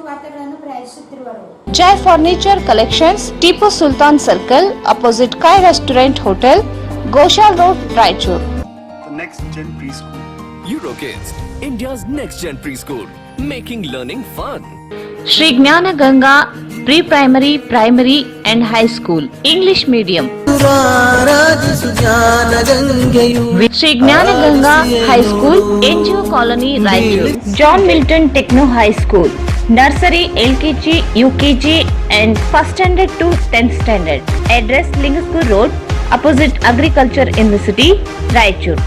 ರಾಯಚೂರು ವಾರ್ತೆಗಳನ್ನು ಪ್ರಯಾಣಿಸುತ್ತಿರುವರು. Jai furniture collections, Tipu Sultan circle, opposite ಕೈ restaurant hotel, Goshal road, Raichur. Next Gen Preschool. Eurokids, India's next gen preschool, making learning fun. Shri Gnana Ganga Pre-Primary, Primary and High School, English Medium. Shri Gnana Ganga High School, NGO Colony, Raichur. John Milton Techno High School, Nursery, LKG, UKG and 1st standard to 10th standard. Address Lingaskur Road, opposite Agriculture University, Raichur.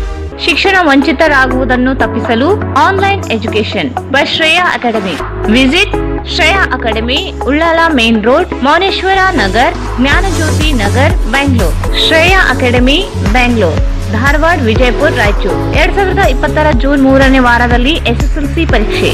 ಶಿಕ್ಷಣ ವಂಚಿತರಾಗುವುದನ್ನು ತಪ್ಪಿಸಲು online education by Shreya academy. Visit Shreya academy, Ullal main road, Mouneshwara Nagar, Jnanajyothi Nagar, Bengaluru. Shreya academy, Bengaluru, Dharwad, Vijayapura, Raichur. 2020 June 3ನೇ ವಾರದಲ್ಲಿ SSLC ಪರೀಕ್ಷೆ.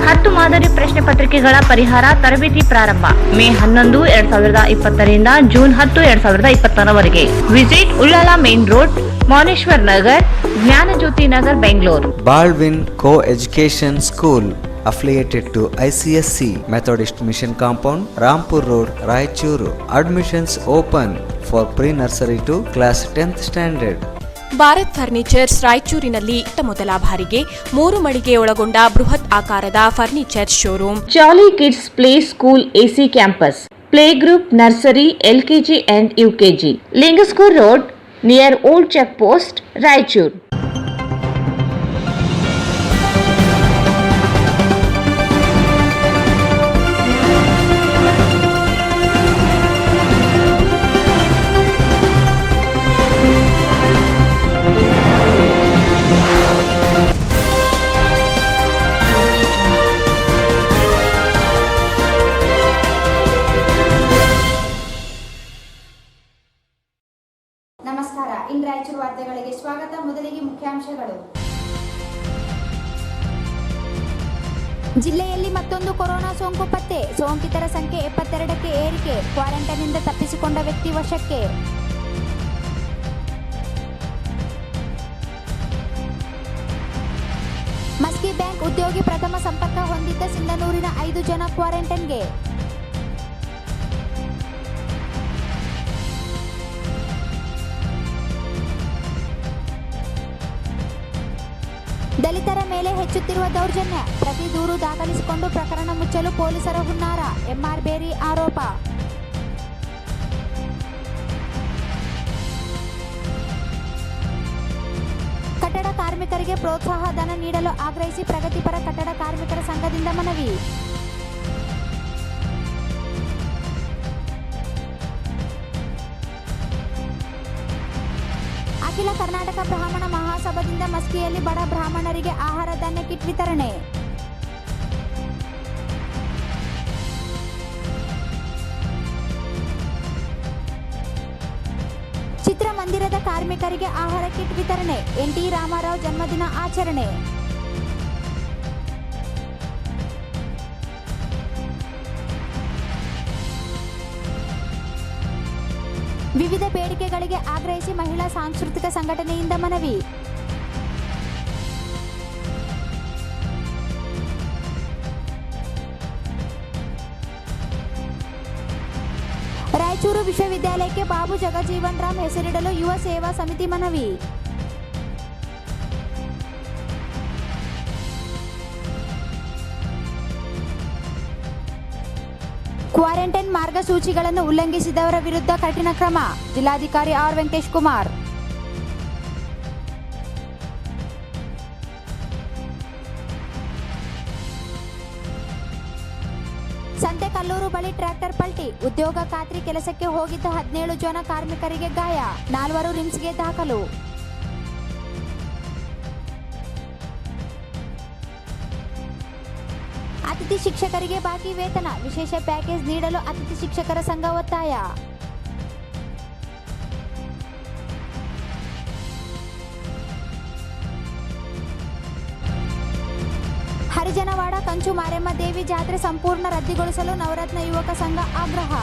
10 ಮಾದರಿ ಪ್ರಶ್ನೆ ಪತ್ರಿಕೆಗಳ ಪರಿಹಾರ ತರಬೇತಿ ಪ್ರಾರಂಭ ಮೇ 11, 2020 ರಿಂದ June 10, 2021 visit Ullal main road, Mouneshwar Nagar, Jnanajyothi Nagar, Bengaluru. Baldwin Co-Education School affiliated to ICSC Methodist Mission Compound, Rampur Road, Raichuru. Admissions open for pre-nursery to class 10th standard. Bharat furnitures ರಾಯಚೂರಿನಲ್ಲಿ ಮೊದಲ ಬಾರಿಗೆ 3 ಮಳಿಗೆ ಒಳಗೊಂಡ ಬೃಹತ್ ಆಕಾರದ furniture showroom. Jolly kids play school AC campus, play group, nursery, LKG and UKG. Lingsugur road near old check post, Raichur. ನಮಸ್ಕಾರ. In Raichur ವಾರ್ತೆಗಳಿಗೆ ಸ್ವಾಗತ. ಮೊದಲಿಗೆ ಮುಖ್ಯಾಂಶಗಳು. ಜಿಲ್ಲೆಯಲ್ಲಿ ಮತ್ತೊಂದು ಕೊರೋನಾ ಸೋಂಕು ಪತ್ತೆ. ಸೋಂಕಿತರ ಸಂಖ್ಯೆ 72ಕ್ಕೆ ಏರಿಕೆ. ಕ್ವಾರಂಟೈನ್ನಿಂದ ತಪ್ಪಿಸಿಕೊಂಡ ವ್ಯಕ್ತಿ ವಶಕ್ಕೆ. ಮಸ್ಕಿ ಬ್ಯಾಂಕ್ ಉದ್ಯೋಗಿ ಪ್ರಥಮ ಸಂಪರ್ಕ ಹೊಂದಿದ್ದ ಸಿಂಧನೂರಿನ 5 ಜನ ಕ್ವಾರಂಟೈನ್ಗೆ. ದಲಿತರ ಮೇಲೆ ಹೆಚ್ಚುತ್ತಿರುವ ದೌರ್ಜನ್ಯ. ಪ್ರತಿ ದೂರು ದಾಖಲಿಸಿಕೊಂಡು ಪ್ರಕರಣ ಮುಚ್ಚಲು ಪೊಲೀಸರ ಹುನ್ನಾರ. MR ಬೇರಿ ಆರೋಪ. ಕಟ್ಟಡ ಕಾರ್ಮಿಕರಿಗೆ ಪ್ರೋತ್ಸಾಹ ಧನ ನೀಡಲು ಆಗ್ರಹಿಸಿ ಪ್ರಗತಿಪರ ಕಟ್ಟಡ ಕಾರ್ಮಿಕರ ಸಂಘದಿಂದ ಮನವಿ. ಅಖಿಲ ಕರ್ನಾಟಕ ಬ್ರಾಹ್ಮಣ ಮಹಾಸಭಾದಿಂದ ಮಸ್ಕಿಯಲ್ಲಿ ಬಡ ಬ್ರಾಹ್ಮಣರಿಗೆ ಆಹಾರ ಧಾನ್ಯ ಕಿಟ್ ವಿತರಣೆ. ಚಿತ್ರಮಂದಿರದ ಕಾರ್ಮಿಕರಿಗೆ ಆಹಾರ ಕಿಟ್ ವಿತರಣೆ. NT ರಾಮಾರಾವ್ ಜನ್ಮದಿನ ಆಚರಣೆ. ವಿವಿಧ ಬೇಡಿಕೆಗಳಿಗೆ ಆಗ್ರಹಿಸಿ ಮಹಿಳಾ ಸಾಂಸ್ಕೃತಿಕ ಸಂಘಟನೆಯಿಂದ ಮನವಿ. ರಾಯಚೂರು ವಿಶ್ವವಿದ್ಯಾಲಯಕ್ಕೆ ಬಾಬು ಜಗಜೀವನ್ ರಾಮ್ ಹೆಸರಿಡಲು ಯುವ ಸೇವಾ ಸಮಿತಿ ಮನವಿ. ಕ್ವಾರಂಟೈನ್ ಮಾರ್ಗಸೂಚಿಗಳನ್ನು ಉಲ್ಲಂಘಿಸಿದವರ ವಿರುದ್ಧ ಕಠಿಣ ಕ್ರಮ. ಜಿಲ್ಲಾಧಿಕಾರಿ R. ವೆಂಕಟೇಶ್ ಕುಮಾರ್. ಸಂತೆಕಲ್ಲೂರು ಬಳಿ ಟ್ರ್ಯಾಕ್ಟರ್ ಪಲ್ಟಿ. ಉದ್ಯೋಗ ಖಾತ್ರಿ ಕೆಲಸಕ್ಕೆ ಹೋಗಿದ್ದ 17 ಜನ ಕಾರ್ಮಿಕರಿಗೆ ಗಾಯ. 4 ರಿಮ್ಸ್ಗೆ ದಾಖಲು. ಅತಿಥಿ ಶಿಕ್ಷಕರಿಗೆ ಬಾಕಿ ವೇತನ. ವಿಶೇಷ ಪ್ಯಾಕೇಜ್ ನೀಡಲು ಅತಿಥಿ ಶಿಕ್ಷಕರ ಸಂಘ ಒತ್ತಾಯ. ಹರಿಜನವಾಡ ಕಂಚು ಮಾರಮ್ಮ ದೇವಿ ಜಾತ್ರೆ ಸಂಪೂರ್ಣ ರದ್ದುಗೊಳಿಸಲು ನವರತ್ನ ಯುವಕ ಸಂಘ ಆಗ್ರಹ.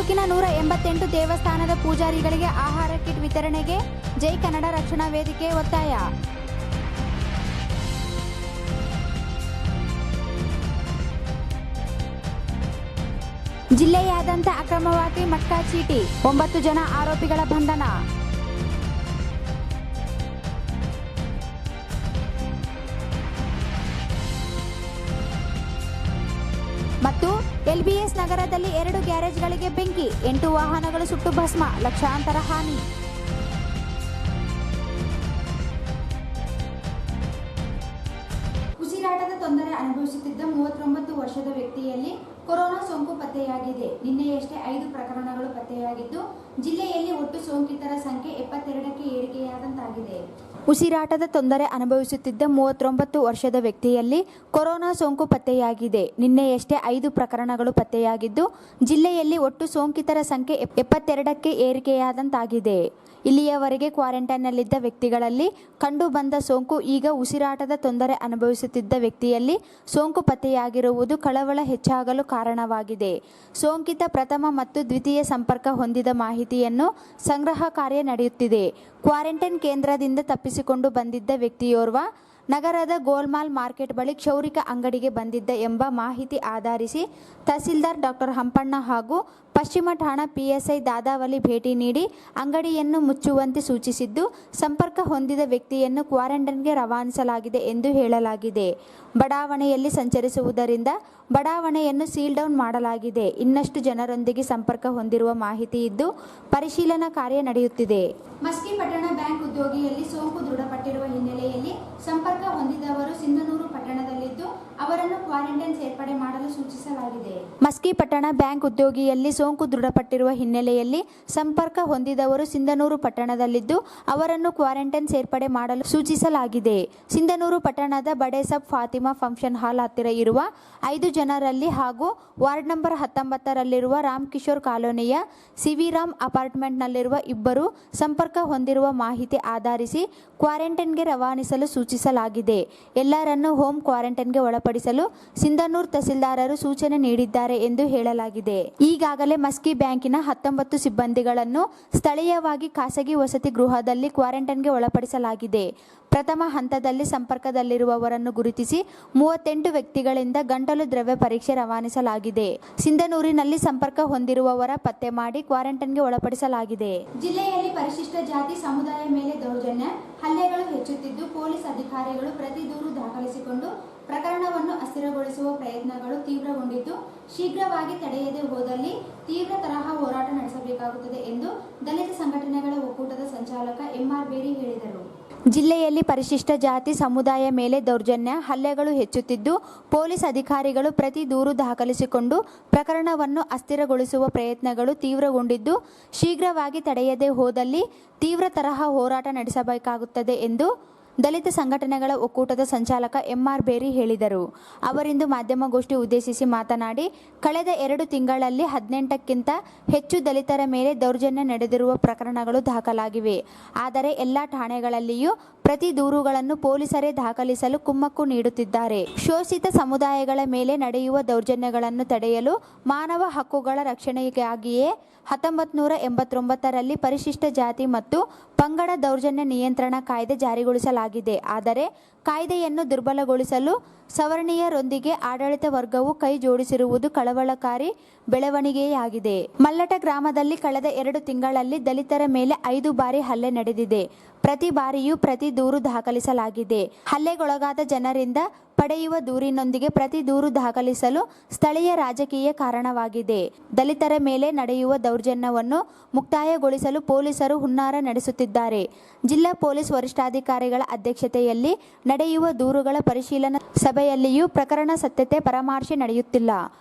ತಾಲೂಕಿನ 188 ದೇವಸ್ಥಾನದ ಪೂಜಾರಿಗಳಿಗೆ ಆಹಾರ ಕಿಟ್ ವಿತರಣೆಗೆ ಜೈ ಕನ್ನಡ ರಕ್ಷಣಾ ವೇದಿಕೆ ಒತ್ತಾಯ. ಜಿಲ್ಲೆಯಾದ್ಯಂತ ಅಕ್ರಮವಾಗಿ ಮಟ್ಕಾ ಚೀಟಿ, 9 ಜನ ಆರೋಪಿಗಳ ಬಂಧನ. ಮತ್ತು LBS ನಗರದಲ್ಲಿ 2 ಗ್ಯಾರೇಜ್ಗಳಿಗೆ ಬೆಂಕಿ, 8 ವಾಹನಗಳು ಸುಟ್ಟು ಭಸ್ಮ, ಲಕ್ಷಾಂತರ ಹಾನಿ. ಉಸಿರಾಟದ ತೊಂದರೆ ಅನುಭವಿಸುತ್ತಿದ್ದ 39 ವರ್ಷದ ವ್ಯಕ್ತಿಯಲ್ಲಿ ಕೊರೋನಾ ಸೋಂಕು ಪತ್ತೆಯಾಗಿದೆ. ನಿನ್ನೆಯಷ್ಟೇ 5 ಪ್ರಕರಣಗಳು ಪತ್ತೆಯಾಗಿದ್ದು, ಜಿಲ್ಲೆಯಲ್ಲಿ ಒಟ್ಟು ಸೋಂಕಿತರ ಸಂಖ್ಯೆ 72ಕ್ಕೆ ಏರಿಕೆಯಾದಂತಾಗಿದೆ. ಉಸಿರಾಟದ ತೊಂದರೆ ಅನುಭವಿಸುತ್ತಿದ್ದ 39 ವರ್ಷದ ವ್ಯಕ್ತಿಯಲ್ಲಿ ಕೊರೋನಾ ಸೋಂಕು ಪತ್ತೆಯಾಗಿದೆ. ನಿನ್ನೆಯಷ್ಟೇ 5 ಪ್ರಕರಣಗಳು ಪತ್ತೆಯಾಗಿದ್ದು, ಜಿಲ್ಲೆಯಲ್ಲಿ ಒಟ್ಟು ಸೋಂಕಿತರ ಸಂಖ್ಯೆ 72ಕ್ಕೆ ಏರಿಕೆಯಾದಂತಾಗಿದೆ. ಇಲ್ಲಿಯವರೆಗೆ ಕ್ವಾರಂಟೈನ್ನಲ್ಲಿದ್ದ ವ್ಯಕ್ತಿಗಳಲ್ಲಿ ಕಂಡುಬಂದ ಸೋಂಕು ಈಗ ಉಸಿರಾಟದ ತೊಂದರೆ ಅನುಭವಿಸುತ್ತಿದ್ದ ವ್ಯಕ್ತಿಯಲ್ಲಿ ಸೋಂಕು ಪತ್ತೆಯಾಗಿರುವುದು ಕಳವಳ ಹೆಚ್ಚಾಗಲು ಕಾರಣವಾಗಿದೆ. ಸೋಂಕಿತ ಪ್ರಥಮ ಮತ್ತು ದ್ವಿತೀಯ ಸಂಪರ್ಕ ಹೊಂದಿದ ಮಾಹಿತಿಯನ್ನು ಸಂಗ್ರಹ ಕಾರ್ಯ ನಡೆಯುತ್ತಿದೆ. ಕ್ವಾರಂಟೈನ್ ಕೇಂದ್ರದಿಂದ ತಪ್ಪಿಸಿಕೊಂಡು ಬಂದಿದ್ದ ವ್ಯಕ್ತಿಯೋರ್ವ ನಗರದ ಗೋಲ್ಮಾಲ್ ಮಾರ್ಕೆಟ್ ಬಳಿ ಕ್ಷೌರಿಕ ಅಂಗಡಿಗೆ ಬಂದಿದ್ದ ಎಂಬ ಮಾಹಿತಿ ಆಧರಿಸಿ ತಹಸೀಲ್ದಾರ್ ಡಾಕ್ಟರ್ ಹಂಪಣ್ಣ ಹಾಗೂ ಪಶ್ಚಿಮ ಠಾಣಾ PSI ದಾದಾವಲಿ ಭೇಟಿ ನೀಡಿ ಅಂಗಡಿಯನ್ನು ಮುಚ್ಚುವಂತೆ ಸೂಚಿಸಿದ್ದು, ಸಂಪರ್ಕ ಹೊಂದಿದ ವ್ಯಕ್ತಿಯನ್ನು ಕ್ವಾರಂಟೈನ್ಗೆ ರವಾನಿಸಲಾಗಿದೆ ಎಂದು ಹೇಳಲಾಗಿದೆ. ಬಡಾವಣೆಯಲ್ಲಿ ಸಂಚರಿಸುವುದರಿಂದ ಬಡಾವಣೆಯನ್ನು ಸೀಲ್ ಡೌನ್ ಮಾಡಲಾಗಿದೆ. ಇನ್ನಷ್ಟು ಜನರೊಂದಿಗೆ ಸಂಪರ್ಕ ಹೊಂದಿರುವ ಮಾಹಿತಿ ಇದ್ದು ಪರಿಶೀಲನಾ ಕಾರ್ಯ ನಡೆಯುತ್ತಿದೆ. ಮಸ್ಕಿ ಪಟ್ಟಣ ಬ್ಯಾಂಕ್ ಉದ್ಯೋಗಿಯಲ್ಲಿ ಸೋಂಕು ದೃಢಪಟ್ಟಿರುವ ಹಿನ್ನೆಲೆಯಲ್ಲಿ ಸಂಪರ್ಕ ಹೊಂದಿದವರು ಸಿಂಧನೂರು ಪಟ್ಟಣದಲ್ಲಿದ್ದು ಅವರನ್ನು ಕ್ವಾರಂಟೈನ್ ಸೇರ್ಪಡೆ ಮಾಡಲು ಸೂಚಿಸಲಾಗಿದೆ. ಮಸ್ಕಿ ಪಟ್ಟಣ ಬ್ಯಾಂಕ್ ಉದ್ಯೋಗಿಯಲ್ಲಿ ಸೋಂಕು ದೃಢಪಟ್ಟಿರುವ ಹಿನ್ನೆಲೆಯಲ್ಲಿ ಸಂಪರ್ಕ ಹೊಂದಿದವರು ಸಿಂಧನೂರು ಪಟ್ಟಣದಲ್ಲಿದ್ದು ಅವರನ್ನು ಕ್ವಾರಂಟೈನ್ ಸೇರ್ಪಡೆ ಮಾಡಲು ಸೂಚಿಸಲಾಗಿದೆ. ಸಿಂಧನೂರು ಪಟ್ಟಣದ ಬಡೆ ಸಬ್ ಫಾತಿಮಾ ಫಂಕ್ಷನ್ ಹಾಲ್ ಹತ್ತಿರ ಇರುವ 5 ಜನರಲ್ಲಿ ಹಾಗೂ ವಾರ್ಡ್ ನಂಬರ್ 19ರಲ್ಲಿರುವ ರಾಮ್ ಕಿಶೋರ್ ಕಾಲೋನಿಯ ಸಿವಿರಾಮ್ ಅಪಾರ್ಟ್ಮೆಂಟ್ನಲ್ಲಿರುವ 2 ಸಂಪರ್ಕ ಹೊಂದಿರುವ ಮಾಹಿತಿ ಆಧರಿಸಿ ಕ್ವಾರಂಟೈನ್ಗೆ ರವಾನಿಸಲು ಸೂಚಿಸಲಾಗಿದೆ. ಎಲ್ಲರನ್ನೂ ಹೋಮ್ ಕ್ವಾರಂಟೈನ್ಗೆ ಒಳಪಡಿಸಲು ಸಿಂಧನೂರು ತಹಸೀಲ್ದಾರರು ಸೂಚನೆ ನೀಡಿದ್ದಾರೆ ಎಂದು ಹೇಳಲಾಗಿದೆ. ಈಗಾಗಲೇ ಮಸ್ಕಿ ಬ್ಯಾಂಕಿನ 19 ಸಿಬ್ಬಂದಿಗಳನ್ನು ಸ್ಥಳೀಯವಾಗಿ ಖಾಸಗಿ ವಸತಿ ಗೃಹದಲ್ಲಿ ಕ್ವಾರಂಟೈನ್ಗೆ ಒಳಪಡಿಸಲಾಗಿದೆ. ಪ್ರಥಮ ಹಂತದಲ್ಲಿ ಸಂಪರ್ಕದಲ್ಲಿರುವವರನ್ನು ಗುರುತಿಸಿ 38 ವ್ಯಕ್ತಿಗಳಿಂದ ಗಂಟಲು ದ್ರವ್ಯ ಪರೀಕ್ಷೆ ರವಾನಿಸಲಾಗಿದೆ. ಸಿಂಧನೂರಿನಲ್ಲಿ ಸಂಪರ್ಕ ಹೊಂದಿರುವವರ ಪತ್ತೆ ಮಾಡಿ ಕ್ವಾರಂಟೈನ್ಗೆ ಒಳಪಡಿಸಲಾಗಿದೆ. ಜಿಲ್ಲೆಯಲ್ಲಿ ಪರಿಶಿಷ್ಟ ಜಾತಿ ಸಮುದಾಯ ಮೇಲೆ ದೌರ್ಜನ್ಯ, ಹಲ್ಲೆಗಳು ಹೆಚ್ಚುತ್ತಿದ್ದು ಪೊಲೀಸ್ ಅಧಿಕಾರಿಗಳು ಪ್ರತಿ ದೂರು ದಾಖಲಿಸಿಕೊಂಡು ಪ್ರಕರಣವನ್ನು ಅಸ್ಥಿರಗೊಳಿಸುವ ಪ್ರಯತ್ನಗಳು ತೀವ್ರಗೊಂಡಿದ್ದು, ಶೀಘ್ರವಾಗಿ ತಡೆಯದೆ ಹೋದಲ್ಲಿ ತೀವ್ರ ತರಹ ಹೋರಾಟ ನಡೆಸಬೇಕಾಗುತ್ತದೆ ಎಂದು ದಲಿತ ಸಂಘಟನೆಗಳ ಒಕ್ಕೂಟದ ಸಂಚಾಲಕ MR ಬೇರಿ ಹೇಳಿದರು. ಜಿಲ್ಲೆಯಲ್ಲಿ ಪರಿಶಿಷ್ಟ ಜಾತಿ ಸಮುದಾಯ ಮೇಲೆ ದೌರ್ಜನ್ಯ, ಹಲ್ಲೆಗಳು ಹೆಚ್ಚುತ್ತಿದ್ದು ಪೊಲೀಸ್ ಅಧಿಕಾರಿಗಳು ಪ್ರತಿ ದೂರು ದಾಖಲಿಸಿಕೊಂಡು ಪ್ರಕರಣವನ್ನು ಅಸ್ಥಿರಗೊಳಿಸುವ ಪ್ರಯತ್ನಗಳು ತೀವ್ರಗೊಂಡಿದ್ದು, ಶೀಘ್ರವಾಗಿ ತಡೆಯದೆ ಹೋದಲ್ಲಿ ತೀವ್ರ ತರಹ ಹೋರಾಟ ನಡೆಸಬೇಕಾಗುತ್ತದೆ ಎಂದು ದಲಿತ ಸಂಘಟನೆಗಳ ಒಕ್ಕೂಟದ ಸಂಚಾಲಕ MR ಬೇರಿ ಹೇಳಿದರು. ಅವರಿಂದು ಮಾಧ್ಯಮಗೋಷ್ಠಿ ಉದ್ದೇಶಿಸಿ ಮಾತನಾಡಿ, ಕಳೆದ 2 ತಿಂಗಳಲ್ಲಿ 18ಕ್ಕಿಂತ ಹೆಚ್ಚು ದಲಿತರ ಮೇಲೆ ದೌರ್ಜನ್ಯ ನಡೆದಿರುವ ಪ್ರಕರಣಗಳು ದಾಖಲಾಗಿವೆ. ಆದರೆ ಎಲ್ಲ ಠಾಣೆಗಳಲ್ಲಿಯೂ ಪ್ರತಿ ದೂರುಗಳನ್ನು ಪೊಲೀಸರೇ ದಾಖಲಿಸಲು ಕುಮ್ಮಕ್ಕು ನೀಡುತ್ತಿದ್ದಾರೆ. ಶೋಷಿತ ಸಮುದಾಯಗಳ ಮೇಲೆ ನಡೆಯುವ ದೌರ್ಜನ್ಯಗಳನ್ನು ತಡೆಯಲು ಮಾನವ ಹಕ್ಕುಗಳ ರಕ್ಷಣೆಗಾಗಿಯೇ 1989ರಲ್ಲಿ ಪರಿಶಿಷ್ಟ ಜಾತಿ ಮತ್ತು ಪಂಗಡ ದೌರ್ಜನ್ಯ ನಿಯಂತ್ರಣ ಕಾಯ್ದೆ ಜಾರಿಗೊಳಿಸಲಾಗಿದೆ. ಆದರೆ ಕಾಯ್ದೆಯನ್ನು ದುರ್ಬಲಗೊಳಿಸಲು ಸವರ್ಣೀಯರೊಂದಿಗೆ ಆಡಳಿತ ವರ್ಗವು ಕೈ ಜೋಡಿಸಿರುವುದು ಕಳವಳಕಾರಿ ಬೆಳವಣಿಗೆಯಾಗಿದೆ. ಮಲ್ಲಟ ಗ್ರಾಮದಲ್ಲಿ ಕಳೆದ 2 ತಿಂಗಳಲ್ಲಿ ದಲಿತರ ಮೇಲೆ 5 ಬಾರಿ ಹಲ್ಲೆ ನಡೆದಿದೆ. ಪ್ರತಿ ಬಾರಿಯೂ ಪ್ರತಿ ದೂರು ದಾಖಲಿಸಲಾಗಿದೆ. ಹಲ್ಲೆಗೊಳಗಾದ ಜನರಿಂದ ಪಡೆಯುವ ದೂರಿನೊಂದಿಗೆ ಪ್ರತಿ ದೂರು ದಾಖಲಿಸಲು ಸ್ಥಳೀಯ ರಾಜಕೀಯ ಕಾರಣವಾಗಿದೆ. ದಲಿತರ ಮೇಲೆ ನಡೆಯುವ ದೌರ್ಜನ್ಯವನ್ನು ಮುಕ್ತಾಯಗೊಳಿಸಲು ಪೊಲೀಸರು ಹುನ್ನಾರ ನಡೆಸುತ್ತಿದ್ದಾರೆ. ಜಿಲ್ಲಾ ಪೊಲೀಸ್ ವರಿಷ್ಠಾಧಿಕಾರಿಗಳ ಅಧ್ಯಕ್ಷತೆಯಲ್ಲಿ ನಡೆಯುವ ದೂರುಗಳ ಪರಿಶೀಲನಾ ಸಭೆಯಲ್ಲಿಯೂ ಪ್ರಕರಣ ಸತ್ಯತೆ ಪರಾಮರ್ಶೆ ನಡೆಯುತ್ತಿಲ್ಲ.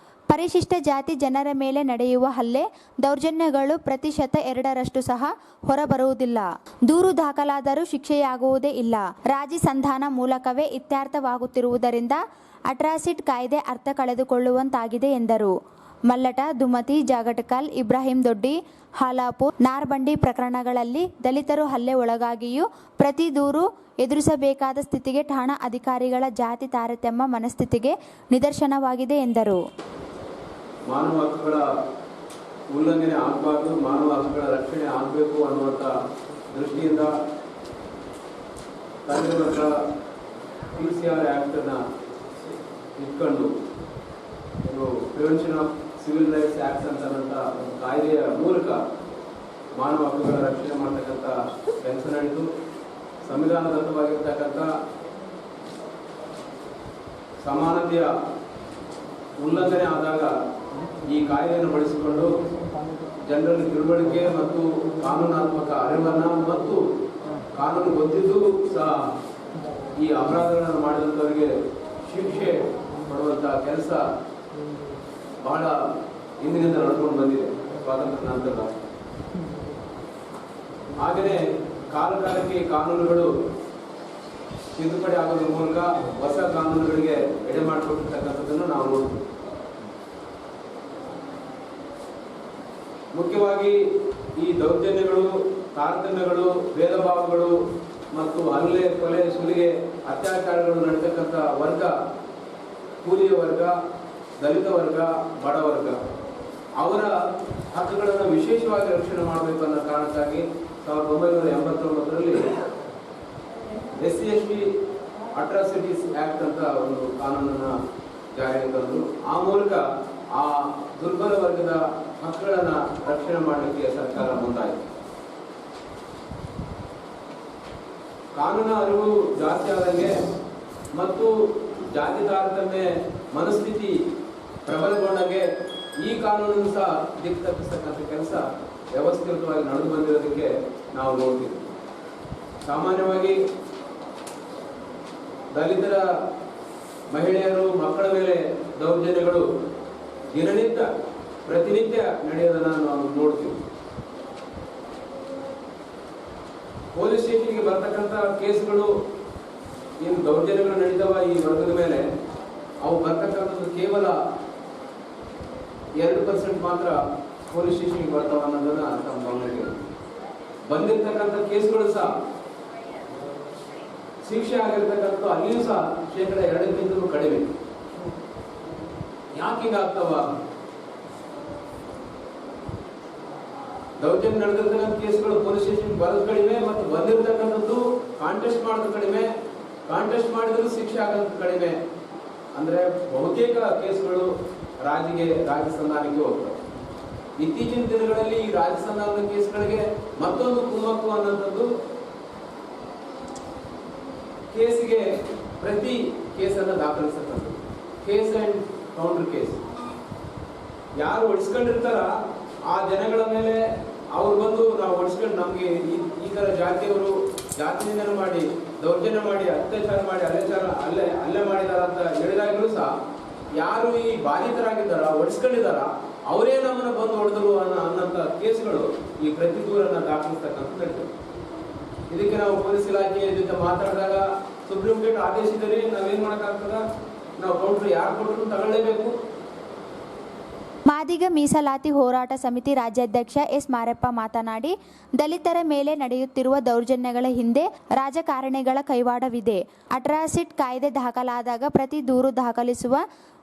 ಪರಿಶಿಷ್ಟ ಜಾತಿ ಜನರ ಮೇಲೆ ನಡೆಯುವ ಹಲ್ಲೆ, ದೌರ್ಜನ್ಯಗಳು 2% ಸಹ ಹೊರಬರುವುದಿಲ್ಲ. ದೂರು ದಾಖಲಾದರೂ ಶಿಕ್ಷೆಯಾಗುವುದೇ ಇಲ್ಲ. ರಾಜಿ ಸಂಧಾನ ಮೂಲಕವೇ ಇತ್ಯರ್ಥವಾಗುತ್ತಿರುವುದರಿಂದ ಅಟ್ರಾಸಿಟಿ ಕಾಯ್ದೆ ಅರ್ಥ ಕಳೆದುಕೊಳ್ಳುವಂತಾಗಿದೆ ಎಂದರು. ಮಲ್ಲಟ, ದುಮತಿ, ಜಾಗಟಕಲ್, ಇಬ್ರಾಹಿಂ ದೊಡ್ಡಿ, ಹಾಲಾಪುರ್, ನಾರ್ಬಂಡಿ ಪ್ರಕರಣಗಳಲ್ಲಿ ದಲಿತರು ಹಲ್ಲೆ ಒಳಗಾಗಿಯೂ ಪ್ರತಿ ದೂರು ಎದುರಿಸಬೇಕಾದ ಸ್ಥಿತಿಗೆ ಠಾಣಾ ಅಧಿಕಾರಿಗಳ ಜಾತಿ ತಾರತಮ್ಯ ಮನಸ್ಥಿತಿಗೆ ನಿದರ್ಶನವಾಗಿದೆ ಎಂದರು. ಮಾನವ ಹಕ್ಕುಗಳ ಉಲ್ಲಂಘನೆ ಆಗಬಾರ್ದು, ಮಾನವ ಹಕ್ಕುಗಳ ರಕ್ಷಣೆ ಆಗಬೇಕು ಅನ್ನುವಂಥ ದೃಷ್ಟಿಯಿಂದ ತಂದಿರುವಂಥ PCR ಆ್ಯಕ್ಟನ್ನು ಇಟ್ಕೊಂಡು ಒಂದು prevention of civil rights act ಅಂತಕ್ಕಂಥ ಒಂದು ಕಾಯ್ದೆಯ ಮೂಲಕ ಮಾನವ ಹಕ್ಕುಗಳ ರಕ್ಷಣೆ ಮಾಡ್ತಕ್ಕಂಥ ಕೆಲಸ ನಡೆದು ಸಂವಿಧಾನದತ್ತವಾಗಿರ್ತಕ್ಕಂಥ ಸಮಾನತೆಯ ಉಲ್ಲಂಘನೆ ಆದಾಗ ಈ ಕಾಯ್ದೆಯನ್ನು ಬಳಸಿಕೊಂಡು ಜನರಲ್ಲಿ ತಿಳುವಳಿಕೆ ಮತ್ತು ಕಾನೂನಾತ್ಮಕ ಅರಿವನ್ನು ಮತ್ತು ಕಾನೂನು ಗೊತ್ತಿದ್ದು ಸಹ ಈ ಅಪರಾಧಗಳನ್ನು ಮಾಡಿದಂಥವರಿಗೆ ಶಿಕ್ಷೆ ಕೊಡುವಂಥ ಕೆಲಸ ಬಹಳ ಹಿಂದಿನಿಂದ ನಡ್ಕೊಂಡು ಬಂದಿದೆ ಸ್ವಾತಂತ್ರ್ಯ ನಂತರ. ಹಾಗೆಯೇ ಕಾಲಕಾಲಕ್ಕೆ ಕಾನೂನುಗಳು ತಿದ್ದುಪಡಿ ಆಗೋದ್ರ ಮೂಲಕ ಹೊಸ ಕಾನೂನುಗಳಿಗೆ ಎಡೆ ಮಾಡಿಕೊಟ್ಟಿರ್ತಕ್ಕಂಥದ್ದನ್ನು ನಾವು ನೋಡ್ತೀವಿ. ಮುಖ್ಯವಾಗಿ ಈ ದೌರ್ಜನ್ಯಗಳು, ತಾರತಮ್ಯಗಳು, ಭೇದ ಭಾವಗಳು ಮತ್ತು ಹಲ್ಲೆ, ಕೊಲೆ, ಸುಲಿಗೆ, ಅತ್ಯಾಚಾರಗಳು ನಡೀತಕ್ಕಂಥ ವರ್ಗ ಕೂಲಿಯ ವರ್ಗ, ದಲಿತ ವರ್ಗ, ಬಡ ವರ್ಗ ಅವರ ಹಕ್ಕುಗಳನ್ನು ವಿಶೇಷವಾಗಿ ರಕ್ಷಣೆ ಮಾಡಬೇಕು ಅನ್ನೋ ಕಾರಣಕ್ಕಾಗಿ 1989ರಲ್ಲಿ SC/ST ಅಟ್ರಾಸಿಟೀಸ್ ಆ್ಯಕ್ಟ್ ಅಂತ ಒಂದು ಕಾನೂನನ್ನು ಜಾರಿಗೆ ತಂದರು. ಆ ಮೂಲಕ ಆ ದುರ್ಬಲ ವರ್ಗದ ಹಕ್ಕುಗಳನ್ನು ರಕ್ಷಣೆ ಮಾಡಲಿಕ್ಕೆ ಸರ್ಕಾರ ಮುಂದಾಯಿತು. ಕಾನೂನು ಅರಿವು ಜಾಸ್ತಿ ಆದಂಗೆ ಮತ್ತು ಜಾತಿ ತಾರತಮ್ಯ ಮನಸ್ಥಿತಿ ಪ್ರಬಲಗೊಂಡಂಗೆ ಈ ಕಾನೂನನ್ನು ಸಹ ದಿಕ್ಕು ತಪ್ಪಿಸ್ತಕ್ಕಂಥ ಕೆಲಸ ವ್ಯವಸ್ಥಿತವಾಗಿ ನಡೆದು ಬಂದಿರೋದಕ್ಕೆ ನಾವು ನೋಡ್ತೀವಿ. ಸಾಮಾನ್ಯವಾಗಿ ದಲಿತರ ಮಹಿಳೆಯರು, ಮಕ್ಕಳ ಮೇಲೆ ದೌರ್ಜನ್ಯಗಳು ದಿನನಿತ್ಯ ಪ್ರತಿನಿತ್ಯ ನಡೆಯೋದನ್ನು ನಾವು ನೋಡ್ತೀವಿ. ಪೊಲೀಸ್ ಸ್ಟೇಷನ್ಗೆ ಬರ್ತಕ್ಕಂಥ ಕೇಸ್ಗಳು ಏನು ದೌರ್ಜನ್ಯಗಳು ನಡೀತಾವ ಈ ವರ್ಗದ ಮೇಲೆ, ಅವು ಬರ್ತಕ್ಕಂಥದ್ದು ಕೇವಲ 2% ಮಾತ್ರ ಪೊಲೀಸ್ ಸ್ಟೇಷನ್ಗೆ ಬರ್ತಾವ ಅನ್ನೋದನ್ನ ನಮ್ಮ ಗಮನಕ್ಕೆ ಬಂದಿರತಕ್ಕಂಥ ಕೇಸ್ಗಳು ಸಹ ಶಿಕ್ಷೆ ಆಗಿರ್ತಕ್ಕಂಥ ಅಲ್ಲಿಯೂ ಸಹ 2% ಕಡಿಮೆ. ಯಾಕೆ ಹೀಗಾಗ್ತಾವ? ದೌರ್ಜನ್ಯ ನಡೆದಿರ್ತಕ್ಕಂಥ ಕೇಸ್ಗಳು ಪೊಲೀಸ್ ಸ್ಟೇಷನ್ ಬರೋದು ಕಡಿಮೆ ಮತ್ತು ಬಂದಿರತಕ್ಕಂಥದ್ದು ಕಾಂಟೆಸ್ಟ್ ಮಾಡೋದು ಕಡಿಮೆ, ಕಾಂಟೆಸ್ಟ್ ಮಾಡಿದ್ರು ಶಿಕ್ಷೆ ಆಗೋದು ಕಡಿಮೆ. ಅಂದ್ರೆ ಬಹುತೇಕ ಕೇಸ್ಗಳು ರಾಜ್ಯ ಸಂಧಾನಕ್ಕೆ ಹೋಗ್ತವೆ. ಇತ್ತೀಚಿನ ದಿನಗಳಲ್ಲಿ ಈ ರಾಜ್ಯ ಸಂಧಾನದ ಕೇಸ್ಗಳಿಗೆ ಮತ್ತೊಂದು ಕುಮ್ಮಕ್ಕು ಅನ್ನೋಂಥದ್ದು, ಕೇಸಿಗೆ ಪ್ರತಿ ಕೇಸನ್ನು ದಾಖಲಿಸತಕ್ಕಂಥದ್ದು, ಕೇಸ್ ಅಂಡ್ ಕೌಂಟರ್ ಕೇಸ್. ಯಾರು ಹೊಡಿಸ್ಕೊಂಡಿರ್ತಾರ ಆ ಜನಗಳ ಮೇಲೆ ಅವ್ರು ಬಂದು ನಾವು ಹೊಡಿಸ್ಕೊಂಡು ನಮ್ಗೆ ಈ ತರ ಜಾತಿಯವರು ಜಾತಿ ನಿಂದನೆ ಮಾಡಿ, ದೌರ್ಜನ್ಯ ಮಾಡಿ, ಅತ್ಯಾಚಾರ ಮಾಡಿ, ಅಲ್ಲೇ ಮಾಡಿದಾರ ಅಂತ ಹೇಳಿದಾಗಲೂ ಸಹ ಯಾರು ಈ ಬಾಧಿತರಾಗಿದ್ದಾರ, ಹೊಡಿಸ್ಕೊಂಡಿದ್ದಾರ, ಅವರೇ ನಮ್ಮನ್ನ ಬಂದು ಹೊಡೆದರು ಅನ್ನೋಂಥ ಕೇಸ್ಗಳು ಈ ಪ್ರತಿ ದೂರನ್ನ ದಾಖಲಿಸ್ತಕ್ಕಂಥದ್ದು. ಇದಕ್ಕೆ ನಾವು ಪೊಲೀಸ್ ಇಲಾಖೆಯ ಜೊತೆ ಮಾತಾಡಿದಾಗ ಸುಪ್ರೀಂ ಕೋರ್ಟ್ ಆದೇಶಿದರೆ ನಾವೇನ್ ಮಾಡಕ್ಕಾಗ್ತದ, ನಾವು ಕೌಂಟರ್ ಯಾರು ಕೊಟ್ಟರು ತಗೊಳ್ಳೇಬೇಕು. ಮಾದಿಗ ಮೀಸಲಾತಿ ಹೋರಾಟ ಸಮಿತಿ ರಾಜ್ಯಾಧ್ಯಕ್ಷ ಎಸ್ ಮಾರಪ್ಪ ಮಾತನಾಡಿ, ದಲಿತರ ಮೇಲೆ ನಡೆಯುತ್ತಿರುವ ದೌರ್ಜನ್ಯಗಳ ಹಿಂದೆ ರಾಜಕಾರಣಿಗಳ ಕೈವಾಡವಿದೆ. ಅಟ್ರಾಸಿಟಿ ಕಾಯ್ದೆ ದಾಖಲಾದಾಗ ಪ್ರತಿ ದೂರು ದಾಖಲಿಸುವ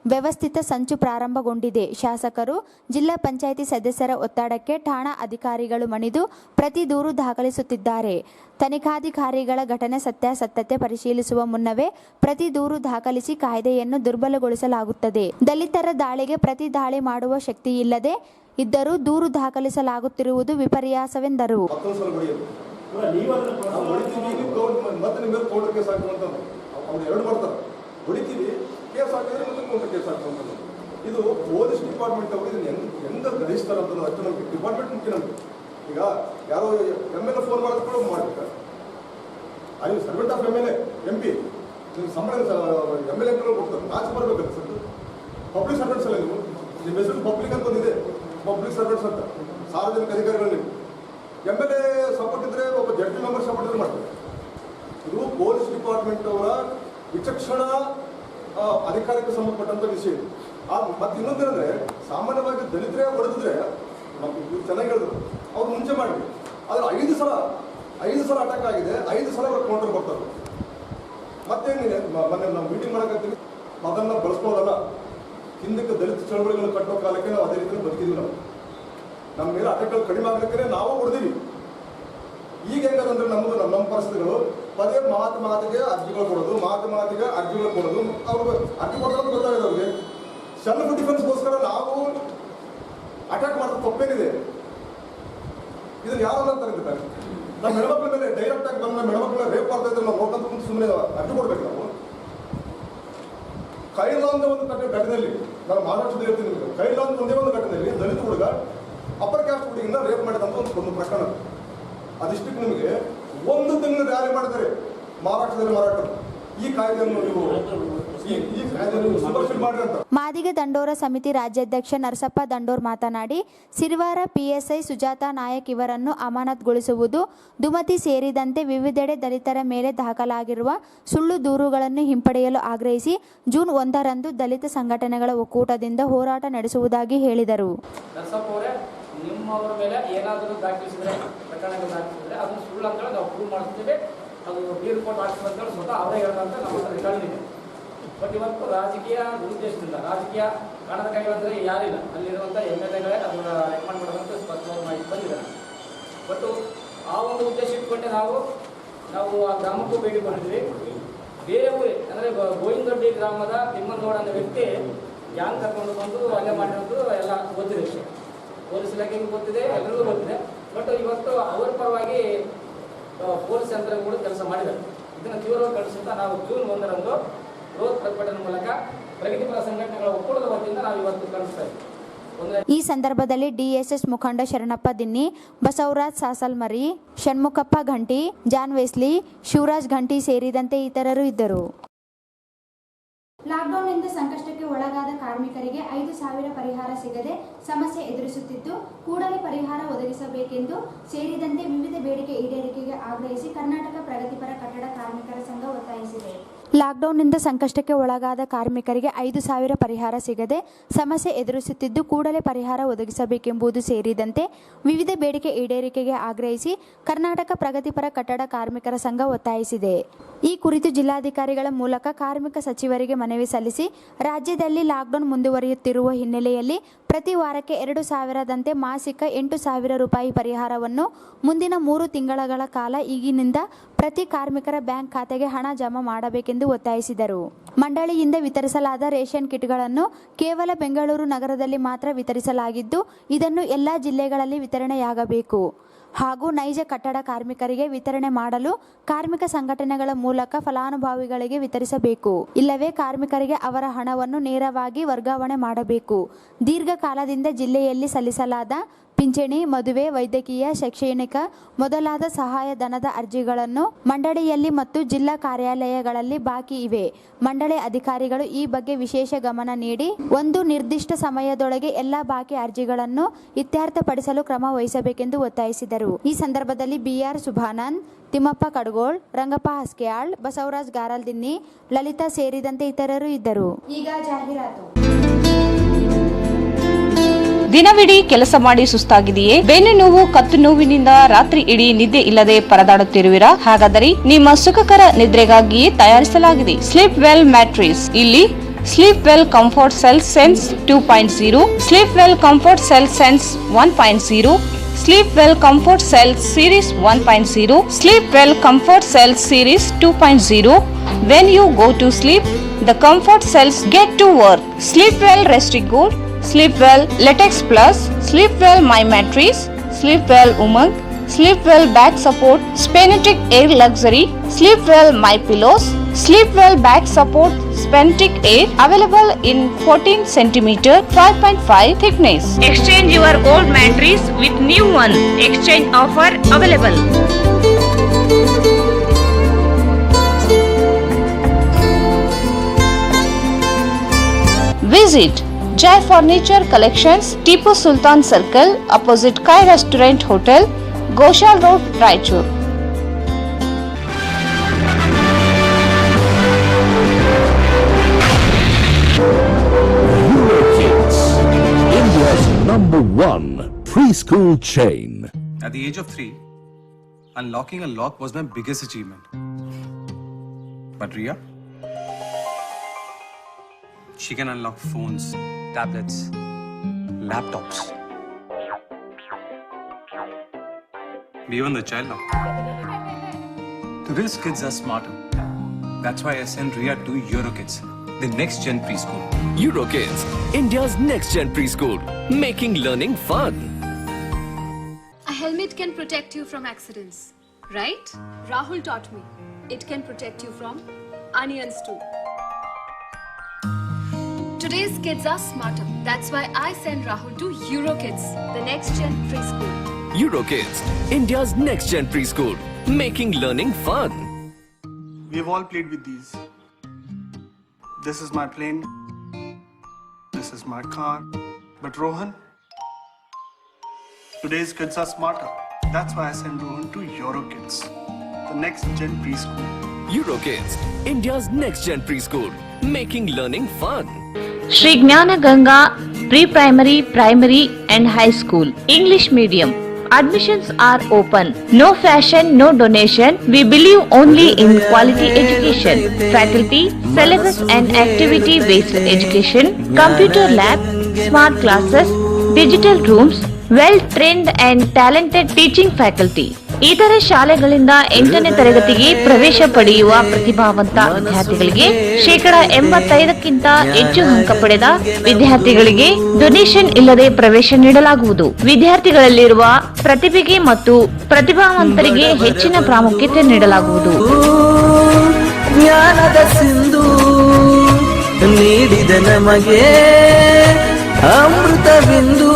ವ್ಯವಸ್ಥಿತ ಸಂಚು ಪ್ರಾರಂಭಗೊಂಡಿದೆ. ಶಾಸಕರು, ಜಿಲ್ಲಾ ಪಂಚಾಯಿತಿ ಸದಸ್ಯರ ಒತ್ತಡಕ್ಕೆ ಠಾಣಾ ಅಧಿಕಾರಿಗಳು ಮಣಿದು ಪ್ರತಿ ದೂರು ದಾಖಲಿಸುತ್ತಿದ್ದಾರೆ. ತನಿಖಾಧಿಕಾರಿಗಳ ಘಟನೆ ಸತ್ಯಾಸತ್ಯತೆ ಪರಿಶೀಲಿಸುವ ಮುನ್ನವೇ ಪ್ರತಿ ದೂರು ದಾಖಲಿಸಿ ಕಾಯ್ದೆಯನ್ನು ದುರ್ಬಲಗೊಳಿಸಲಾಗುತ್ತದೆ. ದಲಿತರ ದಾಳಿಗೆ ಪ್ರತಿ ದಾಳಿ ಮಾಡುವ ಶಕ್ತಿ ಇಲ್ಲದೆ ಇದ್ದರೂ ದೂರು ದಾಖಲಿಸಲಾಗುತ್ತಿರುವುದು ವಿಪರ್ಯಾಸವೆಂದರು. ಕೇಸ್ ಹಾಕಿದ್ರೆ ಮತ್ತೆ ಕೌಂಟರ್ ಕೇಸ್ ಹಾಕ್ತಂಥದ್ದು. ಇದು ಪೊಲೀಸ್ ಡಿಪಾರ್ಟ್ಮೆಂಟ್ ಅವರು ಇದನ್ನು ಹೆಂಗೆ ಗ್ರಹಿಸ್ತಾರೆ ಅಂತ ಅಷ್ಟು ನಮಗೆ ಡಿಪಾರ್ಟ್ಮೆಂಟ್ ಮುಖ್ಯ. ನಮಗೆ ಈಗ ಯಾರೋ MLA ಫೋನ್ ಮಾಡೋದು ಕೂಡ ಮಾಡ್ತಾರೆ. ಅಲ್ಲಿ ಸರ್ವೆಂಟ್ ಆಫ್ MLA MP ನೀವು ಸಂಬಳ MLA ಕೊಡ್ತಾರೆ, ಆಚೆ ಬರಬೇಕಂತ ಸರ್. ಪಬ್ಲಿಕ್ ಸರ್ವೆಂಟ್ಸ್ ಅಲ್ಲ, ನಿಮ್ಮ ಹೆಸರು ಪಬ್ಲಿಕ್ ಅಂತ ಒಂದಿದೆ, ಪಬ್ಲಿಕ್ ಸರ್ವೆಂಟ್ಸ್ ಅಂತ ಸಾರ್ವಜನಿಕ ಅಧಿಕಾರಿಗಳು. ನೀವು MLA ಸಪೋರ್ಟ್ ಇದ್ರೆ ಒಬ್ಬ ಜಡ್ಜ್ ಮೆಂಬರ್ ಸಪೋರ್ಟ್ ಇದ್ರೆ ಮಾಡ್ತಾರೆ. ಇದು ಪೊಲೀಸ್ ಡಿಪಾರ್ಟ್ಮೆಂಟ್ ಅವರ ವಿಚಕ್ಷಣ ಅಧಿಕಾರಕ್ಕೆ ಸಂಬಂಧಪಟ್ಟಂತ ವಿಷಯ. ಮತ್ತೆ ಇನ್ನೊಂದೇನಂದ್ರೆ, ಸಾಮಾನ್ಯವಾಗಿ ದಲಿತರೇ ಹೊಡೆದಿದ್ರೆ ನಮ್ಗೆ ಚೆನ್ನಾಗಿ ಹೇಳಿದ್ರು ಅವ್ರು ಮುಂಚೆ ಮಾಡಿ, ಆದ್ರೆ 5 ಸಲ ಅಟ್ಯಾಕ್ ಆಗಿದೆ, 5 ಸಲ ಅವ್ರು ಕೌಂಟರ್ ಬರ್ತಾರೆ. ಮತ್ತೆ ಮೊನ್ನೆ ನಾವು ಮೀಟಿಂಗ್ ಮಾಡಕತ್ತೀವಿ, ಅದನ್ನ ಬಳಸ್ಬೋದಲ್ಲ. ಹಿಂದಕ್ಕೆ ದಲಿತ ಚಳವಳಿಗಳನ್ನು ಕಟ್ಟೋ ಕಾಲಕ್ಕೆ ನಾವು ಅದೇ ರೀತಿ ಬದುಕಿದ್ವಿ. ನಾವು ನಮ್ಮ ಮೇಲೆ ಅಟ್ಯಾಕ್ಗಳು ಕಡಿಮೆ ಆಗಲಿಕ್ಕೆ ನಾವು ಹೊಡೆದಿವಿ. ಈಗ ಹೆಂಗಂದ್ರೆ ನಮ್ಮ ಪರಿಸ್ಥಿತಿಗಳು ಪದೇ ಮಾತಿಗೆ ಅರ್ಜಿಗಳು ಕೊಡೋದು, ಅರ್ಜಿಗಳು ಕೊಡೋದು, ಅವ್ರಿಗೆ ಅರ್ಜಿ ಕೊಡೋದು ಗೊತ್ತಾಗಿದೆ ಅವ್ರಿಗೆ. ಸೆಲ್ಫ್ ಡಿಫೆನ್ಸ್ಗೋಸ್ಕರ ನಾವು ಅಟ್ಯಾಕ್ ಮಾಡೋದು ತಪ್ಪೇನಿದೆ. ಇದನ್ನು ಯಾರಲ್ಲ ಅಂತ ಕರೀತಾರೆ. ನಮ್ಮ ಹೆಣ್ಮಕ್ಳ ಮೇಲೆ ಡೈರೆಕ್ಟ್ ಆಗಿ ಬಂದ ಹೆಣ್ಮಕ್ಳ ರೇಪ್ ಮಾಡ್ತಾ ಇದ್ರೆ ನಾವು ನೋಡ್ಕೊಂತ ಸುಮ್ಮನೆ ಅರ್ಜಿ ಕೊಡ್ಬೇಕು. ನಾವು ಕೈಲಾ ಅಂತ ಒಂದು ಘಟನೆಯಲ್ಲಿ ನಾನು ಮಹಾರಾಷ್ಟ್ರದಲ್ಲಿ ಹೇಳ್ತೀನಿ ನಿಮಗೆ, ಕೈಲಾ ಅಂತ ಒಂದೇ ಒಂದು ಘಟನೆಯಲ್ಲಿ ದಲಿತ ಹುಡುಗ ಅಪ್ಪರ್ ಕ್ಯಾಸ್ಟ್ ಹುಡುಗಿನ ರೇಪ್ ಮಾಡಿದಂತ ಒಂದು ಪ್ರಕರಣ. ಅದಿಷ್ಟಕ್ಕೆ ನಿಮಗೆ 1 ತಿಂಗಳು ರ್ಯಾಲಿ ಮಾಡಿದ್ದಾರೆ ಮಹಾರಾಷ್ಟ್ರದಲ್ಲಿ. ಈ ಕಾಯ್ದೆಯನ್ನು ನೀವು ಸುಪರ್ಸಿಡ್ ಮಾಡಿ ಅಂತ. ಮಾದಿಗ ದಂಡೋರ ಸಮಿತಿ ರಾಜ್ಯಾಧ್ಯಕ್ಷ ನರಸಪ್ಪ ದಂಡೋರ್ ಮಾತನಾಡಿ, ಸಿರಿವಾರ PSI ಸುಜಾತಾ ನಾಯಕ್ ಇವರನ್ನು ಅಮಾನತುಗೊಳಿಸುವುದು, ದುಮತಿ ಸೇರಿದಂತೆ ವಿವಿಧೆಡೆ ದಲಿತರ ಮೇಲೆ ದಾಖಲಾಗಿರುವ ಸುಳ್ಳು ದೂರುಗಳನ್ನು ಹಿಂಪಡೆಯಲು ಆಗ್ರಹಿಸಿ ಜೂನ್ 1ರಂದು ದಲಿತ ಸಂಘಟನೆಗಳ ಒಕ್ಕೂಟದಿಂದ ಹೋರಾಟ ನಡೆಸುವುದಾಗಿ ಹೇಳಿದರು. ನಿಮ್ಮವರ ಮೇಲೆ ಏನಾದರೂ ದಾಖಲಿಸಿದ್ರೆ, ಪ್ರಕರಣಗಳು ದಾಖಲಿಸಿದ್ರೆ ಅದನ್ನು ಸುಳ್ಳು ಅಂತೇಳಿ ನಾವು ಪ್ರೂವ್ ಮಾಡ್ತೀವಿ. ಅದು ಡಿ ರಿಪೋರ್ಟ್ ಹಾಕ್ತೀವಿ ಅಂತೇಳಿ ಸ್ವತಃ ಅವರೇ ಹೇಳೋದಂತ ನಮ್ಮ ಹತ್ರ ರಿಕಾರ್ಡ್ ಇದೆ. ಬಟ್ ಇವತ್ತು ರಾಜಕೀಯ ದುರುದ್ದೇಶದಿಂದ, ರಾಜಕೀಯ ಕಾರಣದ ಕೈಗಳಂದರೆ ಯಾರಿಲ್ಲ, ಅಲ್ಲಿರುವಂಥ MLAಗಳೇ ಅದನ್ನು ರೆಕಮೆಂಡ್ ಮಾಡೋದಂತ ಸ್ಪಷ್ಟವಾಗಿ ಮಾಡಿ ಬಂದಿದ್ದಾರೆ. ಬಟ್ ಆ ಒಂದು ಉದ್ದೇಶ ಇಟ್ಕೊಂಡೆ ನಾವು ಆ ಗ್ರಾಮಕ್ಕೂ ಭೇಟಿ ಕೊಟ್ಟಿದ್ವಿ. ಬೇರೆ ಊರೇ ಅಂದರೆ ಗೋವಿಂದೊಡ್ಡಿ ಗ್ರಾಮದ ತಿಮ್ಮನಗೌಡ ಅನ್ನೋ ವ್ಯಕ್ತಿ ಗ್ಯಾಂಗ್ ಕರ್ಕೊಂಡು ಬಂದು ಅಲ್ಲೇ ಮಾಡಿರೋದು ಎಲ್ಲ ಗೊತ್ತಿದೆ ವಿಷಯ. ಪೊಲೀಸ್ ಇಲಾಖೆಗೂ ಗೊತ್ತಿದೆ, ಎಲ್ಲರಿಗೂ ಗೊತ್ತಿದೆ. ಬಟ್ ಇವತ್ತು ಅವರ ಪರವಾಗಿ ಪೊಲೀಸ್ ಯಂತ್ರ ಕೂಡ ಕೆಲಸ ಮಾಡಿದ್ದಾರೆ. ಇದನ್ನು ತೀವ್ರವಾಗಿ ಖಂಡಿಸುತ್ತಾ ನಾವು ಜೂನ್ 1ರಂದು ಬೃಹತ್ ಪ್ರತಿಭಟನೆ ಮೂಲಕ ಪ್ರಗತಿಪರ ಸಂಘಟನೆಗಳ ಒಕ್ಕೂಟದ ವತಿಯಿಂದ ನಾವು ಇವತ್ತು ಖಂಡಿಸ್ತಾ ಇದ್ದೀವಿ. ಈ ಸಂದರ್ಭದಲ್ಲಿ DSS ಮುಖಂಡ ಶರಣಪ್ಪ ದಿನ್ನಿ, ಬಸವರಾಜ್ ಸಾಸಲ್ಮರಿ, ಷಣ್ಮುಖಪ್ಪ ಘಂಟಿ, ಜಾನ್ ವೆಸ್ಲಿ, ಶಿವರಾಜ್ ಘಂಟಿ ಸೇರಿದಂತೆ ಇತರರು ಇದ್ದರು. ಲಾಕ್ಡೌನ್ನಿಂದ ಸಂಕಷ್ಟಕ್ಕೆ ಒಳಗಾದ ಕಾರ್ಮಿಕರಿಗೆ 5,000 ಪರಿಹಾರ ಸಿಗದೆ ಸಮಸ್ಯೆ ಎದುರಿಸುತ್ತಿದ್ದು, ಕೂಡಲೇ ಪರಿಹಾರ ಒದಗಿಸಬೇಕೆಂದು ಸೇರಿದಂತೆ ವಿವಿಧ ಬೇಡಿಕೆ ಈಡೇರಿಕೆಗೆ ಆಗ್ರಹಿಸಿ ಕರ್ನಾಟಕ ಪ್ರಗತಿಪರ ಕಟ್ಟಡ ಕಾರ್ಮಿಕರ ಸಂಘ ಒತ್ತಾಯಿಸಿದೆ. ಲಾಕ್ಡೌನ್ನಿಂದ ಸಂಕಷ್ಟಕ್ಕೆ ಒಳಗಾದ ಕಾರ್ಮಿಕರಿಗೆ 5,000 ಪರಿಹಾರ ಸಿಗದೆ ಸಮಸ್ಯೆ ಎದುರಿಸುತ್ತಿದ್ದು, ಕೂಡಲೇ ಪರಿಹಾರ ಒದಗಿಸಬೇಕೆಂಬುದು ಸೇರಿದಂತೆ ವಿವಿಧ ಬೇಡಿಕೆ ಈಡೇರಿಕೆಗೆ ಆಗ್ರಹಿಸಿ ಕರ್ನಾಟಕ ಪ್ರಗತಿಪರ ಕಟ್ಟಡ ಕಾರ್ಮಿಕರ ಸಂಘ ಒತ್ತಾಯಿಸಿದೆ. ಈ ಕುರಿತು ಜಿಲ್ಲಾಧಿಕಾರಿಗಳ ಮೂಲಕ ಕಾರ್ಮಿಕ ಸಚಿವರಿಗೆ ಮನವಿ ಸಲ್ಲಿಸಿ, ರಾಜ್ಯದಲ್ಲಿ ಲಾಕ್ಡೌನ್ ಮುಂದುವರಿಯುತ್ತಿರುವ ಹಿನ್ನೆಲೆಯಲ್ಲಿ ಪ್ರತಿ ವಾರಕ್ಕೆ 2,000ದಂತೆ ಮಾಸಿಕ 8,000 ರೂಪಾಯಿ ಪರಿಹಾರವನ್ನು ಮುಂದಿನ 3 ತಿಂಗಳ ಕಾಲ ಈಗಿನಿಂದ ಪ್ರತಿ ಕಾರ್ಮಿಕರ ಬ್ಯಾಂಕ್ ಖಾತೆಗೆ ಹಣ ಜಮಾ ಮಾಡಬೇಕೆಂದು ಒತ್ತಾಯಿಸಿದರು. ಮಂಡಳಿಯಿಂದ ವಿತರಿಸಲಾದ ರೇಷನ್ ಕಿಟ್ಗಳನ್ನು ಕೇವಲ ಬೆಂಗಳೂರು ನಗರದಲ್ಲಿ ಮಾತ್ರ ವಿತರಿಸಲಾಗಿದ್ದು, ಇದನ್ನು ಎಲ್ಲ ಜಿಲ್ಲೆಗಳಲ್ಲಿ ವಿತರಣೆಯಾಗಬೇಕು ಹಾಗೂ ನೈಜ ಕಟ್ಟಡ ಕಾರ್ಮಿಕರಿಗೆ ವಿತರಣೆ ಮಾಡಲು ಕಾರ್ಮಿಕ ಸಂಘಟನೆಗಳ ಮೂಲಕ ಫಲಾನುಭವಿಗಳಿಗೆ ವಿತರಿಸಬೇಕು. ಇಲ್ಲವೇ ಕಾರ್ಮಿಕರಿಗೆ ಅವರ ಹಣವನ್ನು ನೇರವಾಗಿ ವರ್ಗಾವಣೆ ಮಾಡಬೇಕು. ದೀರ್ಘಕಾಲದಿಂದ ಜಿಲ್ಲೆಯಲ್ಲಿ ಸಲ್ಲಿಸಲಾದ ಪಿಂಚಣಿ, ಮದುವೆ, ವೈದ್ಯಕೀಯ, ಶೈಕ್ಷಣಿಕ ಮೊದಲಾದ ಸಹಾಯಧನದ ಅರ್ಜಿಗಳನ್ನು ಮಂಡಳಿಯಲ್ಲಿ ಮತ್ತು ಜಿಲ್ಲಾ ಕಾರ್ಯಾಲಯಗಳಲ್ಲಿ ಬಾಕಿ ಇವೆ. ಮಂಡಳಿ ಅಧಿಕಾರಿಗಳು ಈ ಬಗ್ಗೆ ವಿಶೇಷ ಗಮನ ನೀಡಿ ಒಂದು ನಿರ್ದಿಷ್ಟ ಸಮಯದೊಳಗೆ ಎಲ್ಲ ಬಾಕಿ ಅರ್ಜಿಗಳನ್ನು ಇತ್ಯರ್ಥಪಡಿಸಲು ಕ್ರಮ ವಹಿಸಬೇಕೆಂದು ಒತ್ತಾಯಿಸಿದರು. ಈ ಸಂದರ್ಭದಲ್ಲಿ BR ಸುಭಾನಂದ್, ತಿಮ್ಮಪ್ಪ ಕಡಗೋಳ್, ರಂಗಪ್ಪ ಹಸ್ಕೆಯಾಳ್, ಬಸವರಾಜ್ ಗಾರಲ್ದಿನ್ನಿ, ಲಲಿತಾ ಸೇರಿದಂತೆ ಇತರರು ಇದ್ದರು. ಈಗ ಜಾಹೀರಾತು. ದಿನವಿಡೀ ಕೆಲಸ ಮಾಡಿ ಸುಸ್ತಾಗಿದೆಯೇ? ಬೆನ್ನು ನೋವು, ಕತ್ತು ನೋವಿನಿಂದ ರಾತ್ರಿ ಇಡೀ ನಿದ್ದೆ ಇಲ್ಲದೆ ಪರದಾಡುತ್ತಿರುವಿರಾ? ಹಾಗಾದರೆ ನಿಮ್ಮ ಸುಖಕರ ನಿದ್ರೆಗಾಗಿಯೇ ತಯಾರಿಸಲಾಗಿದೆ ಸ್ಲೀಪ್ ವೆಲ್ ಮ್ಯಾಟ್ರಿಸ್. ಇಲ್ಲಿ sleep well comfort cell sense 2.0, sleep well comfort cell sense 1.0, sleep well comfort cell series 1.0, sleep well comfort cell series 2.0. When you go to sleep, the comfort cells get to work. Sleep well Restic Good, Sleep well Latex Plus, Sleep well My Mattress, Sleep well Umang, Sleep well Back Support, Spenetic Air Luxury, Sleep well My Pillows, Sleep well Back Support, Spenetic Air, available in 14 cm 5.5 thickness. Exchange your old mattress with new one. Exchange offer available. Visit Jai Furniture Collections, Tipu Sultan Circle, opposite Kai Restaurant Hotel, Goshal Road, Raichur. Kids, India's #1 preschool chain. At the age of 3, unlocking a lock was my biggest achievement. But Ria? She can unlock phones, tablets, laptops. Even the child now. Today's kids are smarter. That's why I sent Ria to Eurokids, the next gen preschool. Eurokids, India's next gen preschool, making learning fun. A helmet can protect you from accidents, right? Rahul taught me. It can protect you from onions too. Today's kids are smarter. That's why I send Rahul to Eurokids, the next gen preschool. Eurokids, India's next gen preschool, making learning fun. We've all played with these. This is my plane. This is my car. But Rohan, today's kids are smarter. That's why I send Rohan to Eurokids, the next gen preschool. Eurokids, India's next gen preschool, making learning fun. Shri Gnana Ganga Pre-Primary, Primary and High School English Medium. Admissions are open. No fashion, no donation. We believe only in quality education. Faculty, syllabus and activity-based education, computer lab, smart classes, digital rooms, well-trained and talented teaching faculty. ಇತರೆ ಶಾಲೆಗಳಿಂದ 8ನೇ ತರಗತಿಗೆ ಪ್ರವೇಶ ಪಡೆಯುವ ಪ್ರತಿಭಾವಂತ ವಿದ್ಯಾರ್ಥಿಗಳಿಗೆ 85% ಹೆಚ್ಚು ಅಂಕ ಪಡೆದ ವಿದ್ಯಾರ್ಥಿಗಳಿಗೆ ಡೊನೇಷನ್ ಇಲ್ಲದೆ ಪ್ರವೇಶ ನೀಡಲಾಗುವುದು. ವಿದ್ಯಾರ್ಥಿಗಳಲ್ಲಿರುವ ಪ್ರತಿಭೆಗೆ ಮತ್ತು ಪ್ರತಿಭಾವಂತರಿಗೆ ಹೆಚ್ಚಿನ ಪ್ರಾಮುಖ್ಯತೆ ನೀಡಲಾಗುವುದು. ಜ್ಞಾನದ ಸಿಂಧು ನೀಡಿದ ನಮಗೆ ಅಮೃತ ಬಿಂದು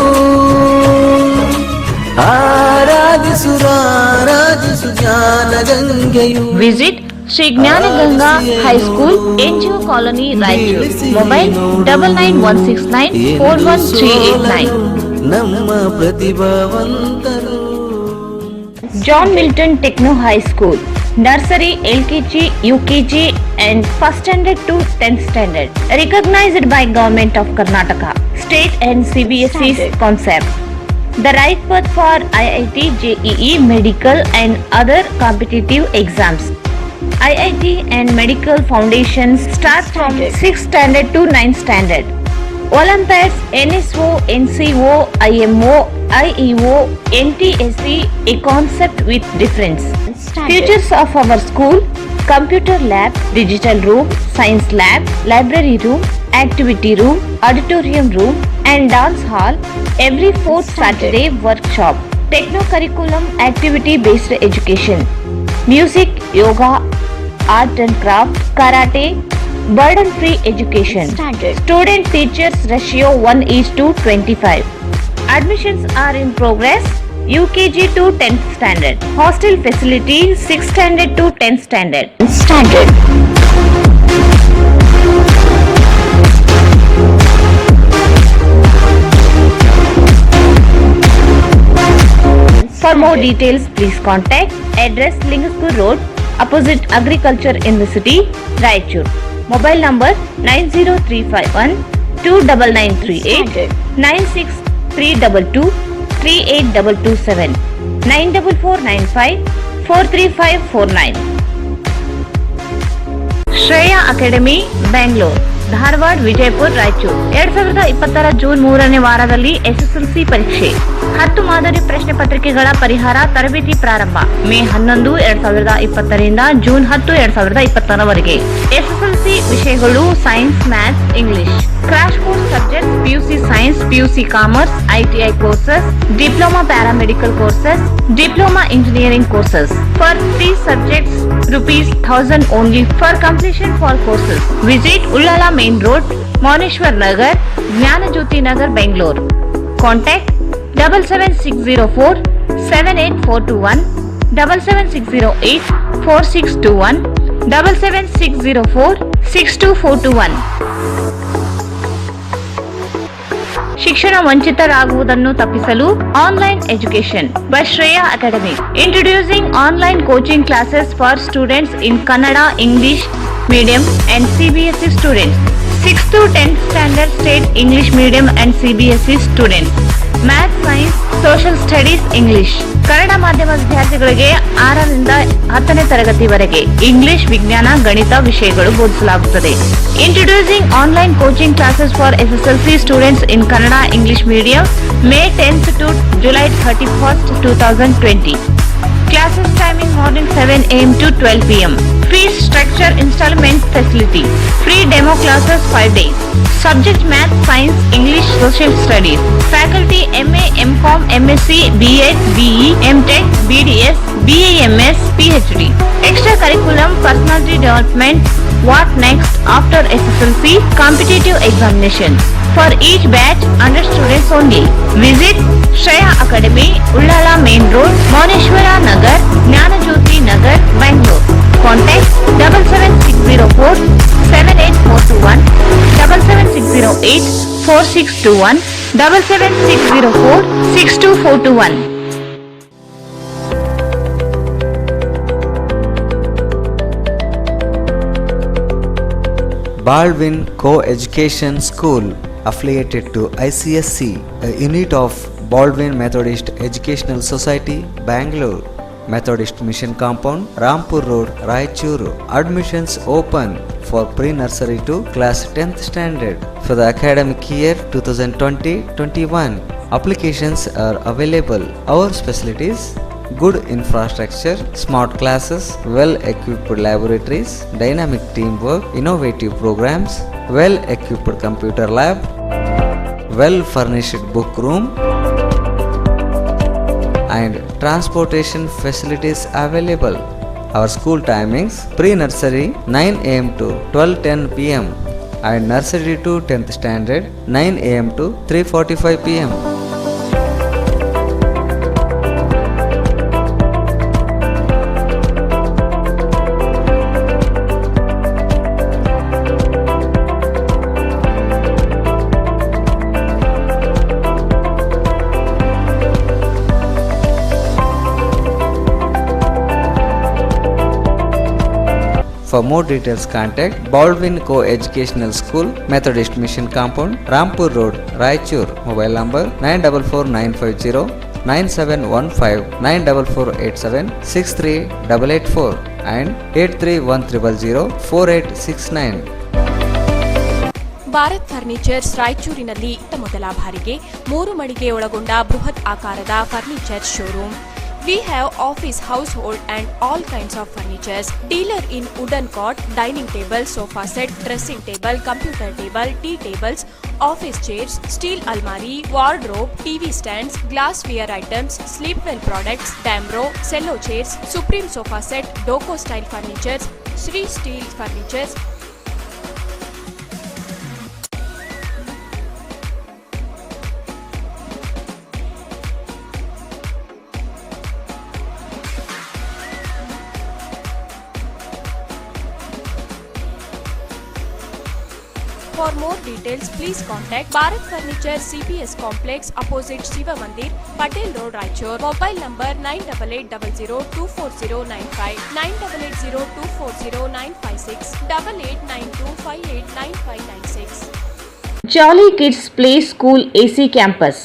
Visit Shri Gnana Ganga High School, NGO Colony, Raichur. Mobile 9916941389. John Milton Techno High School, Nursery, LKG, UKG and First Standard to 10th Standard. Recognized by Government of Karnataka, State and CBSE concept. The right path for IIT, JEE, medical and other competitive exams. IIT and medical foundations start from 6th standard to 9th standard. Olympiads, NSO, NCO, IMO, IEO, NTSC, a concept with difference. Features of our school: computer lab, digital room, science lab, library room, activity room, auditorium room and dance hall. Every 4th Saturday workshop. Techno curriculum activity based education. Music, yoga, art and craft, karate, burden free education. Student teachers ratio 1:25. Admissions are in progress. UKG to 10th standard. Hostel facility 6th standard to 10th standard. For more details, please contact address Lingaspur Road, opposite Agriculture University, Raichur. Mobile number 90351 29938 96322 38227 94495 43549. Shreya academy Bengaluru, Dharwad, Vijayapura, Raichur. 2020 June 3ನೇ ವಾರದಲ್ಲಿ SSLC ಪರೀಕ್ಷೆ. 10 ಮಾದರಿ ಪ್ರಶ್ನೆ ಪತ್ರಿಕೆಗಳ ಪರಿಹಾರ ತರಬೇತಿ ಪ್ರಾರಂಭ. May 11, 2020 ರಿಂದ ಜೂನ್ 10, 2020 ಎಸ್ಎಸ್ಎಲ್ಸಿ ವಿಷಯಗಳು science, maths, English. Crash course subjects: PUC science, PUC commerce, ITI courses, diploma paramedical courses, diploma engineering courses. For these subjects, ₹1000 only for completion for courses. Visit Ullala Main Road, Moneshwar Nagar, Jnanajyoti Nagar, Bangalore. Contact 77604 78421, 77608 4621, 77604 62421. ಶಿಕ್ಷಣ ವಂಚಿತರಾಗುವುದನ್ನು ತಪ್ಪಿಸಲು online education by Shreya academy. Introducing online coaching classes for students in Kannada, English medium and CBSE students. 6th to 10th standard state English medium and CBSE students. Math, Science, Social Studies, English. Kannada ಮಾಧ್ಯಮ ವಿದ್ಯಾರ್ಥಿಗಳಿಗೆ 6ರಿಂದ 10ನೇ ತರಗತಿವರೆಗೆ English, ವಿಜ್ಞಾನ, ಗಣಿತ ವಿಷಯಗಳು ಬೋಧಿಸಲಾಗುತ್ತದೆ. Introducing online coaching classes for SSLC students in Kannada, English medium, May 10th to July 31st, 2020. Classes timing morning 7 a.m. to 12 p.m. Fees structure installment facility. Free demo classes 5 days. Subject Math, Science, English, Social Studies. Faculty MA, MCom, MSc, BEd, BE, MTech, BDS, BAMS, PhD. Extracurriculum, personality development. What next after SSLC? Competitive examination. For each batch, 100 students only. Visit Shreya Academy, Ullala Main Road, Moneshwara Nagar, Jnanajyoti Nagar, Bangalore. Contact 77604 78421, 77608 4621, 77604 62421. Baldwin Co-Education School affiliated to ICSC, a unit of Baldwin Methodist Educational Society, Bangalore. Methodist Mission Compound, Rampur Road, Raichuru. Admissions open for pre-nursery to class 10th standard for the academic year 2020-21. Applications are available. Our specialties: good infrastructure, smart classes, well-equipped laboratories, dynamic teamwork, innovative programs, well-equipped computer lab, well-furnished book room, and transportation facilities available. Our school timings: pre-nursery 9 a.m. to 12:10 p.m. and nursery to 10th standard 9 a.m. to 3:45 p.m. For more details, contact Baldwin Co-Educational School, Methodist Mission Compound, Rampur Road, Raichur. Mobile number 944950 9715 94487 63884 and 831000 4869. Bharat furnitures ರಾಯಚೂರಿನಲ್ಲಿ ಇತ್ತ ಮೊದಲ ಬಾರಿಗೆ 3 ಮಳಿಗೆ ಒಳಗೊಂಡ ಬೃಹತ್ ಆಕಾರದ furniture showroom. We have office, household and all kinds of furnitures. Dealer in wooden cot, dining table, sofa set, dressing table, computer table, tea tables, office chairs, steel almari, wardrobe, TV stands, glassware items, sleepwell products, Damro, cello chairs, Supreme sofa set, Doco style furnitures, Sri steel furnitures. For more details, please contact Bharat Furniture CPS Complex opposite Shiva Mandir, Patel Road, Raichur. Mobile number 9880240959, 9880240956, 8892589596. Jolly Kids Play School AC Campus.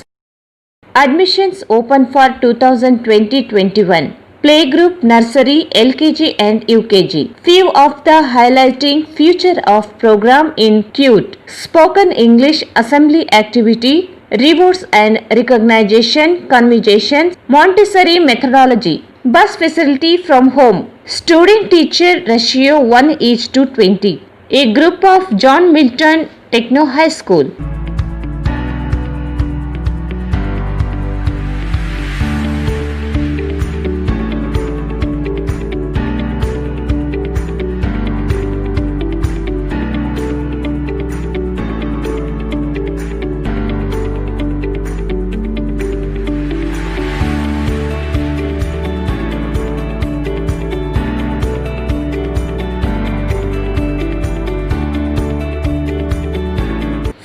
Admissions open for 2020-21. Playgroup, nursery, LKG and UKG. Few of the highlighting future of program include spoken English assembly activity, rewards and recognition, conversations, Montessori methodology, bus facility from home, student teacher ratio 1:20. A group of John Milton Techno High School.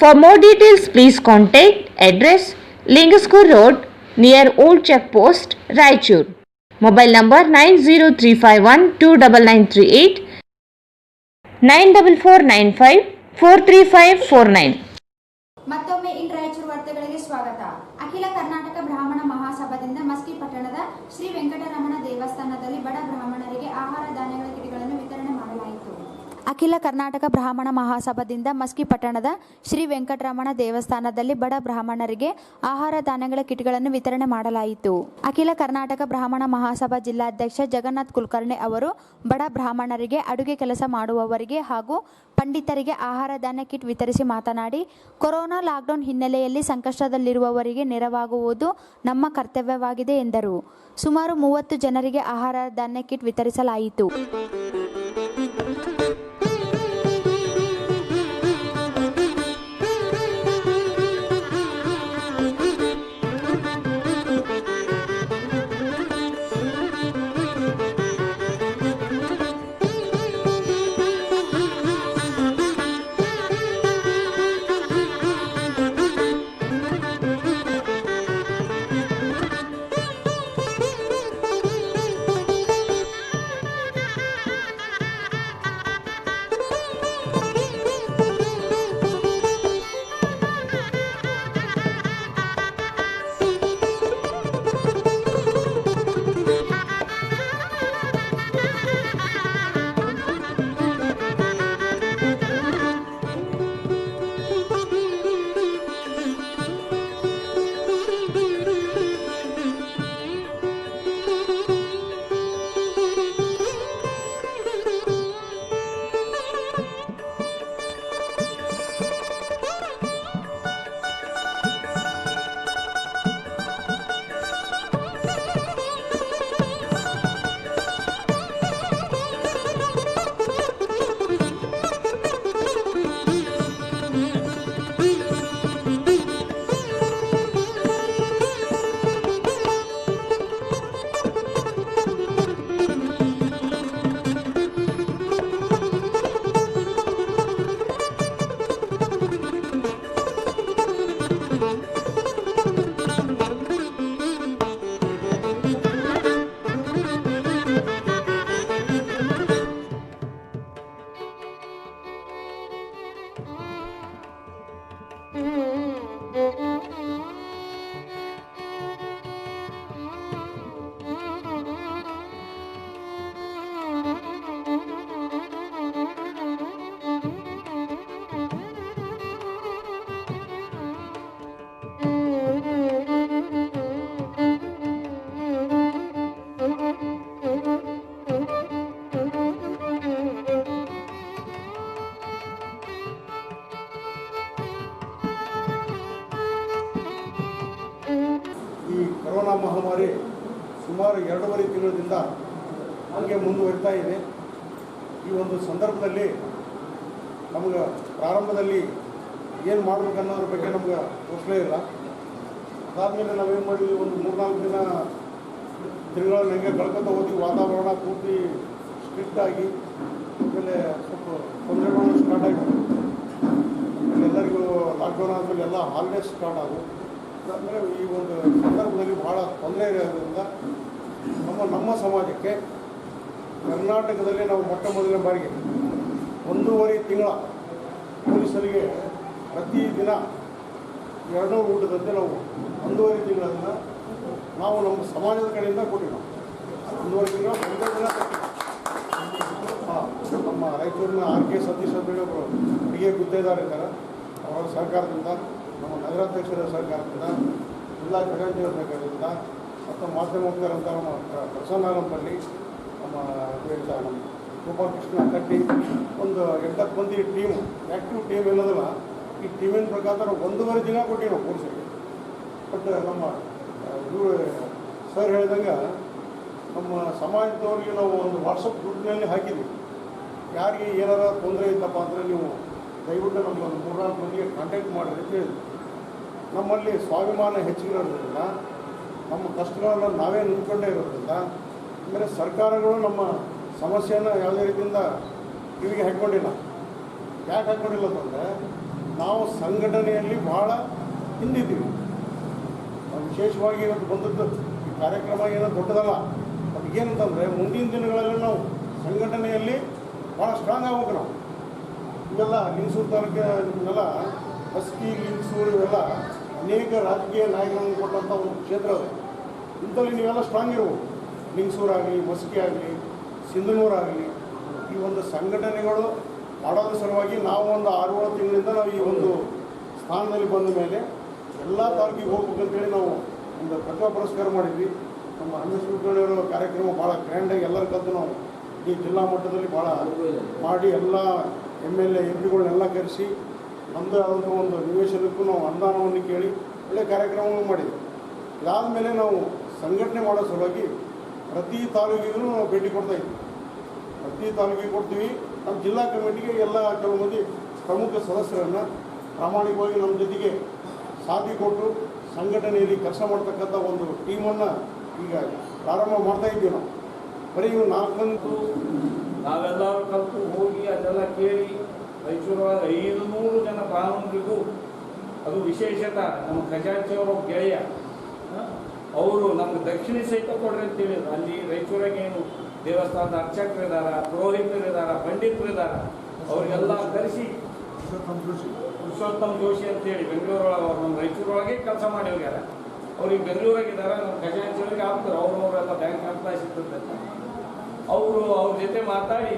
For more details, please contact address Lingaskur Road near Old Check Post, Raichur. Mobile number 90351 29938 94495 43549. ಮತ್ತೊಮ್ಮೆ ಇನ್ ರಾಯಚೂರು ವಾರ್ತೆಗಳಿಗೆ ಸ್ವಾಗತ. ಅಖಿಲ ಕರ್ನಾಟಕ ಬ್ರಾಹ್ಮಣ ಮಹಾಸಭಾದಿಂದ ಮಸ್ಕಿ ಪಟ್ಟಣದ ಶ್ರೀ ವೆಂಕಟರಮಣ ದೇವಸ್ಥಾನದಲ್ಲಿ ಬಡ ಬ್ರಾಹ್ಮಣರಿಗೆ ಆಹಾರ ಧಾನ್ಯಗಳ ಕಿಟ್ಗಳನ್ನು ವಿತರಣೆ ಮಾಡಲಾಯಿತು. ಅಖಿಲ ಕರ್ನಾಟಕ ಬ್ರಾಹ್ಮಣ ಮಹಾಸಭಾದಿಂದ ಮಸ್ಕಿ ಪಟ್ಟಣದ ಶ್ರೀ ವೆಂಕಟರಮಣ ದೇವಸ್ಥಾನದಲ್ಲಿ ಬಡ ಬ್ರಾಹ್ಮಣರಿಗೆ ಆಹಾರ ಧಾನ್ಯಗಳ ಕಿಟ್ಗಳನ್ನು ವಿತರಣೆ ಮಾಡಲಾಯಿತು. ಅಖಿಲ ಕರ್ನಾಟಕ ಬ್ರಾಹ್ಮಣ ಮಹಾಸಭಾ ಜಿಲ್ಲಾಧ್ಯಕ್ಷ ಜಗನ್ನಾಥ್ ಕುಲಕರ್ಣಿ ಅವರು ಬಡ ಬ್ರಾಹ್ಮಣರಿಗೆ, ಅಡುಗೆ ಕೆಲಸ ಮಾಡುವವರಿಗೆ ಹಾಗೂ ಪಂಡಿತರಿಗೆ ಆಹಾರ ಧಾನ್ಯ ಕಿಟ್ ವಿತರಿಸಿ ಮಾತನಾಡಿ, ಕೊರೋನಾ ಲಾಕ್ಡೌನ್ ಹಿನ್ನೆಲೆಯಲ್ಲಿ ಸಂಕಷ್ಟದಲ್ಲಿರುವವರಿಗೆ ನೆರವಾಗುವುದು ನಮ್ಮ ಕರ್ತವ್ಯವಾಗಿದೆ ಎಂದರು. ಸುಮಾರು 30 ಜನರಿಗೆ ಆಹಾರ ಧಾನ್ಯ ಕಿಟ್ ವಿತರಿಸಲಾಯಿತು. ಕೊರೋನಾ ಮಹಾಮಾರಿ ಸುಮಾರು 2.5 ತಿಂಗಳಿಂದ ಹಾಗೆ ಮುಂದುವರಿತಾ ಇದೆ. ಈ ಒಂದು ಸಂದರ್ಭದಲ್ಲಿ ನಮಗೆ ಪ್ರಾರಂಭದಲ್ಲಿ ಏನು ಮಾಡಬೇಕನ್ನೋದ್ರ ಬಗ್ಗೆ ನಮ್ಗೆ ಯೋಚನೆ ಇಲ್ಲ. ಅದಾದಮೇಲೆ ನಾವೇನು ಮಾಡಿದ್ವಿ, ಒಂದು 3-4 ದಿನಗಳನ್ನು ಹೆಂಗೆ ಕಳ್ಕೊತ ಹೋದ್ವಿ. ವಾತಾವರಣ ಪೂರ್ತಿ ಸ್ಟ್ರಿಕ್ಟಾಗಿ ಆಮೇಲೆ ಸ್ವಲ್ಪ ತೊಂದರೆಗಳು ಸ್ಟಾರ್ಟ್ ಆಗಿತ್ತು. ಎಲ್ಲರಿಗೂ ಲಾಕ್ಡೌನ್ ಆದಮೇಲೆ ಎಲ್ಲ ಹಾಲಿಡೇಸ್ ಸ್ಟಾರ್ಟ್ ಆದವು. ಅದಾದಮೇಲೆ ಈ ಒಂದು ಸಂದರ್ಭದಲ್ಲಿ ಭಾಳ ತೊಂದರೆ ಇರೋದ್ರಿಂದ ನಮ್ಮ ಸಮಾಜಕ್ಕೆ ಕರ್ನಾಟಕದಲ್ಲಿ ನಾವು ಮೊಟ್ಟ ಮೊದಲನೇ ಬಾರಿಗೆ 1.5 ತಿಂಗಳ ಪೊಲೀಸರಿಗೆ ಪ್ರತಿದಿನ 200 ಊಟದಂತೆ ನಾವು 1.5 ತಿಂಗಳನ್ನು ನಾವು ನಮ್ಮ ಸಮಾಜದ ಕಡೆಯಿಂದ ಕೊಟ್ಟಿವಿ. 1.5 ತಿಂಗಳ 1 ದಿನ ನಮ್ಮ ರಾಯಚೂರಿನ RK ಸತೀಶ್ ಅಂತೇಳಿ ಒಬ್ಬರು ಅಡುಗೆ ಗುತ್ತೇದಾರಿದ್ದಾರೆ. ಅವರ ಸಹಕಾರದಿಂದ, ನಮ್ಮ ನಗರಾಧ್ಯಕ್ಷರ ಸಹಕಾರದಿಂದ, ಜಿಲ್ಲಾ ಖಜಾಂಚಿಯವರ ಸಹಕಾರದಿಂದ ಮತ್ತು ಮಾಧ್ಯಮ ಮುಖ್ಯರಂತ ನಮ್ಮ ಪ್ರಸನ್ನಾರಂಪಲ್ಲಿ, ನಮ್ಮ ಗೋಪಾಲಕೃಷ್ಣ ಕಟ್ಟಿ, ಒಂದು 8 ಮಂದಿ ಟೀಮು, ಆ್ಯಕ್ಟಿವ್ ಟೀಮ್ ಏನದಲ್ಲ, ಈ ಟೀಮಿನ ಪ್ರಕಾರ 1.5 ದಿನ ಕೊಟ್ಟಿವಿ ನಾವು ಪೊಲೀಸರಿಗೆ. ಬಟ್ ನಮ್ಮ ಇವರು ಸರ್ ಹೇಳಿದಂಗೆ ನಮ್ಮ ಸಮಾಜದವ್ರಿಗೆ ನಾವು ಒಂದು ವಾಟ್ಸಪ್ ಗ್ರೂಪ್ನಲ್ಲಿ ಹಾಕಿದ್ವಿ. ಯಾರಿಗೆ ಏನಾರ ತೊಂದರೆ ಇದ್ದಪ್ಪ ಅಂದರೆ ನೀವು ದಯವಿಟ್ಟು ನಮ್ಮ ಒಂದು 3-4 ಮಂದಿಗೆ ಕಾಂಟ್ಯಾಕ್ಟ್ ಮಾಡಿರಿ ಅಂತ ಹೇಳಿದ್ವಿ. ನಮ್ಮಲ್ಲಿ ಸ್ವಾಭಿಮಾನ ಹೆಚ್ಚಿರೋದ್ರಿಂದ, ನಮ್ಮ ಕಷ್ಟಗಳನ್ನು ನಾವೇ ನಿಂತ್ಕೊಂಡೇ ಇರೋದ್ರಿಂದ, ಆಮೇಲೆ ಸರ್ಕಾರಗಳು ನಮ್ಮ ಸಮಸ್ಯೆಯನ್ನು ಯಾವುದೇ ರೀತಿಯಿಂದ ಕಿವಿಗೆ ಹಾಕ್ಕೊಂಡಿಲ್ಲ. ಯಾಕೆ ಹಾಕ್ಕೊಂಡಿಲ್ಲ ಅಂತಂದರೆ ನಾವು ಸಂಘಟನೆಯಲ್ಲಿ ಭಾಳ ಹಿಂದಿದ್ದೀವಿ. ವಿಶೇಷವಾಗಿ ಇವತ್ತು ಬಂದದ್ದು ಈ ಕಾರ್ಯಕ್ರಮ ಏನೋ ದೊಡ್ಡದಲ್ಲ. ಅದು ಏನಂತಂದರೆ ಮುಂದಿನ ದಿನಗಳಲ್ಲಿ ನಾವು ಸಂಘಟನೆಯಲ್ಲಿ ಭಾಳ ಸ್ಟ್ರಾಂಗ್ ಆಗ್ಬೇಕು. ನಾವು ಇವೆಲ್ಲ ಲಿಂಗಸೂರು ತಾಲೂಕಿನ ನಿಮ್ಮನ್ನೆಲ್ಲ ಮಸ್ಕಿ, ಲಿಂಗಸೂರು ಇವೆಲ್ಲ ಅನೇಕ ರಾಜಕೀಯ ನಾಯಕರನ್ನು ಕೊಟ್ಟಂಥ ಒಂದು ಕ್ಷೇತ್ರ ಅದು. ಇಂಥಲ್ಲಿ ನೀವೆಲ್ಲ ಸ್ಟ್ರಾಂಗ್ ಇರ್ಬೋದು. ಲಿಂಗಸೂರಾಗಲಿ, ಮಸ್ಕಿ ಆಗಲಿ, ಸಿಂಧನೂರಾಗಲಿ, ಈ ಒಂದು ಸಂಘಟನೆಗಳು ಮಾಡೋದ್ರ ಸಲುವಾಗಿ ನಾವು ಒಂದು 6-7 ತಿಂಗಳಿಂದ ನಾವು ಈ ಒಂದು ಸ್ಥಾನದಲ್ಲಿ ಬಂದ ಮೇಲೆ ಎಲ್ಲ ತಾಲೂಕಿಗೆ ಹೋಗ್ಬೇಕಂತೇಳಿ ನಾವು ಒಂದು ಪ್ರತಿಭಾ ಪುರಸ್ಕಾರ ಮಾಡಿದ್ವಿ. ನಮ್ಮ ರಮೇಶ್ ಕುಲಕರ್ಣಿಯವರ ಕಾರ್ಯಕ್ರಮ ಭಾಳ ಗ್ರ್ಯಾಂಡಾಗಿ ಎಲ್ಲರ ಕಲ್ತು ನಾವು ಈ ಜಿಲ್ಲಾ ಮಟ್ಟದಲ್ಲಿ ಭಾಳ ಮಾಡಿ ಎಲ್ಲ MLA MP ಗಳನ್ನೆಲ್ಲ ಕರೆಸಿ ನಮ್ಮದೇ ಆದಂಥ ಒಂದು ನಿವೇಶನಕ್ಕೂ ನಾವು ಅನುದಾನವನ್ನು ಕೇಳಿ ಒಳ್ಳೆಯ ಕಾರ್ಯಕ್ರಮವನ್ನು ಮಾಡಿದ್ವಿ. ಇದಾದಮೇಲೆ ನಾವು ಸಂಘಟನೆ ಮಾಡೋ ಸಲುವಾಗಿ ಪ್ರತಿ ತಾಲೂಕಿಗೂ ನಾವು ಭೇಟಿ ಕೊಡ್ತಾಯಿದ್ವಿ. ಪ್ರತಿ ತಾಲೂಕಿಗೆ ಕೊಡ್ತೀವಿ. ನಮ್ಮ ಜಿಲ್ಲಾ ಕಮಿಟಿಗೆ ಎಲ್ಲ ಕೆಲವು ಮಂದಿ ಪ್ರಮುಖ ಸದಸ್ಯರನ್ನು ಪ್ರಾಮಾಣಿಕವಾಗಿ ನಮ್ಮ ಜೊತೆಗೆ ಸಾಥಿ ಕೊಟ್ಟು ಸಂಘಟನೆಯಲ್ಲಿ ಕೆಲಸ ಮಾಡ್ತಕ್ಕಂಥ ಒಂದು ಟೀಮನ್ನು ಈಗ ಪ್ರಾರಂಭ ಮಾಡ್ತಾಯಿದ್ದೀವಿ. ನಾವು ಬರೀ ಇವು 4 ನಾವೆಲ್ಲರೂ ಕಲಿತು ಹೋಗಿ ಅದೆಲ್ಲ ಕೇಳಿ ರಾಯಚೂರೊಳಗೆ 500 ಜನ ಕಾನೂನಿಗೂ ಅದು ವಿಶೇಷತ ನಮ್ಮ ಖಜಾಂಚಿಯವರ ಗೆಳೆಯ ಅವರು ನಮ್ಗೆ ದಕ್ಷಿಣೆ ಸಹಿತ ಕೊಡ್ರಿ ಅಂತೇಳಿ ಅಲ್ಲಿ ರಾಯಚೂರಾಗೇನು ದೇವಸ್ಥಾನದ ಅರ್ಚಕರಿದ್ದಾರೆ, ಪುರೋಹಿತರಿದ್ದಾರೆ, ಪಂಡಿತರಿದ್ದಾರೆ, ಅವರಿಗೆಲ್ಲ ಕರೆಸಿ ಪುರುಷೋತ್ತಮ್ ಜೋಶಿ ಅಂತೇಳಿ ಬೆಂಗಳೂರೊಳಗೆ ಅವ್ರು ನಮ್ಮ ರಾಯಚೂರೊಳಗೆ ಕೆಲಸ ಮಾಡಿ ಹೋಗ್ಯಾರ. ಅವ್ರಿಗೆ ಬೆಂಗಳೂರಾಗಿದ್ದಾರೆ, ನಮ್ಮ ಖಜಾಂಚಿಯವರಿಗೆ ಆಗ್ತಾರೆ. ಅವರೆಲ್ಲ ಬ್ಯಾಂಕ್ ಎಂಪ್ಲಾಯ್ಸ್ ಇರ್ತದೆ. ಅವರು ಅವ್ರ ಜೊತೆ ಮಾತಾಡಿ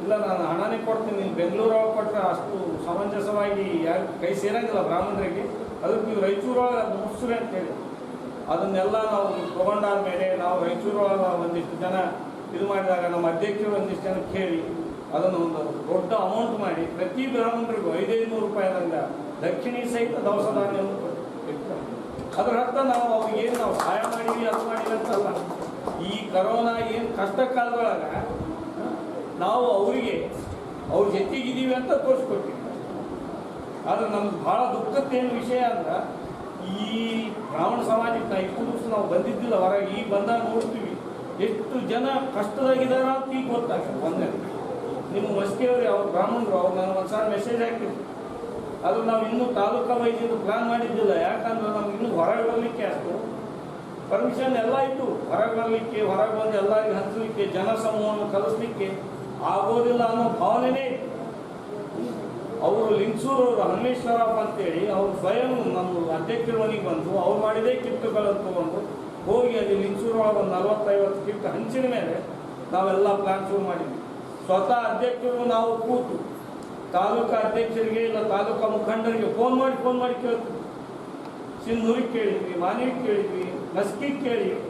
ಇಲ್ಲ ನಾನು ಹಣನೇ ಕೊಡ್ತೀನಿ, ನೀವು ಬೆಂಗಳೂರೊಳಗೆ ಕೊಟ್ಟರೆ ಅಷ್ಟು ಸಮಂಜಸವಾಗಿ ಯಾರು ಕೈ ಸೇರಂಗಿಲ್ಲ ಬ್ರಾಹ್ಮಣರಿಗೆ, ಅದಕ್ಕೆ ನೀವು ರಾಯಚೂರೊಳಗೆ ಅದು ಮುಗಿಸ್ರಿ ಅಂತೇಳಿ ಅದನ್ನೆಲ್ಲ ನಾವು ತೊಗೊಂಡಾದ್ಮೇಲೆ ನಾವು ರಾಯಚೂರೊಳಗೆ ಒಂದಿಷ್ಟು ಜನ ಇದು ಮಾಡಿದಾಗ ನಮ್ಮ ಅಧ್ಯಕ್ಷರು ಒಂದಿಷ್ಟು ಜನ ಕೇಳಿ ಅದನ್ನು ಒಂದು ದೊಡ್ಡ ಅಮೌಂಟ್ ಮಾಡಿ ಪ್ರತಿ ಬ್ರಾಹ್ಮಣರಿಗೂ 500 ರೂಪಾಯಿದಂಗ ದಕ್ಷಿಣೆ ಸಹಿತ ದವಸ ಧಾನ್ಯವನ್ನು ಕೊಟ್ಟು ಅದರ ಅರ್ಥ ನಾವು ಅವ್ರಿಗೆ ಏನು ನಾವು ಸಹಾಯ ಮಾಡಿವಿ ಅದು ಮಾಡಿಲ್ಲ ಅಂತಲ್ಲ. ಈ ಕರೋನಾ ಏನು ಕಷ್ಟ ಕಾಲದೊಳಗೆ ನಾವು ಅವರಿಗೆ ಅವ್ರ ಜೊತೆಗಿದ್ದೀವಿ ಅಂತ ತೋರಿಸ್ಕೊಡ್ತೀವಿ. ಆದರೆ ನಮ್ಗೆ ಭಾಳ ದುಃಖದ್ದೇನು ವಿಷಯ ಅಂದ್ರೆ ಈ ಬ್ರಾಹ್ಮಣ ಸಮಾಜಕ್ಕೆ ನಾವು ಇಷ್ಟು ದಿವಸ ನಾವು ಬಂದಿದ್ದಿಲ್ಲ ಹೊರಗೆ, ಈಗ ಬಂದಾಗ ನೋಡ್ತೀವಿ ಎಷ್ಟು ಜನ ಕಷ್ಟದಾಗಿದ್ದಾರೆ ಅಂತ ಈಗ ಗೊತ್ತಾಗ್ತದೆ. ಒಂದೇ ನಿಮ್ಮ ಮಸ್ಕಿಯವ್ರು ಅವ್ರು ಬ್ರಾಹ್ಮಣರು ಅವ್ರು ನಾನು ಒಂದು ಸಾರಿ ಮೆಸೇಜ್ ಹಾಕ್ತೀನಿ. ಅದು ನಾವು ಇನ್ನೂ ತಾಲೂಕಾ ವೈಸ್ ಇದು ಪ್ಲಾನ್ ಮಾಡಿದ್ದಿಲ್ಲ. ಯಾಕಂದ್ರೆ ನಮ್ಗೆ ಇನ್ನೂ ಹೊರಗೆ ಬರಲಿಕ್ಕೆ ಅಷ್ಟು ಪರ್ಮಿಷನ್ ಎಲ್ಲ ಇತ್ತು. ಹೊರಗೆ ಬರಲಿಕ್ಕೆ, ಹೊರಗೆ ಬಂದು ಎಲ್ಲರಿಗೆ ಹಂಚಲಿಕ್ಕೆ, ಜನ ಸಮೂಹವನ್ನು ಕಲಿಸ್ಲಿಕ್ಕೆ ಆಗೋದಿಲ್ಲ ಅನ್ನೋ ಭಾವನೆನೇ ಇತ್ತು. ಅವರು ಲಿಂಗಸೂರವರು ಹನುಮೇಶ್ವರಪ್ಪ ಅಂತೇಳಿ ಅವ್ರು ಸ್ವಯಂ ನಮ್ಮ ಅಧ್ಯಕ್ಷರ ಮನೆಗೆ ಬಂದು ಅವ್ರು ಮಾಡಿದೇ ಕಿಟ್ಗಳನ್ನು ತೊಗೊಂಡು ಹೋಗಿ ಅಲ್ಲಿ ಲಿಂಗಸೂರೊಳಗೆ ಒಂದು 40-50 ಕಿಟ್ ಹಂಚಿದ ಮೇಲೆ ನಾವೆಲ್ಲ ಪ್ಲಾನ್ ಶುರು ಮಾಡಿದ್ವಿ. ಸ್ವತಃ ಅಧ್ಯಕ್ಷರು ನಾವು ಕೂತು ತಾಲೂಕಾ ಅಧ್ಯಕ್ಷರಿಗೆ ಇಲ್ಲ ತಾಲೂಕಾ ಮುಖಂಡರಿಗೆ ಫೋನ್ ಮಾಡಿ ಕೇಳ್ತೀವಿ. ಸಿಂಧೂರಿಗೆ ಕೇಳಿದ್ವಿ, ಮಾನಿಗೆ ಕೇಳಿದ್ವಿ, ಮಸ್ಕಿಗೆ ಕೇಳಿದ್ವಿ.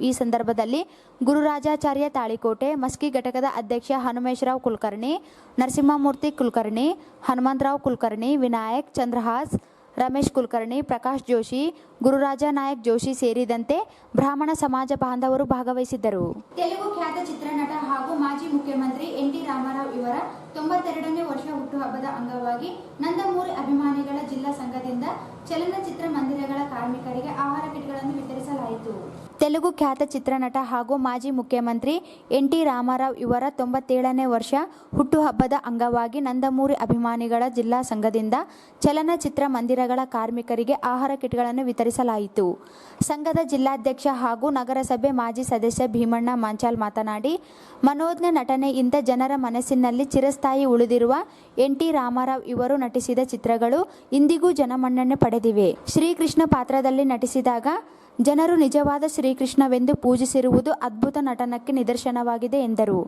ಈ ಸಂದರ್ಭದಲ್ಲಿ ಗುರುರಾಜಾಚಾರ್ಯ ತಾಳಿಕೋಟೆ, ಮಸ್ಕಿ ಘಟಕದ ಅಧ್ಯಕ್ಷ ಹನುಮೇಶ್ರಾವ್ ಕುಲಕರ್ಣಿ, ನರಸಿಂಹಮೂರ್ತಿ ಕುಲಕರ್ಣಿ, ಹನುಮಂತರಾವ್ ಕುಲಕರ್ಣಿ, ವಿನಾಯಕ್ ಚಂದ್ರಹಾಸ್, ರಮೇಶ್ ಕುಲಕರ್ಣಿ, ಪ್ರಕಾಶ್ ಜೋಶಿ, ಗುರುರಾಜ ನಾಯಕ್ ಜೋಶಿ ಸೇರಿದಂತೆ ಬ್ರಾಹ್ಮಣ ಸಮಾಜ ಬಾಂಧವರು ಭಾಗವಹಿಸಿದ್ದರು. ತೆಲುಗು ಖ್ಯಾತ ಚಿತ್ರನಟ ಹಾಗೂ ಮಾಜಿ ಮುಖ್ಯಮಂತ್ರಿ NT ರಾಮಾರಾವ್ ಇವರ 92ನೇ ವರ್ಷ ಹುಟ್ಟುಹಬ್ಬದ ಅಂಗವಾಗಿ ನಂದಮೂರಿ ಅಭಿಮಾನಿಗಳ ಜಿಲ್ಲಾ ಸಂಘದಿಂದ ಚಲನಚಿತ್ರ ಮಂದಿರಗಳ ಕಾರ್ಮಿಕರಿಗೆ ಆಹಾರ ಕಿಟ್ಗಳನ್ನು ವಿತರಿಸಲಾಯಿತು. ತೆಲುಗು ಖ್ಯಾತ ಚಿತ್ರನಟ ಹಾಗೂ ಮಾಜಿ ಮುಖ್ಯಮಂತ್ರಿ NT ರಾಮಾರಾವ್ ಇವರ 97ನೇ ವರ್ಷ ಹುಟ್ಟುಹಬ್ಬದ ಅಂಗವಾಗಿ ನಂದಮೂರಿ ಅಭಿಮಾನಿಗಳ ಜಿಲ್ಲಾ ಸಂಘದಿಂದ ಚಲನಚಿತ್ರ ಮಂದಿರಗಳ ಕಾರ್ಮಿಕರಿಗೆ ಆಹಾರ ಕಿಟ್ಗಳನ್ನು ವಿತರಿಸಲಾಯಿತು. ಸಂಘದ ಜಿಲ್ಲಾಧ್ಯಕ್ಷ ಹಾಗೂ ನಗರಸಭೆ ಮಾಜಿ ಸದಸ್ಯ ಭೀಮಣ್ಣ ಮಾಂಚಾಲ್ ಮಾತನಾಡಿ, ಮನೋಜ್ಞ ನಟನೆಯಿಂದ ಜನರ ಮನಸ್ಸಿನಲ್ಲಿ ಚಿರಸ್ಥಾಯಿ ಉಳಿದಿರುವ NT ರಾಮಾರಾವ್ ಇವರು ನಟಿಸಿದ ಚಿತ್ರಗಳು ಇಂದಿಗೂ ಜನಮನ್ನಣೆ ಪಡೆದಿವೆ. ಶ್ರೀಕೃಷ್ಣ ಪಾತ್ರದಲ್ಲಿ ನಟಿಸಿದಾಗ ಜನರು ನಿಜವಾದ ಶ್ರೀಕೃಷ್ಣವೆಂದು ಪೂಜಿಸಿರುವುದು ಅದ್ಭುತ ನಟನಕ್ಕೆ ನಿದರ್ಶನವಾಗಿದೆ ಎಂದರು.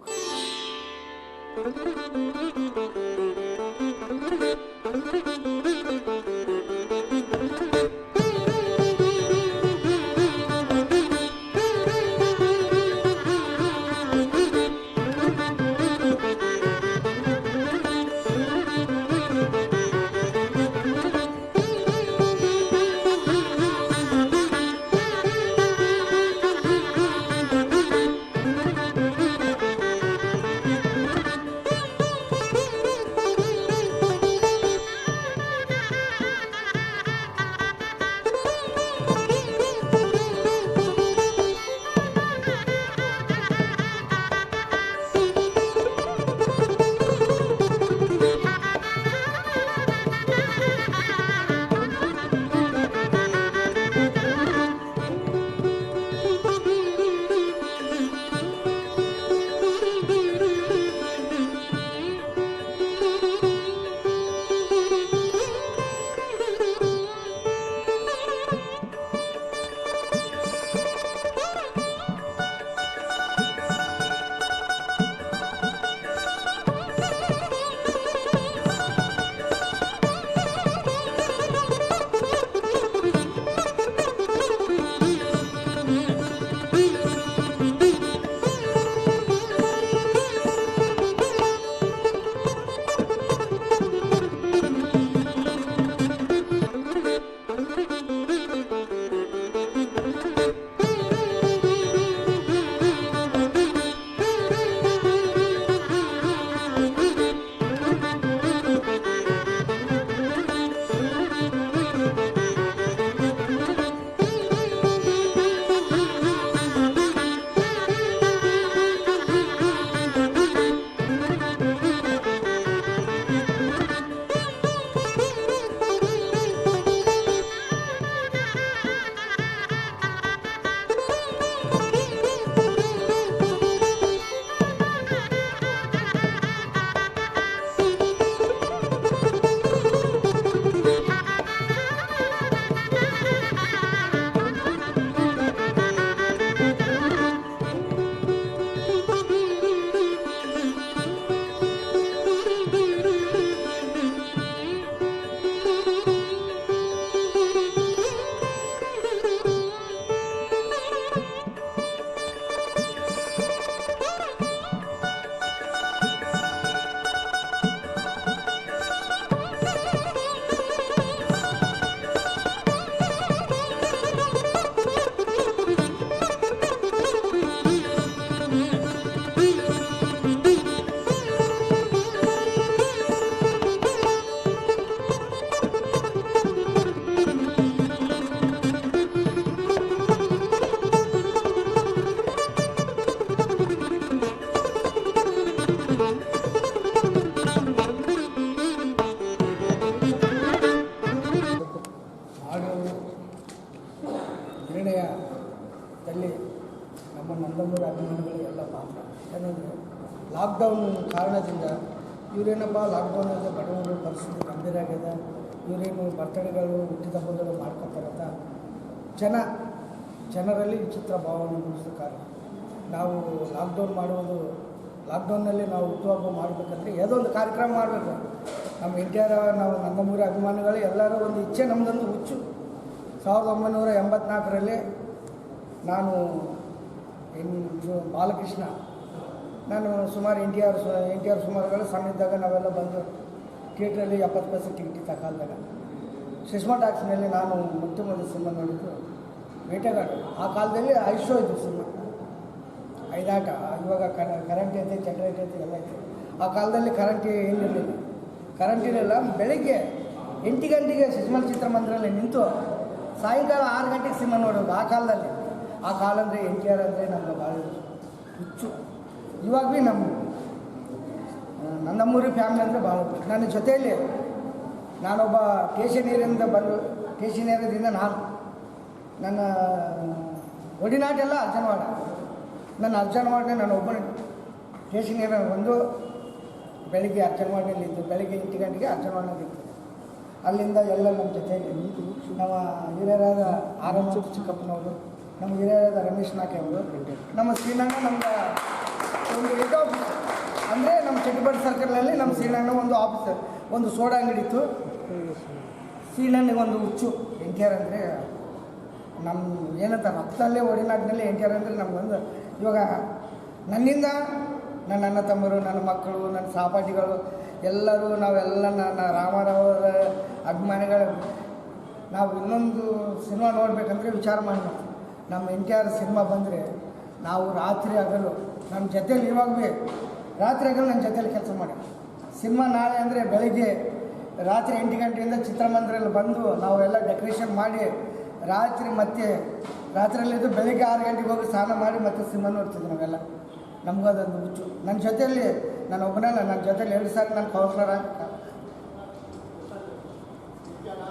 ಕಾರ್ಯಕ್ರಮವನ್ನು ನಿರ್ಣಯದಲ್ಲಿ ನಮ್ಮ ನಂದಮೂರಿ ಅಭಿಮಾನಿಗಳು ಎಲ್ಲ ಪಾತ್ರ. ಯಾಕಂದರೆ ಲಾಕ್ಡೌನ್ ಕಾರಣದಿಂದ ಇವರೇನಪ್ಪ ಲಾಕ್ಡೌನಿಂದ ಬಡವರು ಪರಿಸ್ಥಿತಿ ಗಂಭೀರ ಆಗಿದೆ, ಇವರೇನು ಬರ್ತಡೆಗಳು ಹುಟ್ಟಿದ ಹಬ್ಬಗಳು ಮಾಡ್ಕೊತಾರಂತ ಜನರಲ್ಲಿ ವಿಚಿತ್ರ ಭಾವನೆ ಮೂಡಿಸೋ ಕಾರಣ ನಾವು ಲಾಕ್ಡೌನ್ನಲ್ಲಿ ನಾವು ಹುಟ್ಟುಹಬ್ಬ ಮಾಡಬೇಕಂದ್ರೆ ಯಾವುದೋ ಒಂದು ಕಾರ್ಯಕ್ರಮ ಮಾಡಬೇಕು. ನಮ್ಮ ನಾವು ನಂದಮೂರಿ ಅಭಿಮಾನಿಗಳು ಎಲ್ಲರೂ ಒಂದು ಇಚ್ಛೆ, ನಮ್ಮದೊಂದು ಹುಚ್ಚು. 1984ರಲ್ಲಿ ನಾನು ಬಾಲಕೃಷ್ಣ, ನಾನು ಸುಮಾರು ಎನ್ ಟಿ ಆರ್ ಸುಮಾರುಗಳು ಸಣ್ಣ ಇದ್ದಾಗ ನಾವೆಲ್ಲ ಬಂದು ಥಿಯೇಟ್ರಲ್ಲಿ 70 ಪೈಸೆ ಟಿಕೆಟ್ ತಗೊಳ್ದಾಗ ಸುಷ್ಮಾ ಟಾಕ್ಸ್ನಲ್ಲಿ ನಾನು ಮೊದಲ ಸಿನಿಮಾ ನೋಡಿದ್ದು ಬೇಟೆಗಾಡು. ಆ ಕಾಲದಲ್ಲಿ 5 ಶೋ ಇದ್ದು ಸಿನಿಮಾ, 5 ಆಟ. ಇವಾಗ ಕರೆಂಟ್ ಐತೆ, ಜನರೇಟ್ ಐತೆ, ಎಲ್ಲ ಐತೆ. ಆ ಕಾಲದಲ್ಲಿ ಕರೆಂಟ್ ಏನಿರಲಿಲ್ಲ, ಕರೆಂಟ್ ಇರಲಿಲ್ಲ. ಬೆಳಗ್ಗೆ 8 ಗಂಟೆಗೆ ಸುಷ್ಮಾ ಚಿತ್ರಮಂದಿರಲ್ಲಿ ನಿಂತು ಸಾಯಂಕಾಲ 6 ಗಂಟೆಗೆ ಸಿನಿಮಾ ನೋಡೋದು ಆ ಕಾಲದಲ್ಲಿ. ಆ ಕಾಲ ಅಂದರೆ NTR ಅಂದರೆ ನಮ್ಗೆ ಭಾಳ ಹುಚ್ಚು. ಇವಾಗ ಭೀ ನಂದಮೂರಿ ಫ್ಯಾಮಿಲಿ ಅಂದರೆ ಭಾಳ ಹುಚ್ಚು. ನನ್ನ ಜೊತೆಯಲ್ಲಿ ನಾನೊಬ್ಬ ಕೇಶಿನೇರದಿಂದ ನನ್ನ ಒಡಿನಾಟ ಎಲ್ಲ ಅರ್ಜನವಾಡ. ಅರ್ಜನವಾಡನೇ ನಾನು ಒಬ್ಬನೇ ಕೇಶಿನೇರ ಬಂದು ಬೆಳಿಗ್ಗೆ ಅರ್ಜನವಾಡನಲ್ಲಿದ್ದು, ಬೆಳಿಗ್ಗೆ 8 ಗಂಟೆಗೆ ಅರ್ಜನವಾಡನಲ್ಲಿತ್ತು. ಅಲ್ಲಿಂದ ಎಲ್ಲ ನಮ್ಮ ಜೊತೆಯಲ್ಲಿ ನಮ್ಮ ಹಿರಿಯರಾದ ಆರಮ್ಮ ಚಿಕ್ಕಪ್ಪನವರು, ನಮ್ಮ ಹಿರಿಯರಾದ ರಮೇಶ್ ನಾಕೆ ಅವರು, ನಮ್ಮ ಶ್ರೀನಣ್ಣ, ನಮ್ಗೆ ಒಂದು ಹೆಡ್ ಆಫೀಸ್ ಅಂದರೆ ನಮ್ಮ ಚೆಟ್ಟಿಬಾಡಿ ಸರ್ಕಲ್ನಲ್ಲಿ ನಮ್ಮ ಶ್ರೀನಣ್ಣ ಒಂದು ಆಫೀಸರ್, ಒಂದು ಸೋಡಾ ಅಂಗಡಿ ಇತ್ತು. ಶ್ರೀನಣ್ಣಿಗೆ ಒಂದು ಹುಚ್ಚು. NTR ಅಂದರೆ ನಮ್ಮ ಏನಂತ ರಕ್ತದಲ್ಲೇ ಒಡಿನಾಡಿನಲ್ಲಿ NTR ಅಂದರೆ ನಮಗೊಂದು. ಇವಾಗ ನನ್ನಿಂದ ನನ್ನ ಅಣ್ಣ ತಮ್ಮರು, ನನ್ನ ಮಕ್ಕಳು, ನನ್ನ ಸಹಪಾಠಿಗಳು ಎಲ್ಲರೂ ನಾವೆಲ್ಲ ನನ್ನ ರಾಮಾರಾವರ ಅಭಿಮಾನಿಗಳು ನಾವು ಇನ್ನೊಂದು ಸಿನಿಮಾ ನೋಡಬೇಕಂದ್ರೆ ವಿಚಾರ ಮಾಡಿ ನಮ್ಮ NTR ಸಿನಿಮಾ ಬಂದರೆ ನಾವು ರಾತ್ರಿ ಹಗಲು ನಮ್ಮ ಜೊತೇಲಿ ಇವಾಗ ಭೀ ರಾತ್ರಿ ಹಗಲು ನನ್ನ ಜೊತೇಲಿ ಕೆಲಸ ಮಾಡಿ. ಸಿನಿಮಾ ನಾಳೆ ಅಂದರೆ ಬೆಳಗ್ಗೆ ರಾತ್ರಿ 8 ಗಂಟೆಯಿಂದ ಚಿತ್ರಮಂದಿರಲ್ಲಿ ಬಂದು ನಾವೆಲ್ಲ ಡೆಕೋರೇಷನ್ ಮಾಡಿ ರಾತ್ರಿಯಲ್ಲಿದ್ದು ಬೆಳಗ್ಗೆ 6 ಗಂಟೆಗೆ ಹೋಗಿ ಸ್ನಾನ ಮಾಡಿ ಮತ್ತೆ ಸಿನಿಮಾ ನೋಡ್ತಿದ್ವಿ ನಾವೆಲ್ಲ. ನಮಗೂ ಅದೊಂದು ಹುಚ್ಚು. ನನ್ನ ಜೊತೆಯಲ್ಲಿ ನಾನು ಒಬ್ಬನಲ್ಲ, ನನ್ನ ಜೊತೆಲಿ 2 ಸಾರಿ ನಾನು ಕೌನ್ಸಿಲರ್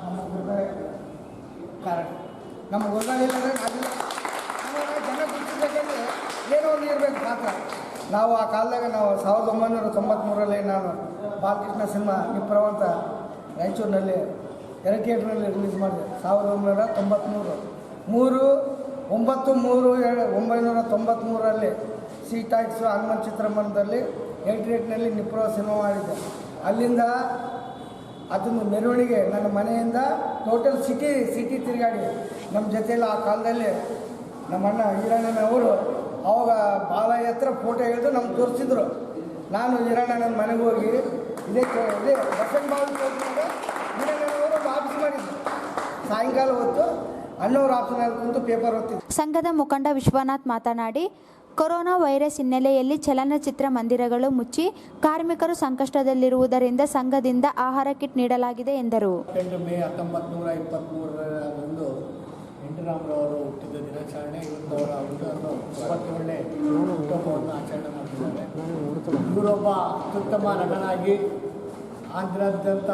ನಮ್ಮ ಕಾರಣ ನಮ್ಮ ಗುರುಗಳಿಲ್ಲಂದರೆ ನಾವಿಲ್ಲ. ಜನ ಗುರುತಿಸಬೇಕಂದ್ರೆ ಏನೋ ಒಂದು ಇರಬೇಕು ಪಾತ್ರ. ನಾವು ಆ ಕಾಲದಾಗ 1993ರಲ್ಲಿ ನಾನು ಬಾಲಕೃಷ್ಣ ಸಿನಿಮಾ ನಿಪ್ರವ ಅಂತ ರಾಯಚೂರಿನಲ್ಲಿ 2 ಥಿಯೇಟ್ರಲ್ಲಿ ರಿಲೀಸ್ ಮಾಡಿದೆ. 1993ರಲ್ಲಿ ಸಿ ಟಾಕ್ಸು ಹನುಮಂತ ಚಿತ್ರಮಂದಿರದಲ್ಲಿ 8 ರೇಟ್ನಲ್ಲಿ ನಿಪ್ರವ ಸಿನಿಮಾ ಮಾಡಿದ್ದೆ. ಅಲ್ಲಿಂದ ಅದನ್ನು ಮೆರವಣಿಗೆ ನನ್ನ ಮನೆಯಿಂದ ಟೋಟಲ್ ಸಿಟಿ ತಿರುಗಾಡಿ ನಮ್ಮ ಜೊತೆಯಲ್ಲಿ ಆ ಕಾಲದಲ್ಲಿ ನಮ್ಮ ಅಣ್ಣ ಈರಣ್ಣನವರು ಅವಾಗ ಭಾಳ ಎತ್ತರ ಫೋಟೋ ಹಿಡಿದು ನಮ್ಗೆ ತೋರಿಸಿದ್ರು. ನಾನು ಈರಣ್ಣನ ಮನೆಗೆ ಹೋಗಿ ಇದೇ ಬಸವನ ಬಾವಿ ತೋರಿಸಿದಾಗ ಈರಣ್ಣನವರು ಒಂದು ಆಫೀಸ್ ಮಾಡಿದ್ರು. ಸಾಯಂಕಾಲ ಹೊತ್ತು ಅಣ್ಣವ್ರ ಆಫೀಸ್ನಲ್ಲಿ ಕುಂತು ಪೇಪರ್ ಓದ್ತಿದ್ರು. ಸಂಘದ ಮುಖಂಡ ವಿಶ್ವನಾಥ್ ಮಾತನಾಡಿ, ಕೊರೋನಾ ವೈರಸ್ ಹಿನ್ನೆಲೆಯಲ್ಲಿ ಚಲನಚಿತ್ರ ಮಂದಿರಗಳು ಮುಚ್ಚಿ ಕಾರ್ಮಿಕರು ಸಂಕಷ್ಟದಲ್ಲಿರುವುದರಿಂದ ಸಂಘದಿಂದ ಆಹಾರ ಕಿಟ್ ನೀಡಲಾಗಿದೆ ಎಂದರು. ಮೇ 1923ರಂದು ಎನ್ ಟಿ ರಾಮರಾವರು ಹುಟ್ಟಿದ ದಿನಾಚರಣೆ. ಇವತ್ತು ಅವರ ಹುಟ್ಟನ್ನು 27ನೇ ಹುಟ್ಟುಹಬ್ಬವನ್ನು ಆಚರಣೆ ಮಾಡ್ತಿದ್ದಾರೆ. ಇವರೊಬ್ಬ ಅತ್ಯುತ್ತಮ ನಟನಾಗಿ ಆಂಧ್ರಾದ್ಯಂತ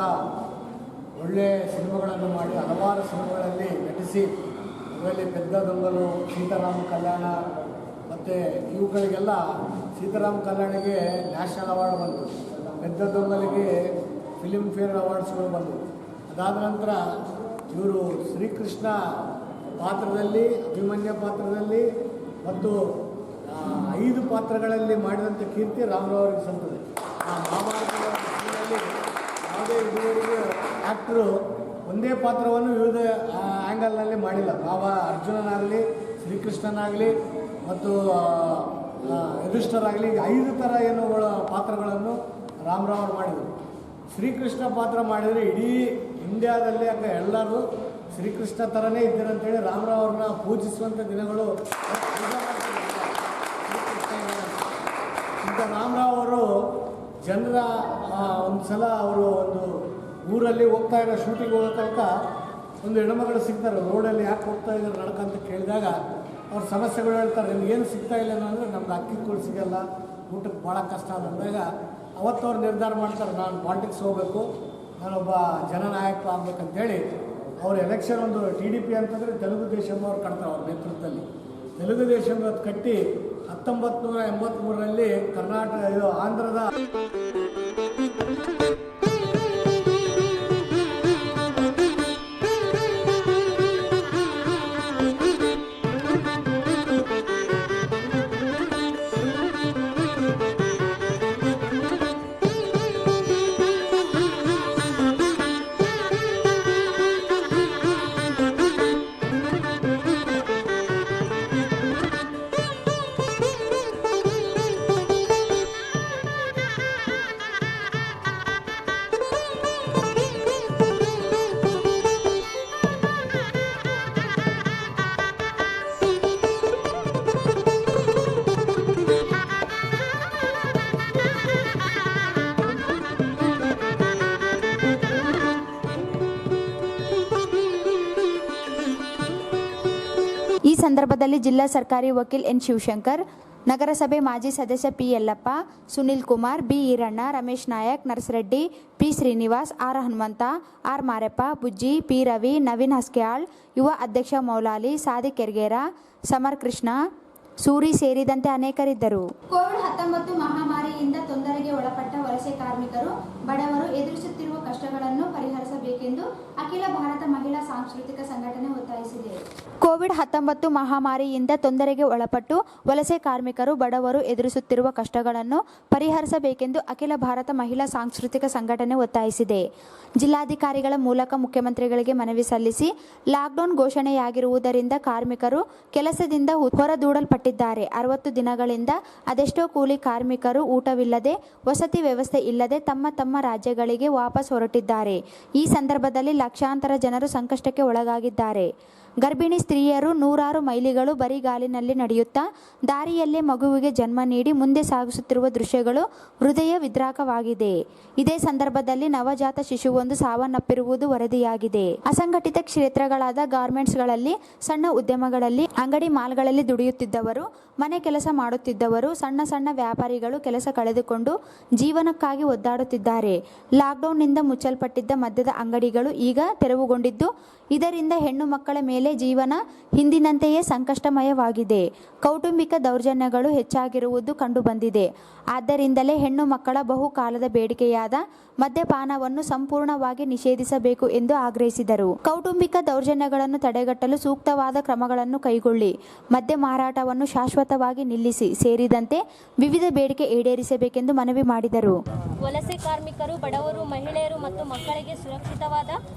ಒಳ್ಳೆಯ ಸಿನಿಮಾಗಳನ್ನು ಮಾಡಿ ಹಲವಾರು ಸಿನಿಮಾಗಳಲ್ಲಿ ನಟಿಸಿ, ಇದರಲ್ಲಿ ಪೆದ್ದ ದೊಂಗಲು, ಸೀತಾರಾಮ ಕಲ್ಯಾಣ ಮತ್ತು ಇವುಗಳಿಗೆಲ್ಲ ಸೀತಾರಾಮ ಕಲ್ಯಾಣಿಗೆ ನ್ಯಾಷನಲ್ ಅವಾರ್ಡ್ ಬಂತು, ಪೆದ್ದ ದೊಂಗಲಿಗೆ ಫಿಲ್ಮ್ ಫೇರ್ ಅವಾರ್ಡ್ಸ್ಗಳು ಬಂದವು. ಅದಾದ ನಂತರ ಇವರು ಶ್ರೀಕೃಷ್ಣ ಪಾತ್ರದಲ್ಲಿ, ಅಭಿಮನ್ಯ ಪಾತ್ರದಲ್ಲಿ ಮತ್ತು 5 ಪಾತ್ರಗಳಲ್ಲಿ ಮಾಡಿದಂಥ ಕೀರ್ತಿ ರಾಮರಾವ್ರಿಗೆ ಸಲ್ತದೆ. ಆ ಮಹಾಭಾರತದ ಯಾವುದೇ ಇದುವರೆಗೂ ಆ್ಯಕ್ಟ್ರು ಒಂದೇ ಪಾತ್ರವನ್ನು ವಿವಿಧ ಆ್ಯಂಗಲ್ನಲ್ಲಿ ಮಾಡಿಲ್ಲ. ಅರ್ಜುನನಾಗಲಿ, ಶ್ರೀಕೃಷ್ಣನಾಗಲಿ ಮತ್ತು ಯುಧಿಷ್ಠರಾಗಲಿ 5 ಥರ ಪಾತ್ರಗಳನ್ನು ರಾಮರಾವ್ ಅವರು ಮಾಡಿದರು. ಶ್ರೀಕೃಷ್ಣ ಪಾತ್ರ ಮಾಡಿದರೆ ಇಡೀ ಇಂಡಿಯಾದಲ್ಲಿ ಎಲ್ಲರೂ ಶ್ರೀಕೃಷ್ಣ ಥರನೇ ಇದ್ದೀರಂತೇಳಿ ರಾಮರಾವ್ ಅವ್ರನ್ನ ಪೂಜಿಸುವಂಥ ದಿನಗಳು. ಇಂಥ ರಾಮರಾವ್ ಅವರು ಜನರ ಒಂದು ಸಲ ಅವರು ಒಂದು ಊರಲ್ಲಿ ಹೋಗ್ತಾ ಇರೋ ಶೂಟಿಂಗ್ ಹೋಗೋ ತನಕ ಒಂದು ಹೆಣ್ಮಗಳು ಸಿಗ್ತಾರೆ. ರೋಡಲ್ಲಿ ಯಾಕೆ ಹೋಗ್ತಾ ಇದ್ದಾರೆ ನಡ್ಕಂತ ಕೇಳಿದಾಗ ಅವ್ರ ಸಮಸ್ಯೆಗಳು ಹೇಳ್ತಾರೆ. ನಿಮ್ಗೇನು ಸಿಗ್ತಾ ಇಲ್ಲ ಅಂದರೆ ನಮ್ಗೆ ಅಕ್ಕಿಗಳು ಸಿಗಲ್ಲ, ಊಟಕ್ಕೆ ಭಾಳ ಕಷ್ಟ ಅಂದಾಗ ಅವತ್ತು ಅವ್ರು ನಿರ್ಧಾರ ಮಾಡ್ತಾರೆ, ನಾನು ಪಾಲಿಟಿಕ್ಸ್ ಹೋಗಬೇಕು, ನಾನೊಬ್ಬ ಜನನಾಯಕ ಆಗಬೇಕಂತೇಳಿ ಅವ್ರ ಎಲೆಕ್ಷನ್ ಒಂದು TDP ಅಂತಂದರೆ ತೆಲುಗು ದೇಶಂ ಅವ್ರು ಕಟ್ತಾರೆ ಅವ್ರ ನೇತೃತ್ವದಲ್ಲಿ. ತೆಲುಗು ದೇಶಂ ಕಟ್ಟಿ 1983ರಲ್ಲಿ ಆಂಧ್ರದ ಈ ಸಂದರ್ಭದಲ್ಲಿ ಜಿಲ್ಲಾ ಸರ್ಕಾರಿ ವಕೀಲ್ ಎನ್ ಶಿವಶಂಕರ್, ನಗರಸಭೆ ಮಾಜಿ ಸದಸ್ಯ P Yallappa, Sunil Kumar, B Eeranna, Ramesh Nayak, Narasareddy, P Srinivas, R Hanumantha, R Mareppa, Bujji, P Ravi, Naveen Haskyal, ಯುವ ಅಧ್ಯಕ್ಷ ಮೌಲಾಲಿ, ಸಾದಿಕ್ ಕೆರ್ಗೇರ, ಸಮರ್ ಕೃಷ್ಣ, ಸೂರಿ ಸೇರಿದಂತೆ ಅನೇಕರಿದ್ದರು. ಕೋವಿಡ್-19 ಮಹಾಮಾರಿಯಿಂದ ತೊಂದರೆಗೆ ಒಳಪಟ್ಟ ವಲಸೆ ಕಾರ್ಮಿಕರು, ಬಡವರು ಎದುರಿಸುತ್ತಿರುವ ಕಷ್ಟಗಳನ್ನು ಪರಿಹರಿಸಬೇಕೆಂದು ಅಖಿಲ ಭಾರತ ಮಹಿಳಾ ಸಾಂಸ್ಕೃತಿಕ ಸಂಘಟನೆ ಒತ್ತಾಯಿಸಿದೆ. ಕೋವಿಡ್-19 ಮಹಾಮಾರಿಯಿಂದ ತೊಂದರೆಗೆ ಒಳಪಟ್ಟು ವಲಸೆ ಕಾರ್ಮಿಕರು, ಬಡವರು ಎದುರಿಸುತ್ತಿರುವ ಕಷ್ಟಗಳನ್ನು ಪರಿಹರಿಸಬೇಕೆಂದು ಅಖಿಲ ಭಾರತ ಮಹಿಳಾ ಸಾಂಸ್ಕೃತಿಕ ಸಂಘಟನೆ ಒತ್ತಾಯಿಸಿದೆ. ಜಿಲ್ಲಾಧಿಕಾರಿಗಳ ಮೂಲಕ ಮುಖ್ಯಮಂತ್ರಿಗಳಿಗೆ ಮನವಿ ಸಲ್ಲಿಸಿ ಲಾಕ್ಡೌನ್ ಘೋಷಣೆಯಾಗಿರುವುದರಿಂದ ಕಾರ್ಮಿಕರು ಕೆಲಸದಿಂದ ಹೊರದೂಡಲ್ಪಟ್ಟಿದ್ದಾರೆ. 60 ದಿನಗಳಿಂದ ಅದೆಷ್ಟೋ ಕೂಲಿ ಕಾರ್ಮಿಕರು ಊಟವಿಲ್ಲದೆ, ವಸತಿ ವ್ಯವಸ್ಥೆ ಇಲ್ಲದೆ ತಮ್ಮ ರಾಜ್ಯಗಳಿಗೆ ವಾಪಸ್ ಹೊರಟಿದ್ದಾರೆ. ಈ ಸಂದರ್ಭದಲ್ಲಿ ಲಕ್ಷಾಂತರ ಜನರು ಸಂಕಷ್ಟಕ್ಕೆ ಒಳಗಾಗಿದ್ದಾರೆ. ಗರ್ಭಿಣಿ ಸ್ತ್ರೀಯರು ನೂರಾರು ಮೈಲಿಗಳು ಬರಿಗಾಲಿನಲ್ಲಿ ನಡೆಯುತ್ತಾ ದಾರಿಯಲ್ಲೇ ಮಗುವಿಗೆ ಜನ್ಮ ನೀಡಿ ಮುಂದೆ ಸಾಗಿಸುತ್ತಿರುವ ದೃಶ್ಯಗಳು ಹೃದಯ ವಿದ್ರಾಕವಾಗಿದೆ. ಇದೇ ಸಂದರ್ಭದಲ್ಲಿ ನವಜಾತ ಶಿಶುವೊಂದು ಸಾವನ್ನಪ್ಪಿರುವುದು ವರದಿಯಾಗಿದೆ. ಅಸಂಘಟಿತ ಕ್ಷೇತ್ರಗಳಾದ ಗಾರ್ಮೆಂಟ್ಸ್ಗಳಲ್ಲಿ, ಸಣ್ಣ ಉದ್ಯಮಗಳಲ್ಲಿ, ಅಂಗಡಿ ಮಾಲ್ಗಳಲ್ಲಿ ದುಡಿಯುತ್ತಿದ್ದವರು, ಮನೆ ಕೆಲಸ ಮಾಡುತ್ತಿದ್ದವರು, ಸಣ್ಣ ವ್ಯಾಪಾರಿಗಳು ಕೆಲಸ ಕಳೆದುಕೊಂಡು ಜೀವನಕ್ಕಾಗಿ ಒದ್ದಾಡುತ್ತಿದ್ದಾರೆ. ಲಾಕ್ಡೌನ್ನಿಂದ ಮುಚ್ಚಲ್ಪಟ್ಟಿದ್ದ ಮದ್ಯದ ಅಂಗಡಿಗಳು ಈಗ ತೆರವುಗೊಂಡಿದ್ದು, ಇದರಿಂದ ಹೆಣ್ಣು ಮಕ್ಕಳ ಮೇಲೆ ಜೀವನ ಹಿಂದಿನಂತೆಯೇ ಸಂಕಷ್ಟಮಯವಾಗಿದೆ. ಕೌಟುಂಬಿಕ ದೌರ್ಜನ್ಯಗಳು ಹೆಚ್ಚಾಗಿರುವುದು ಕಂಡುಬಂದಿದೆ. ಆದ್ದರಿಂದಲೇ ಹೆಣ್ಣು ಮಕ್ಕಳ ಬಹುಕಾಲದ ಬೇಡಿಕೆಯಾದ ಮದ್ಯಪಾನವನ್ನು ಸಂಪೂರ್ಣವಾಗಿ ನಿಷೇಧಿಸಬೇಕು ಎಂದು ಆಗ್ರಹಿಸಿದರು. ಕೌಟುಂಬಿಕ ದೌರ್ಜನ್ಯಗಳನ್ನು ತಡೆಗಟ್ಟಲು ಸೂಕ್ತವಾದ ಕ್ರಮಗಳನ್ನು ಕೈಗೊಳ್ಳಿ, ಮದ್ಯ ಮಾರಾಟವನ್ನು ಶಾಶ್ವತವಾಗಿ ನಿಲ್ಲಿಸಿ ಸೇರಿದಂತೆ ವಿವಿಧ ಬೇಡಿಕೆ ಈಡೇರಿಸಬೇಕೆಂದು ಮನವಿ ಮಾಡಿದರು. ವಲಸೆ ಕಾರ್ಮಿಕರು, ಬಡವರು, ಮಹಿಳೆಯರು ಮತ್ತು ಮಕ್ಕಳಿಗೆ ಸುರಕ್ಷಿತವಾದ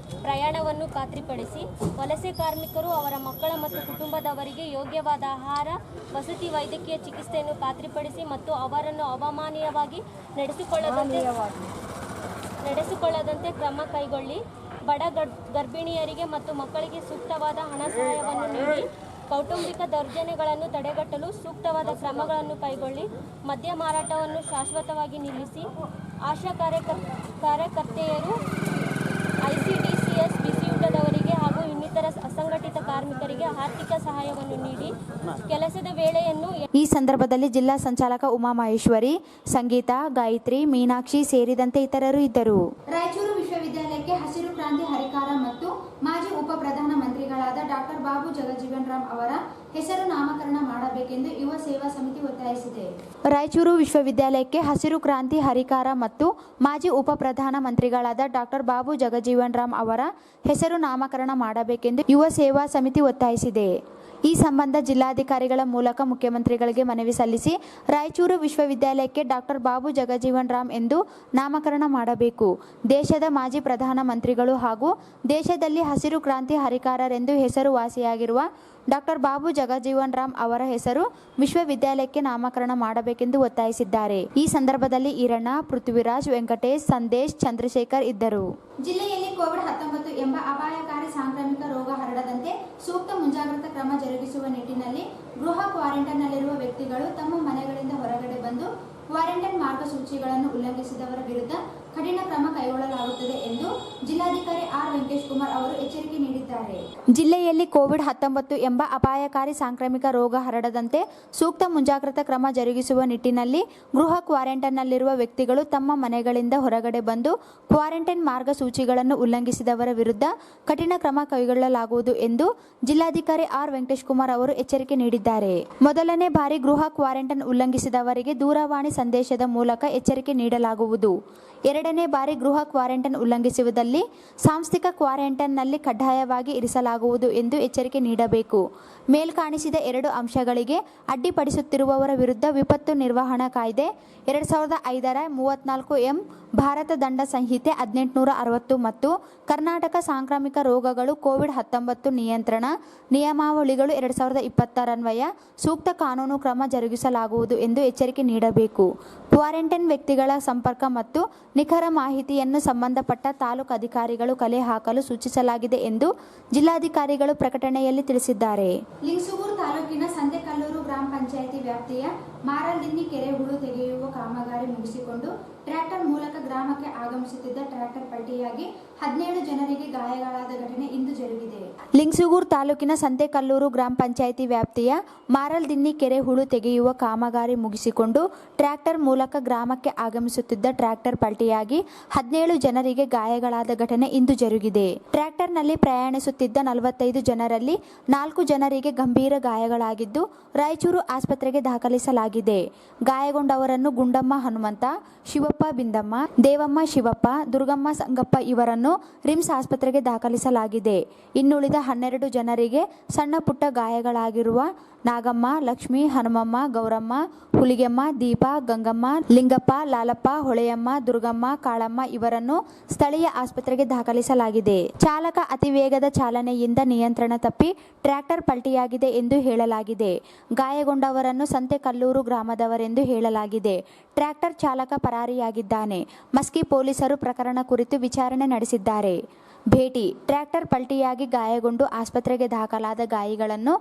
ಪ್ರಯಾಣವನ್ನು ಖಾತ್ರಿಪಡಿಸಿ, ವಲಸೆ ಕಾರ್ಮಿಕರು ಅವರ ಮಕ್ಕಳ ಮತ್ತು ಕುಟುಂಬದವರಿಗೆ ಯೋಗ್ಯವಾದ ಆಹಾರ, ವಸತಿ, ವೈದ್ಯಕೀಯ ಚಿಕಿತ್ಸೆಯನ್ನು ಖಾತ್ರಿಪಡಿಸಿ ಮತ್ತು ಅವರನ್ನು ಅಮಾನವೀಯವಾಗಿ ನಡೆಸಿಕೊಳ್ಳದಂತೆ ಕ್ರಮ ಕೈಗೊಳ್ಳಿ. ಬಡ ಗರ್ಭಿಣಿಯರಿಗೆ ಮತ್ತು ಮಕ್ಕಳಿಗೆ ಸೂಕ್ತವಾದ ಹಣ ಸಹಾಯವನ್ನು ನೀಡಿ, ಕೌಟುಂಬಿಕ ದೌರ್ಜನ್ಯಗಳನ್ನು ತಡೆಗಟ್ಟಲು ಸೂಕ್ತವಾದ ಕ್ರಮಗಳನ್ನು ಕೈಗೊಳ್ಳಿ. ಮದ್ಯ ಮಾರಾಟವನ್ನು ಶಾಶ್ವತವಾಗಿ ನಿಲ್ಲಿಸಿ. ಆಶಾ ಕಾರ್ಯಕರ್ತೆಯರು, ICDCS ಬಿಸಿಯೂಟದವರಿಗೆ ಹಾಗೂ ಇನ್ನಿತರ ಅಸಂಘಟಿತ ಕಾರ್ಮಿಕರಿಗೆ ಆರ್ಥಿಕ ಸಹಾಯವನ್ನು ನೀಡಿ ಕೆಲಸದ ವೇಳೆಯನ್ನು. ಈ ಸಂದರ್ಭದಲ್ಲಿ ಜಿಲ್ಲಾ ಸಂಚಾಲಕ ಉಮಾ ಮಹೇಶ್ವರಿ, ಸಂಗೀತ, ಗಾಯತ್ರಿ, ಮೀನಾಕ್ಷಿ ಸೇರಿದಂತೆ ಇತರರು ಇದ್ದರು. ರಾಯಚೂರು ವಿಶ್ವವಿದ್ಯಾಲಯಕ್ಕೆ ಹಸಿರು ಕ್ರಾಂತಿ ಹರಿಕಾರ ಮತ್ತು ಮಾಜಿ ಉಪ ಪ್ರಧಾನ ಮಂತ್ರಿಗಳಾದ ಡಾಕ್ಟರ್ ಬಾಬು ಜಗಜೀವನ್ ರಾಮ್ ಅವರ ಹೆಸರು ನಾಮಕರಣ ಮಾಡಬೇಕೆಂದು ಯುವ ಸೇವಾ ಸಮಿತಿ ಒತ್ತಾಯಿಸಿದೆ. ರಾಯಚೂರು ವಿಶ್ವವಿದ್ಯಾಲಯಕ್ಕೆ ಹಸಿರು ಕ್ರಾಂತಿ ಹರಿಕಾರ ಮತ್ತು ಮಾಜಿ ಉಪ ಪ್ರಧಾನ ಮಂತ್ರಿಗಳಾದ ಡಾಕ್ಟರ್ ಬಾಬು ಜಗಜೀವನ್ ರಾಮ್ ಅವರ ಹೆಸರು ನಾಮಕರಣ ಮಾಡಬೇಕೆಂದು ಯುವ ಸೇವಾ ಸಮಿತಿ ಒತ್ತಾಯಿಸಿದೆ. ಈ ಸಂಬಂಧ ಜಿಲ್ಲಾಧಿಕಾರಿಗಳ ಮೂಲಕ ಮುಖ್ಯಮಂತ್ರಿಗಳಿಗೆ ಮನವಿ ಸಲ್ಲಿಸಿ ರಾಯಚೂರು ವಿಶ್ವವಿದ್ಯಾಲಯಕ್ಕೆ ಡಾಕ್ಟರ್ ಬಾಬು ಜಗಜೀವನ್ ರಾಮ್ ಎಂದು ನಾಮಕರಣ ಮಾಡಬೇಕು. ದೇಶದ ಮಾಜಿ ಪ್ರಧಾನ ಮಂತ್ರಿಗಳು ಹಾಗೂ ದೇಶದಲ್ಲಿ ಹಸಿರು ಕ್ರಾಂತಿ ಹರಿಕಾರರೆಂದು ಹೆಸರುವಾಸಿಯಾಗಿರುವ ಡಾಕ್ಟರ್ ಬಾಬು ಜಗಜೀವನ್ ರಾಮ್ ಅವರ ಹೆಸರು ವಿಶ್ವವಿದ್ಯಾಲಯಕ್ಕೆ ನಾಮಕರಣ ಮಾಡಬೇಕೆಂದು ಒತ್ತಾಯಿಸಿದ್ದಾರೆ. ಈ ಸಂದರ್ಭದಲ್ಲಿ ಈರಣ್ಣ, ಪೃಥ್ವಿರಾಜ್, ವೆಂಕಟೇಶ್, ಸಂದೇಶ್, ಚಂದ್ರಶೇಖರ್ ಇದ್ದರು. ಜಿಲ್ಲೆಯಲ್ಲಿ ಕೋವಿಡ್-19 ಎಂಬ ಅಪಾಯಕಾರಿ ಸಾಂಕ್ರಾಮಿಕ ರೋಗ ಹರಡದಂತೆ ಸೂಕ್ತ ಮುಂಜಾಗ್ರತಾ ಕ್ರಮ ಜರುಗಿಸುವ ನಿಟ್ಟಿನಲ್ಲಿ ಗೃಹ ಕ್ವಾರಂಟೈನ್ನಲ್ಲಿರುವ ವ್ಯಕ್ತಿಗಳು ತಮ್ಮ ಮನೆಗಳಿಂದ ಹೊರಗಡೆ ಬಂದು ಕ್ವಾರಂಟೈನ್ ಮಾರ್ಗಸೂಚಿಗಳನ್ನು ಉಲ್ಲಂಘಿಸಿದವರ ವಿರುದ್ಧ ಕಠಿಣ ಕ್ರಮ ಕೈಗೊಳ್ಳಲಾಗುತ್ತದೆ ಎಂದು ಜಿಲ್ಲಾಧಿಕಾರಿ ಆರ್ ವೆಂಕಟೇಶ್ ಕುಮಾರ್ ಅವರು ಎಚ್ಚರಿಕೆ ನೀಡಿದ್ದಾರೆ. ಜಿಲ್ಲೆಯಲ್ಲಿ ಕೋವಿಡ್-19 ಎಂಬ ಅಪಾಯಕಾರಿ ಸಾಂಕ್ರಾಮಿಕ ರೋಗ ಹರಡದಂತೆ ಸೂಕ್ತ ಮುಂಜಾಗ್ರತಾ ಕ್ರಮ ಜರುಗಿಸುವ ನಿಟ್ಟಿನಲ್ಲಿ ಗೃಹ ಕ್ವಾರಂಟೈನ್ನಲ್ಲಿರುವ ವ್ಯಕ್ತಿಗಳು ತಮ್ಮ ಮನೆಗಳಿಂದ ಹೊರಗಡೆ ಬಂದು ಕ್ವಾರಂಟೈನ್ ಮಾರ್ಗಸೂಚಿಗಳನ್ನು ಉಲ್ಲಂಘಿಸಿದವರ ವಿರುದ್ಧ ಕಠಿಣ ಕ್ರಮ ಕೈಗೊಳ್ಳಲಾಗುವುದು ಎಂದು ಜಿಲ್ಲಾಧಿಕಾರಿ ಆರ್ ವೆಂಕಟೇಶ್ ಕುಮಾರ್ ಅವರು ಎಚ್ಚರಿಕೆ ನೀಡಿದ್ದಾರೆ. ಮೊದಲನೇ ಬಾರಿ ಗೃಹ ಕ್ವಾರಂಟೈನ್ ಉಲ್ಲಂಘಿಸಿದವರಿಗೆ ದೂರವಾಣಿ ಸಂದೇಶದ ಮೂಲಕ ಎಚ್ಚರಿಕೆ ನೀಡಲಾಗುವುದು. ಎರಡನೇ ಬಾರಿ ಗೃಹ ಕ್ವಾರಂಟೈನ್ ಉಲ್ಲಂಘಿಸುವುದಲ್ಲಿ ಸಾಂಸ್ಥಿಕ ಕ್ವಾರಂಟೈನ್ನಲ್ಲಿ ಕಡ್ಡಾಯವಾಗಿ ಇರಿಸಲಾಗುವುದು ಎಂದು ಎಚ್ಚರಿಕೆ ನೀಡಬೇಕು. ಮೇಲ್ಕಾಣಿಸಿದ 2 ಅಂಶಗಳಿಗೆ ಅಡ್ಡಿಪಡಿಸುತ್ತಿರುವವರ ವಿರುದ್ಧ ವಿಪತ್ತು ನಿರ್ವಹಣಾ ಕಾಯ್ದೆ 2005ರ 34 ಭಾರತ ದಂಡ ಸಂಹಿತೆ 1860 ಮತ್ತು ಕರ್ನಾಟಕ ಸಾಂಕ್ರಾಮಿಕ ರೋಗಗಳು ಕೋವಿಡ್-19 ನಿಯಂತ್ರಣ ನಿಯಮಾವಳಿಗಳು 2020ರನ್ವಯ ಸೂಕ್ತ ಕಾನೂನು ಕ್ರಮ ಜರುಗಿಸಲಾಗುವುದು ಎಂದು ಎಚ್ಚರಿಕೆ ನೀಡಬೇಕು. ಕ್ವಾರಂಟೈನ್ ವ್ಯಕ್ತಿಗಳ ಸಂಪರ್ಕ ಮತ್ತು ನಿಖರ ಮಾಹಿತಿಯನ್ನು ಸಂಬಂಧಪಟ್ಟ ತಾಲೂಕು ಅಧಿಕಾರಿಗಳು ಕಲೆ ಹಾಕಲು ಸೂಚಿಸಲಾಗಿದೆ ಎಂದು ಜಿಲ್ಲಾಧಿಕಾರಿಗಳು ಪ್ರಕಟಣೆಯಲ್ಲಿ ತಿಳಿಸಿದ್ದಾರೆ. ಲಿಂಗಸೂಗೂರು ತಾಲೂಕಿನ ಸಂತೆಕಲ್ಲೂರು ಗ್ರಾಮ ಪಂಚಾಯಿತಿ ವ್ಯಾಪ್ತಿಯ ಮಾರಲ್ದಿನ್ನಿ ಕೆರೆ ಹೂಳು ತೆಗೆಯುವ ಕಾಮಗಾರಿ ಮುಗಿಸಿಕೊಂಡು ಟ್ರ್ಯಾಕ್ಟರ್ ಮೂಲಕ ಗ್ರಾಮಕ್ಕೆ ಆಗಮಿಸುತ್ತಿದ್ದ ಟ್ರ್ಯಾಕ್ಟರ್ ಪಲ್ಟಿಯಾಗಿ 17 ಜನರಿಗೆ ಗಾಯಗಳಾದ ಘಟನೆ ಇಂದು ಜರುಗಿದೆ. ಲಿಂಗಸೂಗೂರು ತಾಲೂಕಿನ ಸಂತೆಕಲ್ಲೂರು ಗ್ರಾಮ ಪಂಚಾಯಿತಿ ವ್ಯಾಪ್ತಿಯ ಮಾರಲ್ದಿನ್ನಿ ಕೆರೆ ಹೂಳು ತೆಗೆಯುವ ಕಾಮಗಾರಿ ಮುಗಿಸಿಕೊಂಡು ಟ್ರ್ಯಾಕ್ಟರ್ ಮೂಲಕ ಗ್ರಾಮಕ್ಕೆ ಆಗಮಿಸುತ್ತಿದ್ದ ಟ್ರ್ಯಾಕ್ಟರ್ ಪಲ್ಟಿಯಾಗಿ 17 ಜನರಿಗೆ ಗಾಯಗಳಾದ ಘಟನೆ ಇಂದು ಜರುಗಿದೆ. ಟ್ರ್ಯಾಕ್ಟರ್ನಲ್ಲಿ ಪ್ರಯಾಣಿಸುತ್ತಿದ್ದ 45 ಜನರಲ್ಲಿ 4 ಜನರಿಗೆ ಗಂಭೀರ ಗಾಯಗಳಾಗಿದ್ದು ರಾಯಚೂರು ಆಸ್ಪತ್ರೆಗೆ ದಾಖಲಿಸಲಾಗಿದೆ. ಗಾಯಗೊಂಡವರನ್ನು ಗುಂಡಮ್ಮ ಹನುಮಂತ, ಶಿವಪ್ಪ ಬಿಂದಮ್ಮ, ದೇವಮ್ಮ ಶಿವಪ್ಪ, ದುರ್ಗಮ್ಮ ಸಂಗಪ್ಪ ಇವರನ್ನು ರಿಮ್ಸ್ ಆಸ್ಪತ್ರೆಗೆ ದಾಖಲಿಸಲಾಗಿದೆ. ಇನ್ನುಳಿದ 12 ಜನರಿಗೆ ಸಣ್ಣ ಪುಟ್ಟ ಗಾಯಗಳಾಗಿರುವ ನಾಗಮ್ಮ, ಲಕ್ಷ್ಮಿ, ಹನುಮಮ್ಮ, ಗೌರಮ್ಮ, ಹುಲಿಗೆಮ್ಮ, ದೀಪ, ಗಂಗಮ್ಮ, ಲಿಂಗಪ್ಪ, ಲಾಲಪ್ಪ, ಹೊಳೆಯಮ್ಮ, ದುರ್ಗಮ್ಮ, ಕಾಳಮ್ಮ ಇವರನ್ನು ಸ್ಥಳೀಯ ಆಸ್ಪತ್ರೆಗೆ ದಾಖಲಿಸಲಾಗಿದೆ. ಚಾಲಕ ಅತಿ ವೇಗದ ಚಾಲನೆಯಿಂದ ನಿಯಂತ್ರಣ ತಪ್ಪಿ ಟ್ರ್ಯಾಕ್ಟರ್ ಪಲ್ಟಿಯಾಗಿದೆ ಎಂದು ಹೇಳಲಾಗಿದೆ. ಗಾಯಗೊಂಡವರನ್ನು ಸಂತೆಕಲ್ಲೂರು ಗ್ರಾಮದವರೆಂದು ಹೇಳಲಾಗಿದೆ. ಟ್ರ್ಯಾಕ್ಟರ್ ಚಾಲಕ ಪರಾರಿಯಾಗಿದ್ದಾನೆ. ಮಸ್ಕಿ ಪೊಲೀಸರು ಪ್ರಕರಣ ಕುರಿತು ವಿಚಾರಣೆ ನಡೆಸಿದ್ದಾರೆ. ಭೇಟಿ: ಟ್ರ್ಯಾಕ್ಟರ್ ಪಲ್ಟಿಯಾಗಿ ಗಾಯಗೊಂಡು ಆಸ್ಪತ್ರೆಗೆ ದಾಖಲಾದ ಗಾಯಿಗಳನ್ನು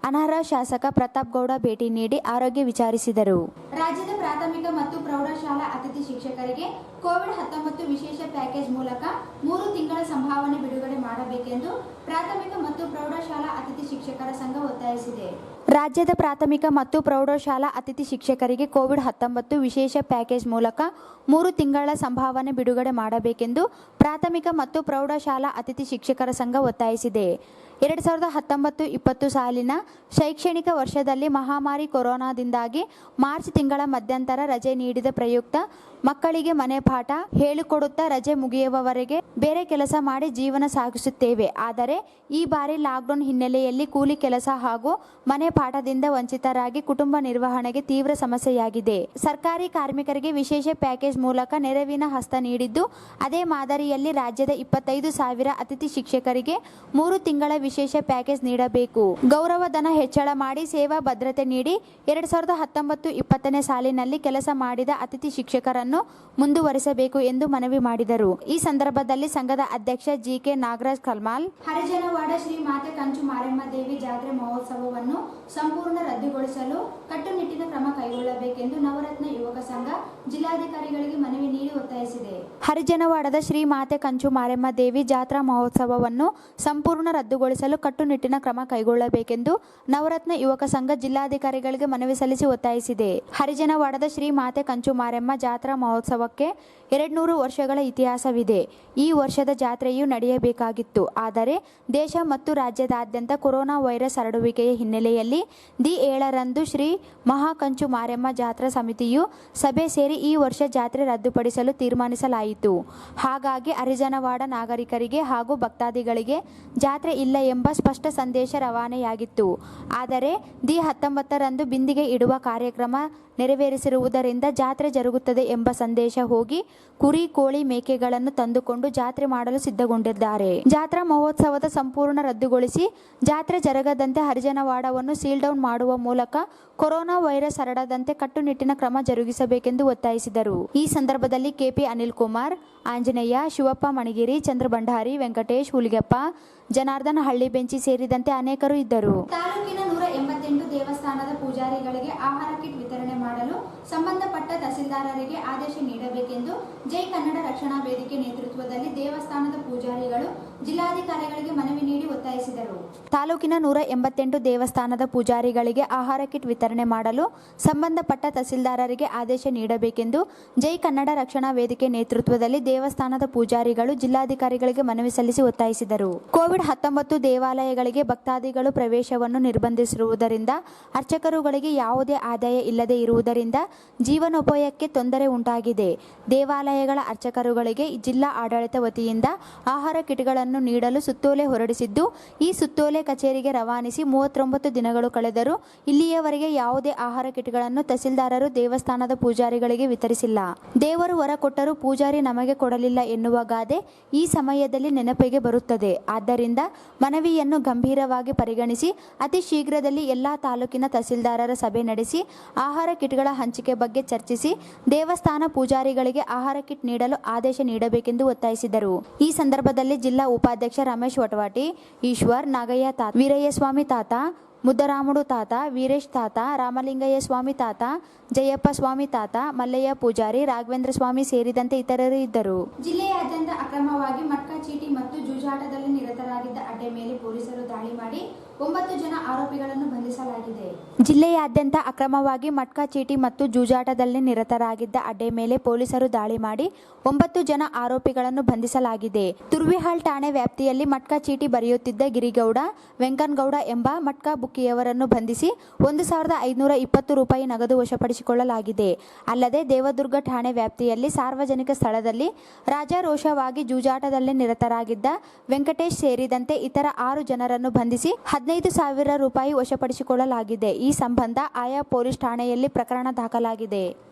ಅನರ್ಹ ಶಾಸಕ ಪ್ರತಾಪ್ ಗೌಡ ಭೇಟಿ ನೀಡಿ ಆರೋಗ್ಯ ವಿಚಾರಿಸಿದರು. ರಾಜ್ಯದ ಪ್ರಾಥಮಿಕ ಮತ್ತು ಪ್ರೌಢಶಾಲಾ ಅತಿಥಿ ಶಿಕ್ಷಕರಿಗೆ ಕೋವಿಡ್-19 ವಿಶೇಷ ಪ್ಯಾಕೇಜ್ ಮೂಲಕ 3 ತಿಂಗಳ ಸಂಭಾವನೆ ಬಿಡುಗಡೆ ಮಾಡಬೇಕೆಂದು ಪ್ರಾಥಮಿಕ ಮತ್ತು ಪ್ರೌಢಶಾಲಾ ಅತಿಥಿ ಶಿಕ್ಷಕರ ಸಂಘ ಒತ್ತಾಯಿಸಿದೆ. ರಾಜ್ಯದ ಪ್ರಾಥಮಿಕ ಮತ್ತು ಪ್ರೌಢಶಾಲಾ ಅತಿಥಿ ಶಿಕ್ಷಕರಿಗೆ ಕೋವಿಡ್-19 ವಿಶೇಷ ಪ್ಯಾಕೇಜ್ ಮೂಲಕ 3 ತಿಂಗಳ ಸಂಭಾವನೆ ಬಿಡುಗಡೆ ಮಾಡಬೇಕೆಂದು ಪ್ರಾಥಮಿಕ ಮತ್ತು ಪ್ರೌಢಶಾಲಾ ಅತಿಥಿ ಶಿಕ್ಷಕರ ಸಂಘ ಒತ್ತಾಯಿಸಿದೆ. 2019-20 ಸಾಲಿನ ಶೈಕ್ಷಣಿಕ ವರ್ಷದಲ್ಲಿ ಮಹಾಮಾರಿ ಕೊರೋನಾದಿಂದಾಗಿ ಮಾರ್ಚ್ ತಿಂಗಳ ಮಧ್ಯಂತರ ರಜೆ ನೀಡಿದ ಪ್ರಯುಕ್ತ ಮಕ್ಕಳಿಗೆ ಮನೆ ಪಾಠ ಹೇಳಿಕೊಡುತ್ತಾ ರಜೆ ಮುಗಿಯುವವರೆಗೆ ಬೇರೆ ಕೆಲಸ ಮಾಡಿ ಜೀವನ ಸಾಗಿಸುತ್ತೇವೆ. ಆದರೆ ಈ ಬಾರಿ ಲಾಕ್ಡೌನ್ ಹಿನ್ನೆಲೆಯಲ್ಲಿ ಕೂಲಿ ಕೆಲಸ ಹಾಗೂ ಮನೆ ಪಾಠದಿಂದ ವಂಚಿತರಾಗಿ ಕುಟುಂಬ ನಿರ್ವಹಣೆಗೆ ತೀವ್ರ ಸಮಸ್ಯೆಯಾಗಿದೆ. ಸರ್ಕಾರಿ ಕಾರ್ಮಿಕರಿಗೆ ವಿಶೇಷ ಪ್ಯಾಕೇಜ್ ಮೂಲಕ ನೆರವಿನ ಹಸ್ತ ನೀಡಿದ್ದು, ಅದೇ ಮಾದರಿಯಲ್ಲಿ ರಾಜ್ಯದ 25,000 ಅತಿಥಿ ಶಿಕ್ಷಕರಿಗೆ 3 ತಿಂಗಳ ವಿಶೇಷ ಪ್ಯಾಕೇಜ್ ನೀಡಬೇಕು. ಗೌರವ ಧನ ಹೆಚ್ಚಳ ಮಾಡಿ ಸೇವಾ ಭದ್ರತೆ ನೀಡಿ 2019-20ನೇ ಸಾಲಿನಲ್ಲಿ ಕೆಲಸ ಮಾಡಿದ ಅತಿಥಿ ಶಿಕ್ಷಕರನ್ನು ಮುಂದುವರಿಸಬೇಕು ಎಂದು ಮನವಿ ಮಾಡಿದರು. ಈ ಸಂದರ್ಭದಲ್ಲಿ ಸಂಘದ ಅಧ್ಯಕ್ಷ ಜಿಕೆ ನಾಗರಾಜ್ ಕಲ್ಮಾಲ್, ಹರಿಜನವಾಡ ಶ್ರೀ ಮಾತೆ ಕಂಚು ಮಾರಮ್ಮ ದೇವಿ ಜಾತ್ರೆ ಮಹೋತ್ಸವವನ್ನು ಸಂಪೂರ್ಣ ರದ್ದುಗೊಳಿಸಲು ಕಟ್ಟುನಿಟ್ಟಿನ ಕ್ರಮ ಕೈಗೊಳ್ಳಬೇಕೆಂದು ನವರತ್ನ ಯುವಕ ಸಂಘ ಜಿಲ್ಲಾಧಿಕಾರಿಗಳಿಗೆ ಮನವಿ ನೀಡಿ ಒತ್ತಾಯಿಸಿದೆ. ಹರಿಜನವಾಡದ ಶ್ರೀ ಮಾತೆ ಕಂಚು ಮಾರಮ್ಮ ದೇವಿ ಜಾತ್ರಾ ಮಹೋತ್ಸವವನ್ನು ಸಂಪೂರ್ಣ ರದ್ದುಗೊಳಿಸಲು ಕಟ್ಟುನಿಟ್ಟಿನ ಕ್ರಮ ಕೈಗೊಳ್ಳಬೇಕೆಂದು ನವರತ್ನ ಯುವಕ ಸಂಘ ಜಿಲ್ಲಾಧಿಕಾರಿಗಳಿಗೆ ಮನವಿ ಸಲ್ಲಿಸಿ ಒತ್ತಾಯಿಸಿದೆ. ಹರಿಜನವಾಡದ ಶ್ರೀ ಮಾತೆ ಕಂಚು ಮಾರಮ್ಮ ಜಾತ್ರಾ ಮಹೋತ್ಸವಕ್ಕೆ 200 ವರ್ಷಗಳ ಇತಿಹಾಸವಿದೆ. ಈ ವರ್ಷದ ಜಾತ್ರೆಯು ನಡೆಯಬೇಕಾಗಿತ್ತು. ಆದರೆ ದೇಶ ಮತ್ತು ರಾಜ್ಯದಾದ್ಯಂತ ಕೊರೋನಾ ವೈರಸ್ ಹರಡುವಿಕೆಯ ಹಿನ್ನೆಲೆಯಲ್ಲಿ 7ರಂದು ಶ್ರೀ ಮಹಾಕಂಚು ಮಾರಮ್ಮ ಜಾತ್ರಾ ಸಮಿತಿಯು ಸಭೆ ಸೇರಿ ಈ ವರ್ಷ ಜಾತ್ರೆ ರದ್ದುಪಡಿಸಲು ತೀರ್ಮಾನಿಸಲಾಯಿತು. ಹಾಗಾಗಿ ಹರಿಜನವಾಡ ನಾಗರಿಕರಿಗೆ ಹಾಗೂ ಭಕ್ತಾದಿಗಳಿಗೆ ಜಾತ್ರೆ ಇಲ್ಲ ಎಂಬ ಸ್ಪಷ್ಟ ಸಂದೇಶ ರವಾನೆಯಾಗಿತ್ತು. ಆದರೆ 19ರಂದು ಬಿಂದಿಗೆ ಇಡುವ ಕಾರ್ಯಕ್ರಮ ನೆರವೇರಿಸಿರುವುದರಿಂದ ಜಾತ್ರೆ ಜರುಗುತ್ತದೆ ಎಂಬ ಸಂದೇಶ ಹೋಗಿ ಕುರಿ, ಕೋಳಿ, ಮೇಕೆಗಳನ್ನು ತಂದುಕೊಂಡು ಜಾತ್ರೆ ಮಾಡಲು ಸಿದ್ಧಗೊಂಡಿದ್ದಾರೆ. ಜಾತ್ರಾ ಮಹೋತ್ಸವದ ಸಂಪೂರ್ಣ ರದ್ದುಗೊಳಿಸಿ ಜಾತ್ರೆ ಜರುಗದಂತೆ ಹರಿಜನವಾಡವನ್ನು ಸೀಲ್ ಡೌನ್ ಮಾಡುವ ಮೂಲಕ ಕೊರೋನಾ ವೈರಸ್ ಹರಡದಂತೆ ಕಟ್ಟುನಿಟ್ಟಿನ ಕ್ರಮ ಜರುಗಿಸಬೇಕೆಂದು ಒತ್ತಾಯಿಸಿದರು. ಈ ಸಂದರ್ಭದಲ್ಲಿ ಕೆಪಿ ಅನಿಲ್ ಕುಮಾರ್, ಆಂಜನೇಯ, ಶಿವಪ್ಪ ಮಣಿಗಿರಿ, ಚಂದ್ರ ಭಂಡಾರಿ, ವೆಂಕಟೇಶ್, ಹುಲಿಗೆಪ್ಪ, ಜನಾರ್ದನ್ ಹಳ್ಳಿಬೆಂಚಿ ಸೇರಿದಂತೆ ಅನೇಕರು ಇದ್ದರು. ತಾಲೂಕಿನ 188 ದೇವಸ್ಥಾನದ ಪೂಜಾರಿಗಳಿಗೆ ಆಹಾರ ಕಿಟ್ ವಿತರಣೆ ಮಾಡಲು ಸಂಬಂಧಪಟ್ಟ ತಹಸೀಲ್ದಾರರಿಗೆ ಆದೇಶ ನೀಡಬೇಕೆಂದು ಜೈ ಕನ್ನಡ ರಕ್ಷಣಾ ವೇದಿಕೆ ನೇತೃತ್ವದಲ್ಲಿ ದೇವಸ್ಥಾನದ ಪೂಜಾರಿಗಳು ಜಿಲ್ಲಾಧಿಕಾರಿಗಳಿಗೆ ಮನವಿ ನೀಡಿ ಒತ್ತಾಯಿಸಿದರು. ತಾಲೂಕಿನ 188 ದೇವಸ್ಥಾನದ ಪೂಜಾರಿಗಳಿಗೆ ಆಹಾರ ಕಿಟ್ ವಿತರಣೆ ಮಾಡಲು ಸಂಬಂಧಪಟ್ಟ ತಹಸೀಲ್ದಾರರಿಗೆ ಆದೇಶ ನೀಡಬೇಕೆಂದು ಜೈ ಕನ್ನಡ ರಕ್ಷಣಾ ವೇದಿಕೆ ನೇತೃತ್ವದಲ್ಲಿ ದೇವಸ್ಥಾನದ ಪೂಜಾರಿಗಳು ಜಿಲ್ಲಾಧಿಕಾರಿಗಳಿಗೆ ಮನವಿ ಸಲ್ಲಿಸಿ ಒತ್ತಾಯಿಸಿದರು. ಕೋವಿಡ್-19 ದೇವಾಲಯಗಳಿಗೆ ಭಕ್ತಾದಿಗಳು ಪ್ರವೇಶವನ್ನು ನಿರ್ಬಂಧಿಸಿರುವುದರಿಂದ ಅರ್ಚಕರುಗಳಿಗೆ ಯಾವುದೇ ಆದಾಯ ಇಲ್ಲದೆ ಇರುವುದರಿಂದ ಜೀವನೋಪಾಯಕ್ಕೆ ತೊಂದರೆ ಉಂಟಾಗಿದೆ. ದೇವಾಲಯಗಳ ಅರ್ಚಕರುಗಳಿಗೆ ಜಿಲ್ಲಾ ಆಡಳಿತ ವತಿಯಿಂದ ಆಹಾರ ಕಿಟ್ಗಳನ್ನು ನೀಡಲು ಸುತ್ತೋಲೆ ಹೊರಡಿಸಿದ್ದು, ಈ ಸುತ್ತೋಲೆ ಕಚೇರಿಗೆ ರವಾನಿಸಿ 39 ದಿನಗಳು ಕಳೆದರೂ ಇಲ್ಲಿಯವರೆಗೆ ಯಾವುದೇ ಆಹಾರ ಕಿಟ್ಗಳನ್ನು ತಹಸೀಲ್ದಾರರು ದೇವಸ್ಥಾನದ ಪೂಜಾರಿಗಳಿಗೆ ವಿತರಿಸಿಲ್ಲ. ದೇವರು ವರ ಕೊಟ್ಟರೂ ಪೂಜಾರಿ ನಮಗೆ ಕೊಡಲಿಲ್ಲ ಎನ್ನುವ ಗಾದೆ ಈ ಸಮಯದಲ್ಲಿ ನೆನಪಿಗೆ ಬರುತ್ತದೆ. ಆದ್ದರಿಂದ ಮನವಿಯನ್ನು ಗಂಭೀರವಾಗಿ ಪರಿಗಣಿಸಿ ಅತಿ ಶೀಘ್ರದಲ್ಲಿ ಎಲ್ಲಾ ತಾಲೂಕಿನ ತಹಸೀಲ್ದಾರರ ಸಭೆ ನಡೆಸಿ ಆಹಾರ ಕಿಟ್ಗಳ ಹಂಚಿಕೆ ಬಗ್ಗೆ ಚರ್ಚಿಸಿ ದೇವಸ್ಥಾನ ಪೂಜಾರಿಗಳಿಗೆ ಆಹಾರ ಕಿಟ್ ನೀಡಲು ಆದೇಶ ನೀಡಬೇಕೆಂದು ಒತ್ತಾಯಿಸಿದರು. ಈ ಸಂದರ್ಭದಲ್ಲಿ ಜಿಲ್ಲಾ ಉಪಾಧ್ಯಕ್ಷ ರಮೇಶ್ ವಟವಾಟಿ, ಈಶ್ವರ್, ನಾಗಯ್ಯ ತಾತ, ವೀರಯ್ಯ ಸ್ವಾಮಿ ತಾತ, ಮುದ್ದರಾಮುಡು ತಾತ, ವೀರೇಶ್ ತಾತ, ರಾಮಲಿಂಗಯ್ಯ ಸ್ವಾಮಿ ತಾತ, ಜಯಪ್ಪ ಸ್ವಾಮಿ ತಾತ, ಮಲ್ಲಯ್ಯ ಪೂಜಾರಿ, ರಾಘವೇಂದ್ರ ಸ್ವಾಮಿ ಸೇರಿದಂತೆ ಇತರರು ಇದ್ದರು. ಜಿಲ್ಲೆಯಾದ್ಯಂತ ಅಕ್ರಮವಾಗಿ ಮಟ್ಕಾ ಚೀಟಿ ಮತ್ತು ಜೂಜಾಟದಲ್ಲಿ ನಿರತರಾಗಿದ್ದ ಅಡ್ಡೆ ಮೇಲೆ ಪೊಲೀಸರು ದಾಳಿ ಮಾಡಿ 9 ಜನ ಆರೋಪಿಗಳನ್ನು ಬಂಧಿಸಲಾಗಿದೆ. ಜಿಲ್ಲೆಯಾದ್ಯಂತ ಅಕ್ರಮವಾಗಿ ಮಟ್ಕಾ ಚೀಟಿ ಮತ್ತು ಜೂಜಾಟದಲ್ಲಿ ನಿರತರಾಗಿದ್ದ ಅಡ್ಡೆ ಮೇಲೆ ಪೊಲೀಸರು ದಾಳಿ ಮಾಡಿ 9 ಜನ ಆರೋಪಿಗಳನ್ನು ಬಂಧಿಸಲಾಗಿದೆ. ತುರ್ವಿಹಾಳ್ ಠಾಣೆ ವ್ಯಾಪ್ತಿಯಲ್ಲಿ ಮಟ್ಕಾ ಚೀಟಿ ಬರೆಯುತ್ತಿದ್ದ ಗಿರಿಗೌಡ, ವೆಂಕನಗೌಡ ಎಂಬ ಮಟ್ಕಾ ಬುಕ್ಕಿಯವರನ್ನು ಬಂಧಿಸಿ 1,520 ರೂಪಾಯಿ ನಗದು ವಶಪಡಿಸಿಕೊಳ್ಳಲಾಗಿದೆ. ಅಲ್ಲದೆ ದೇವದುರ್ಗ ಠಾಣೆ ವ್ಯಾಪ್ತಿಯಲ್ಲಿ ಸಾರ್ವಜನಿಕ ಸ್ಥಳದಲ್ಲಿ ರಾಜಾರೋಷವಾಗಿ ಜೂಜಾಟದಲ್ಲಿ ನಿರತರಾಗಿದ್ದ ವೆಂಕಟೇಶ್ ಸೇರಿದಂತೆ ಇತರ 6 ಜನರನ್ನು ಬಂಧಿಸಿ 15,000 ರೂಪಾಯಿ ವಶಪಡಿಸಿಕೊಳ್ಳಲಾಗಿದೆ. ಈ ಸಂಬಂಧ ಆಯಾ ಪೊಲೀಸ್ ಠಾಣೆಯಲ್ಲಿ ಪ್ರಕರಣ ದಾಖಲಾಗಿದೆ.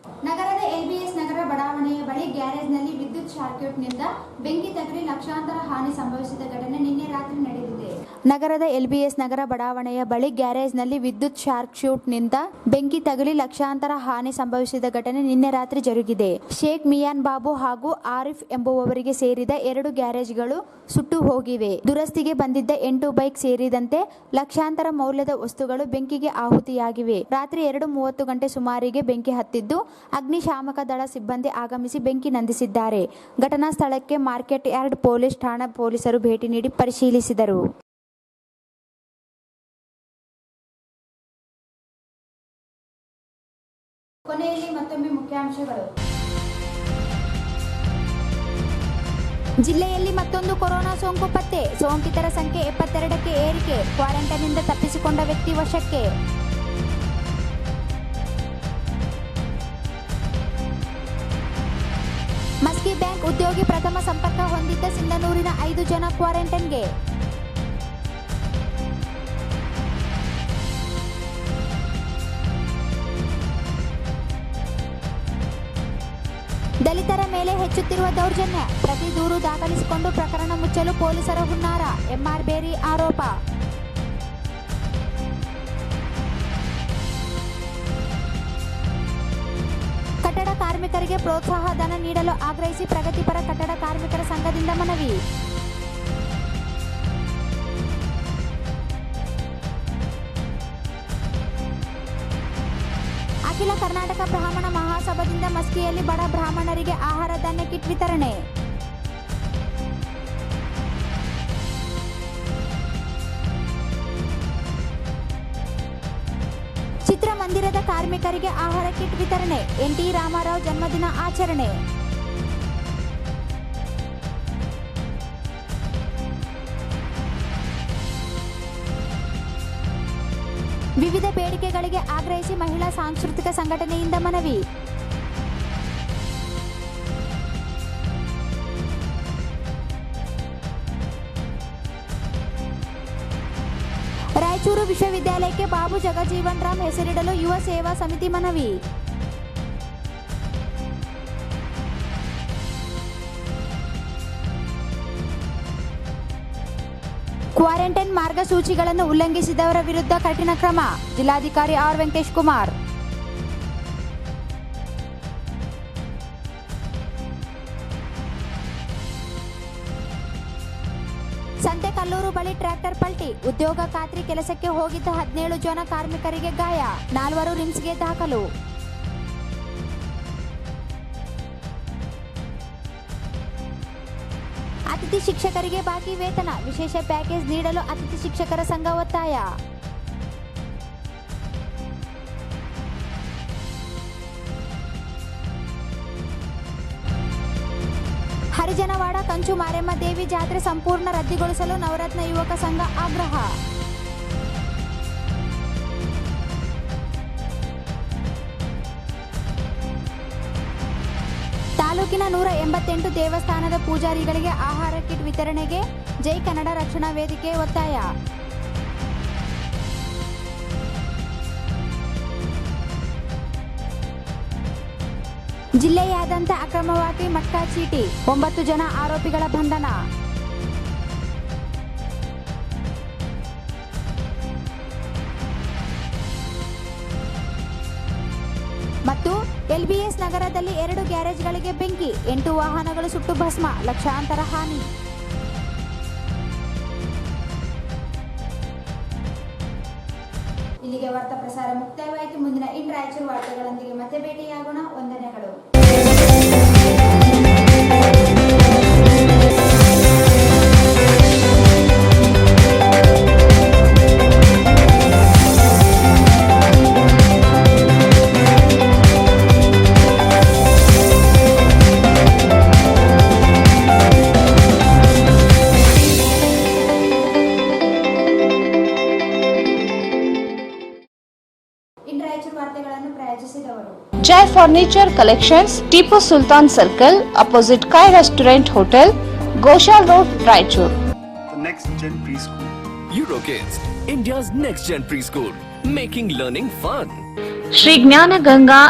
ನಗರದ ಎಲ್ಬಿಎಸ್ ನಗರ ಬಡಾವಣೆಯ ಬಳಿ ಗ್ಯಾರೇಜ್ನಲ್ಲಿ ವಿದ್ಯುತ್ ಶಾರ್ಕ್ಯೂಟ್ನಿಂದ ಬೆಂಕಿ ತಗುಲಿ ಲಕ್ಷಾಂತರ ಹಾನಿ ಸಂಭವಿಸಿದ ಘಟನೆ ನಿನ್ನೆ ರಾತ್ರಿ ನಡೆದಿದೆ. ನಗರದ ಎಲ್ಬಿಎಸ್ ನಗರ ಬಡಾವಣೆಯ ಬಳಿ ಗ್ಯಾರೇಜ್ನಲ್ಲಿ ವಿದ್ಯುತ್ ಶಾರ್ಕ್ಯೂಟ್ನಿಂದ ಬೆಂಕಿ ತಗುಲಿ ಲಕ್ಷಾಂತರ ಹಾನಿ ಸಂಭವಿಸಿದ ಘಟನೆ ನಿನ್ನೆ ರಾತ್ರಿ ಜರುಗಿದೆ. ಶೇಖ್ ಮಿಯಾನ್ ಬಾಬು ಹಾಗೂ ಆರಿಫ್ ಎಂಬುವವರಿಗೆ ಸೇರಿದ 2 ಗ್ಯಾರೇಜ್ಗಳು ಸುಟ್ಟು ಹೋಗಿವೆ. ದುರಸ್ತಿಗೆ ಬಂದಿದ್ದ 8 ಬೈಕ್ ಸೇರಿದಂತೆ ಲಕ್ಷಾಂತರ ಮೌಲ್ಯದ ವಸ್ತುಗಳು ಬೆಂಕಿಗೆ ಆಹುತಿಯಾಗಿವೆ. ರಾತ್ರಿ 2:30 ಗಂಟೆ ಸುಮಾರಿಗೆ ಬೆಂಕಿ ಹತ್ತಿದ್ದು ಅಗ್ನಿಶಾಮಕ ದಳ ಸಿಬ್ಬಂದಿ ಆಗಮಿಸಿ ಬೆಂಕಿ ನಂದಿಸಿದ್ದಾರೆ. ಘಟನಾ ಸ್ಥಳಕ್ಕೆ ಮಾರ್ಕೆಟ್ ಯಾರ್ಡ್ ಪೊಲೀಸ್ ಠಾಣಾ ಪೊಲೀಸರು ಭೇಟಿ ನೀಡಿ ಪರಿಶೀಲಿಸಿದರು. ಕೊನೆಯಲ್ಲಿ ಮತ್ತೊಮ್ಮೆ ಮುಖ್ಯಾಂಶಗಳು. ಜಿಲ್ಲೆಯಲ್ಲಿ ಮತ್ತೊಂದು ಕೊರೋನಾ ಸೋಂಕು ಪತ್ತೆ. ಸೋಂಕಿತರ ಸಂಖ್ಯೆ 72ಕ್ಕೆ ಏರಿಕೆ. ಕ್ವಾರಂಟೈನ್ನಿಂದ ತಪ್ಪಿಸಿಕೊಂಡ ವ್ಯಕ್ತಿ ವಶಕ್ಕೆ. ಮಸ್ಕಿ ಬ್ಯಾಂಕ್ ಉದ್ಯೋಗಿ ಪ್ರಥಮ ಸಂಪರ್ಕ ಹೊಂದಿದ್ದ ಸಿಂಧನೂರಿನ 5 ಜನ ಕ್ವಾರಂಟೈನ್ಗೆ. ದಲಿತರ ಮೇಲೆ ಹೆಚ್ಚುತ್ತಿರುವ ದೌರ್ಜನ್ಯ. ಪ್ರತಿ ದೂರು ದಾಖಲಿಸಿಕೊಂಡು ಪ್ರಕರಣ ಮುಚ್ಚಲು ಪೊಲೀಸರ ಹುನ್ನಾರ. ಎಂಆರ್ ಬೇರಿ ಆರೋಪ. ಕಟ್ಟಡ ಕಾರ್ಮಿಕರಿಗೆ ಪ್ರೋತ್ಸಾಹ ಧನ ನೀಡಲು ಆಗ್ರಹಿಸಿ ಪ್ರಗತಿಪರ ಕಟ್ಟಡ ಕಾರ್ಮಿಕರ ಸಂಘದಿಂದ ಮನವಿ. ಅಖಿಲ ಕರ್ನಾಟಕ ಬ್ರಾಹ್ಮಣ ಮಹಾಸಭಾದಿಂದ ಮಸ್ಕಿಯಲ್ಲಿ ಬಡ ಬ್ರಾಹ್ಮಣರಿಗೆ ಆಹಾರ ಧಾನ್ಯ ಕಿಟ್ ವಿತರಣೆ. ಚಿತ್ರಮಂದಿರದ ಕಾರ್ಮಿಕರಿಗೆ ಆಹಾರ ಕಿಟ್ ವಿತರಣೆ. ಎನ್ಟಿ ರಾಮಾರಾವ್ ಜನ್ಮದಿನ ಆಚರಣೆ. ವಿವಿಧ ಬೇಡಿಕೆಗಳಿಗೆ ಆಗ್ರಹಿಸಿ ಮಹಿಳಾ ಸಾಂಸ್ಕೃತಿಕ ಸಂಘಟನೆಯಿಂದ ಮನವಿ. ರಾಯಚೂರು ವಿಶ್ವವಿದ್ಯಾಲಯಕ್ಕೆ ಬಾಬು ಜಗಜೀವನ್ ರಾಮ್ ಹೆಸರಿಡಲು ಯುವ ಸೇವಾ ಸಮಿತಿ ಮನವಿ. ಕ್ವಾರಂಟೈನ್ ಮಾರ್ಗಸೂಚಿಗಳನ್ನು ಉಲ್ಲಂಘಿಸಿದವರ ವಿರುದ್ಧ ಕಠಿಣ ಕ್ರಮ. ಜಿಲ್ಲಾಧಿಕಾರಿ ಆರ್ ವೆಂಕಟೇಶ್ ಕುಮಾರ್. ಸಂತೆ ಕಲ್ಲೂರು ಬಳಿ ಟ್ರ್ಯಾಕ್ಟರ್ ಪಲ್ಟಿ, ಉದ್ಯೋಗ ಖಾತ್ರಿ ಕೆಲಸಕ್ಕೆ ಹೋಗಿದ್ದ 17 ಜನ ಕಾರ್ಮಿಕರಿಗೆ ಗಾಯ, 4 ರಿಮ್ಸ್ಗೆ ದಾಖಲು. ಅತಿಥಿ ಶಿಕ್ಷಕರಿಗೆ ಬಾಕಿ ವೇತನ, ವಿಶೇಷ ಪ್ಯಾಕೇಜ್ ನೀಡಲು ಅತಿಥಿ ಶಿಕ್ಷಕರ ಸಂಘ ಒತ್ತಾಯ. ಹರಿಜನವಾಡ ಕಂಚು ಮಾರೆಮ್ಮ ದೇವಿ ಜಾತ್ರೆ ಸಂಪೂರ್ಣ ರದ್ದುಗೊಳಿಸಲು ನವರತ್ನ ಯುವಕ ಸಂಘ ಆಗ್ರಹ. ತಾಲೂಕಿನ 188 ದೇವಸ್ಥಾನದ ಪೂಜಾರಿಗಳಿಗೆ ಆಹಾರ ಕಿಟ್ ವಿತರಣೆಗೆ ಜೈ ಕನ್ನಡ ರಕ್ಷಣಾ ವೇದಿಕೆ ಒತ್ತಾಯ. ಜಿಲ್ಲೆಯಾದ್ಯಂತ ಅಕ್ರಮವಾಗಿ ಮಟ್ಕಾ ಚೀಟಿ, 9 ಜನ ಆರೋಪಿಗಳ ಬಂಧನ. ಮತ್ತು ಎಲ್ಬಿಎಸ್ ನಗರದಲ್ಲಿ 2 ಗ್ಯಾರೇಜ್ಗಳಿಗೆ ಬೆಂಕಿ, 8 ವಾಹನಗಳು ಸುಟ್ಟು ಭಸ್ಮ, ಲಕ್ಷಾಂತರ ಹಾನಿ. ಇಲ್ಲಿಗೆ ವಾರ್ತಾ ಪ್ರಸಾರ ಮುಕ್ತಾಯವಾಯಿತು. ಮುಂದಿನ ಇನ್ ರಾಯಚೂರು ವಾರ್ತೆಗಳೊಂದಿಗೆ ಮತ್ತೆ ಭೇಟಿಯಾಗೋಣ. ವಂದನೆಗಳು. Jai Furniture Collections, Tipu Sultan Circle, opposite Kai Restaurant Hotel, Goshal Road, Raichur. The next gen preschool. Eurokids, India's next gen preschool, making learning fun. Shri Gnana Ganga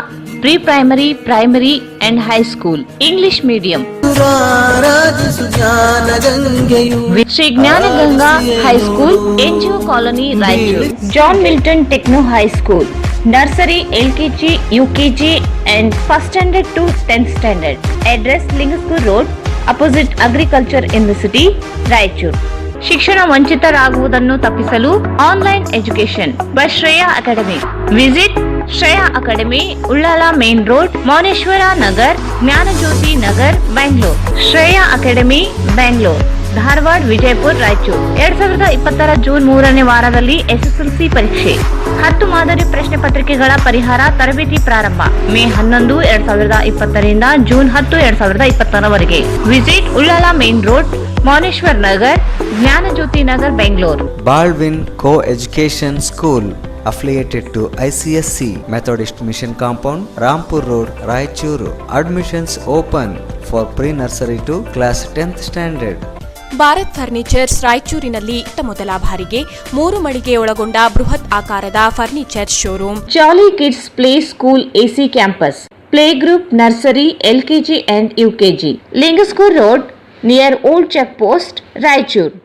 Pre-Primary, Primary and High School, English Medium. Shri Gnana Ganga High School, NGO Colony, Raichur. John Milton Techno High School, Nursery, LKG, UKG and First Standard to 10th Standard. Address Lingaskur Road, opposite Agriculture University, Raichur. ಶಿಕ್ಷಣ ವಂಚಿತರಾಗುವುದನ್ನು ತಪ್ಪಿಸಲು online education by Shreya academy. Visit Shreya academy, Ullal main road, Mouneshwara Nagar, Jnanajyothi Nagar, Bengaluru. Shreya academy, Bengaluru, Dharwad, Vijayapura, Raichur. 2020 June 3ನೇ ವಾರದಲ್ಲಿ SSLC ಪರೀಕ್ಷೆ. 10 ಮಾದರಿ ಪ್ರಶ್ನೆ ಪತ್ರಿಕೆಗಳ ಪರಿಹಾರ ತರಬೇತಿ ಪ್ರಾರಂಭ May 11, 2020 June 10, 2020 visit Ullal main road, Mouneshwar Nagar, Jnanajyothi Nagar, Bengaluru. Baldwin Co-Education School affiliated to ICSC Methodist Mission Compound, Rampur Road, Raichuru. Admissions open for pre-nursery to class 10th standard. Bharat furnitures ರಾಯಚೂರಿನಲ್ಲಿ ಮೊದಲ ಬಾರಿಗೆ 3 ಮಳಿಗೆ ಒಳಗೊಂಡ ಬೃಹತ್ ಆಕಾರದ furniture showroom. Jolly kids play school AC campus, play group, nursery, LKG and UKG. Lingsugur road near old check post, Raichur.